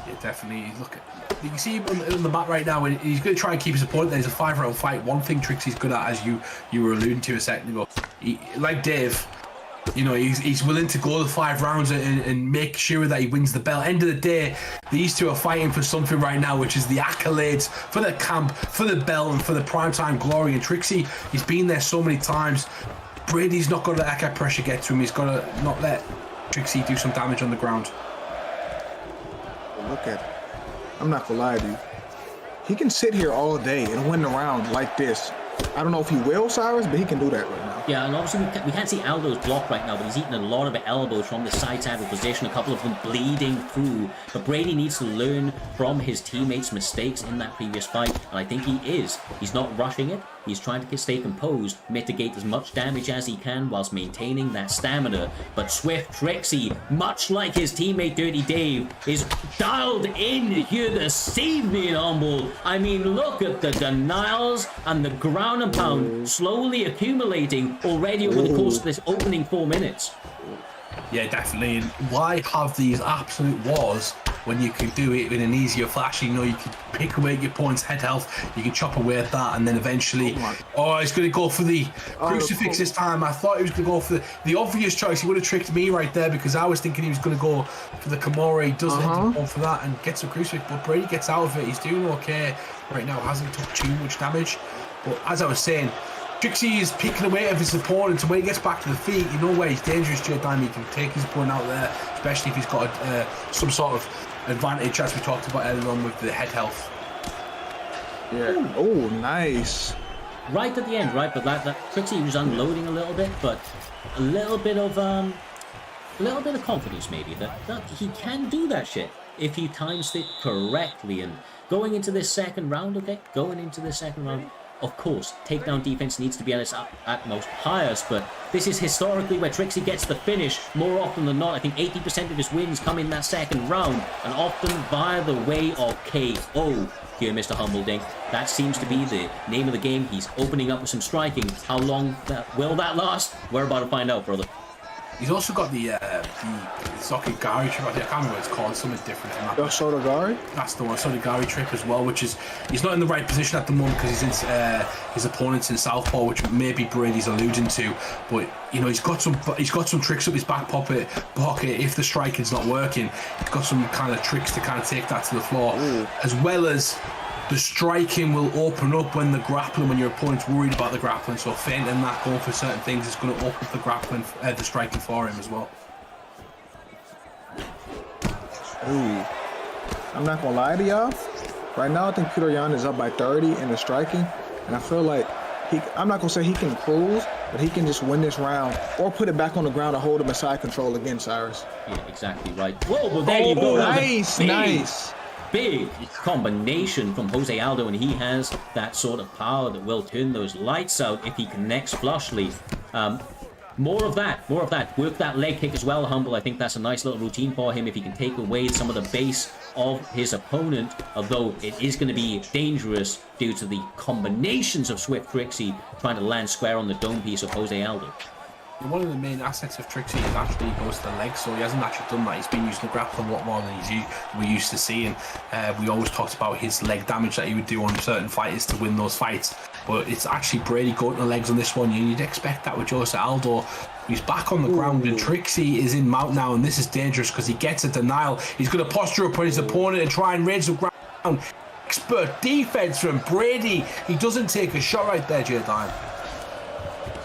Yeah, definitely. Look, you can see him on the mat right now, and he's going to try and keep his opponent. There's a 5-round fight. One thing Trixie's good at, as you were alluding to a second ago, like Dave, he's willing to go the 5 rounds and make sure that he wins the belt. End of the day, these two are fighting for something right now, which is the accolades for the camp, for the belt, and for the primetime glory. And Trixie, he's been there so many times. Brady's not going to let that pressure get to him. He's got to not let Trixie do some damage on the ground. Look at it. I'm not gonna lie to you. He can sit here all day and win the round like this. I don't know if he will, Cyrus, but he can do that right now. Yeah, and obviously we can't see Aldo's block right now, but he's eating a lot of elbows from the side table position, a couple of them bleeding through. But Brady needs to learn from his teammates' mistakes in that previous fight, and I think he is. He's not rushing it. He's trying to stay composed, mitigate as much damage as he can whilst maintaining that stamina. But Swift Trixie, much like his teammate Dirty Dave, is dialed in here this evening, Humble. I mean, look at the denials and the ground and pound slowly accumulating already over the course of this opening 4 minutes. Yeah, definitely. And why have these absolute wars when you can do it in an easier fashion? You can pick away at your opponent's head health, you can chop away at that, and then eventually, he's going to go for the crucifix this time. I thought he was going to go for the obvious choice. He would have tricked me right there, because I was thinking he was going to go for the Kimura. He doesn't end up going for that and gets a crucifix, but Brady gets out of it. He's doing okay right now, hasn't took too much damage. But as I was saying, Trixie is picking away at his opponent, and when he gets back to the feet, you know where he's dangerous to time. He can take his opponent out there, especially if he's got some sort of advantage, as we talked about earlier on with the head health. Yeah. Oh, nice. Right at the end, right? But that Trixie was unloading a little bit, but a little bit of confidence maybe that he can do that shit if he times it correctly. And going into this second round, of course, takedown defense needs to be at its utmost highest, but this is historically where Trixie gets the finish more often than not. I think 80% of his wins come in that second round, and often via the way of KO here, Mr. Humbledink. That seems to be the name of the game. He's opening up with some striking. How long will that last? We're about to find out, brother. He's also got the Sokigari trip. I can't remember what it's called. Something different from that. The Sotogari? That's the one. Sokigari trip as well, which is he's not in the right position at the moment because he's in his opponent's in southpaw, which maybe Brady's alluding to. But you know, he's got some tricks up his back pocket. If the striking's not working, he's got some kind of tricks to kind of take that to the floor, as well as. The striking will open up when the grappling, when your opponent's worried about the grappling. So feinting that, going for certain things, is going to open up the grappling, the striking for him as well. Ooh. I'm not gonna lie to y'all. Right now, I think Peter Yan is up by 30 in the striking, and I feel like I'm not gonna say he can cruise, but he can just win this round or put it back on the ground and hold him in side control again, Cyrus. Yeah, exactly right. Whoa, well there you go. Nice. Big combination from Jose Aldo, and he has that sort of power that will turn those lights out if he connects flushly. More of that. Work that leg kick as well, Humble. I think that's a nice little routine for him if he can take away some of the base of his opponent, although it is going to be dangerous due to the combinations of Swift Trixie trying to land square on the dome piece of Jose Aldo. One of the main assets of Trixie is actually goes to the legs, so he hasn't actually done that. He's been using the grappling a lot more than we used to see, and we always talked about his leg damage that he would do on certain fighters to win those fights. But it's actually Brady going to the legs on this one. You'd expect that with Jose Aldo. He's back on the ground, and Trixie is in mount now, and this is dangerous because he gets a denial. He's going to posture up on his opponent and try and raise the ground. Expert defense from Brady. He doesn't take a shot right there, J-Dime.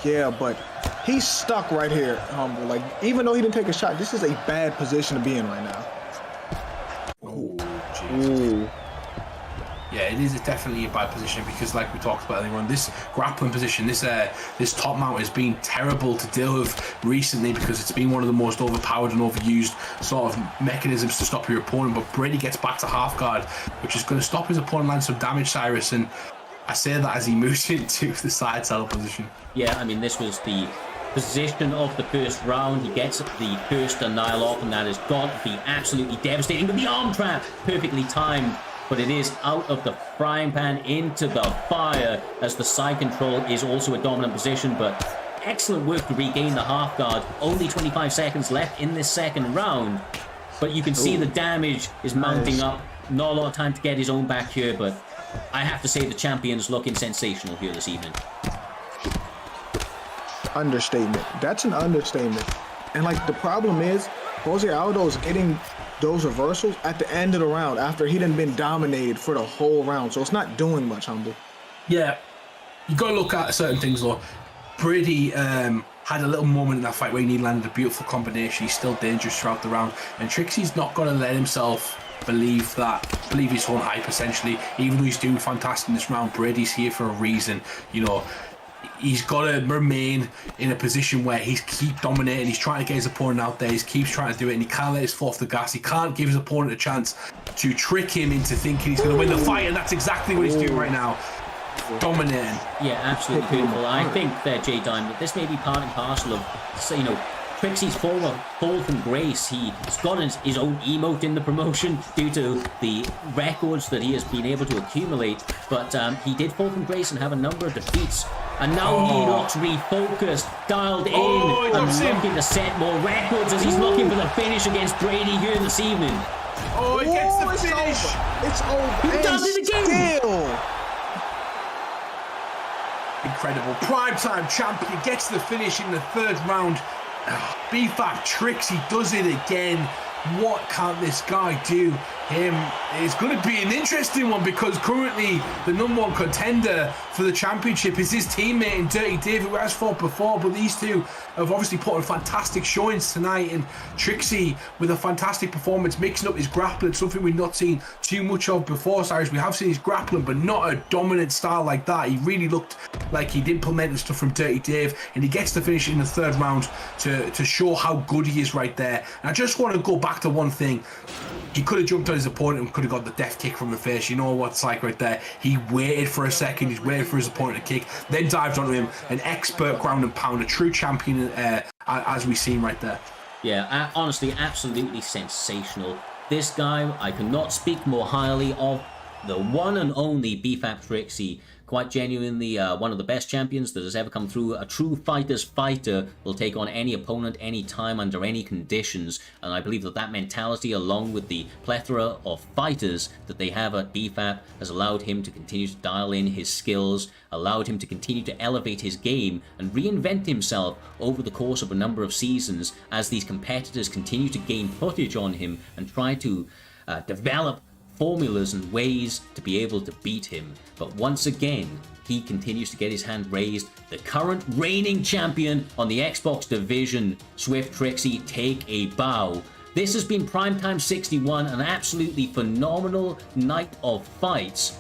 Yeah, but he's stuck right here, Humble. Like, even though he didn't take a shot, this is a bad position to be in right now. Oh, Jesus. Yeah, it is definitely a bad position because, like we talked about earlier on, this grappling position, this top mount has been terrible to deal with recently because it's been one of the most overpowered and overused sort of mechanisms to stop your opponent. But Brady gets back to half guard, which is going to stop his opponent landing some damage, Cyrus, and I say that as he moves into the side saddle position. Yeah, I mean, this was the position of the first round. He gets the first denial off, and that has got to be absolutely devastating. But the arm trap, perfectly timed, but it is out of the frying pan into the fire as the side control is also a dominant position. But excellent work to regain the half guard. Only 25 seconds left in this second round, but you can see the damage is mounting up. Not a lot of time to get his own back here, but I have to say the champion's looking sensational here this evening. Understatement. That's an understatement. And like the problem is, Jose Aldo is getting those reversals at the end of the round after he done been dominated for the whole round. So it's not doing much, Humble. Yeah, you got to look at certain things though. Brady had a little moment in that fight where he landed a beautiful combination. He's still dangerous throughout the round, and Trixie's not going to let himself believe his own hype essentially. Even though he's doing fantastic in this round, Brady's here for a reason. You know, he's got to remain in a position where he's keep dominating. He's trying to get his opponent out there. He keeps trying to do it, and he can't let his foot off the gas. He can't give his opponent a chance to trick him into thinking he's going to win the fight, and that's exactly what he's doing right now. Dominating. Yeah, absolutely beautiful. I think that J-Dime, that this may be part and parcel of, you know, Trixie's fall from grace. He's got his own emote in the promotion due to the records that he has been able to accumulate, but he did fall from grace and have a number of defeats, and now he looks refocused, dialed in, and looking to set more records as he's looking for the finish against Brady here this evening. Oh, he gets the finish! It's over. He does it again! Still. Incredible. Primetime champion gets the finish in the third round. BFAP Trixie does it again. What can this guy do? It's going to be an interesting one because currently the number one contender for the championship is his teammate in Dirty Dave, who has fought before, but these two have obviously put on fantastic showings tonight, and Trixie with a fantastic performance, mixing up his grappling, something we've not seen too much of before, Cyrus. We have seen his grappling, but not a dominant style like that. He really looked like he'd implemented stuff from Dirty Dave, and he gets to finish in the third round to show how good he is right there. And I just want to go back to one thing. He could have jumped on his opponent and could have got the death kick from the face. You know what it's like right there. He waited for a second. He's waited for his opponent to kick, then dived onto him. An expert ground and pound, a true champion, as we've seen right there. Yeah, honestly, absolutely sensational. This guy, I cannot speak more highly of the one and only BFAP Trixie. quite genuinely one of the best champions that has ever come through. A true fighter's fighter will take on any opponent, any time, under any conditions, and I believe that mentality, along with the plethora of fighters that they have at BFAP, has allowed him to continue to dial in his skills, allowed him to continue to elevate his game and reinvent himself over the course of a number of seasons as these competitors continue to gain footage on him and try to develop formulas and ways to be able to beat him. But once again, he continues to get his hand raised. The current reigning champion on the Xbox division, Swift Trixie, take a bow. This has been Primetime 61, an absolutely phenomenal night of fights.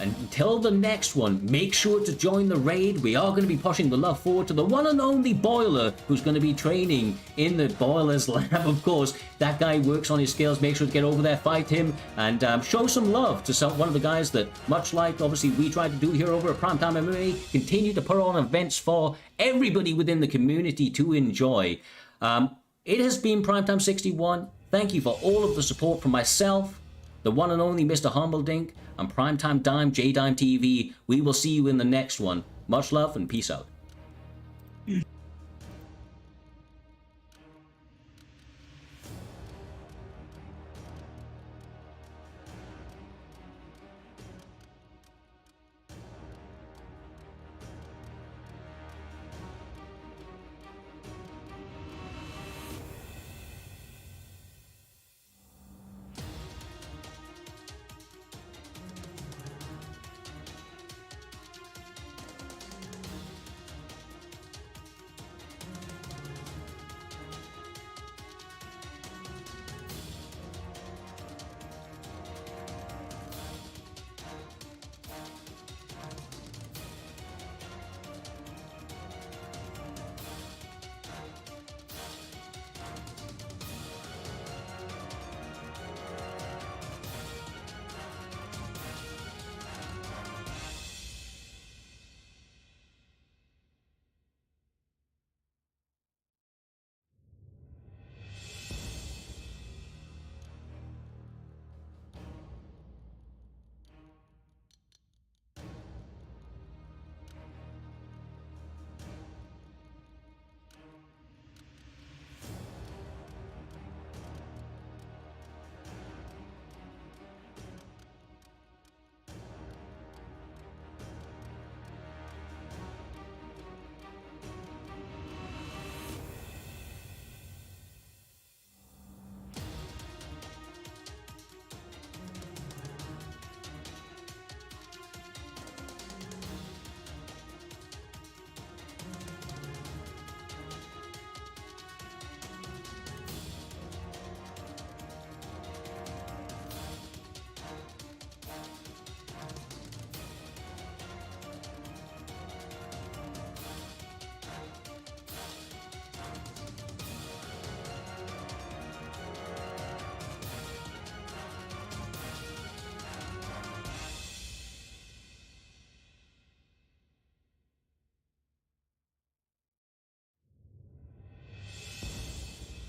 And until the next one, make sure to join the raid. We are going to be pushing the love forward to the one and only Boiler, who's going to be training in the Boiler's lab, of course. That guy works on his skills. Make sure to get over there, fight him, and show some love to one of the guys that, much like obviously we tried to do here over at Primetime MMA, continue to put on events for everybody within the community to enjoy. It has been Primetime 61. Thank you for all of the support from myself, the one and only Mr. Humbledink, and Primetime Dime, J-Dime TV. We will see you in the next one. Much love and peace out.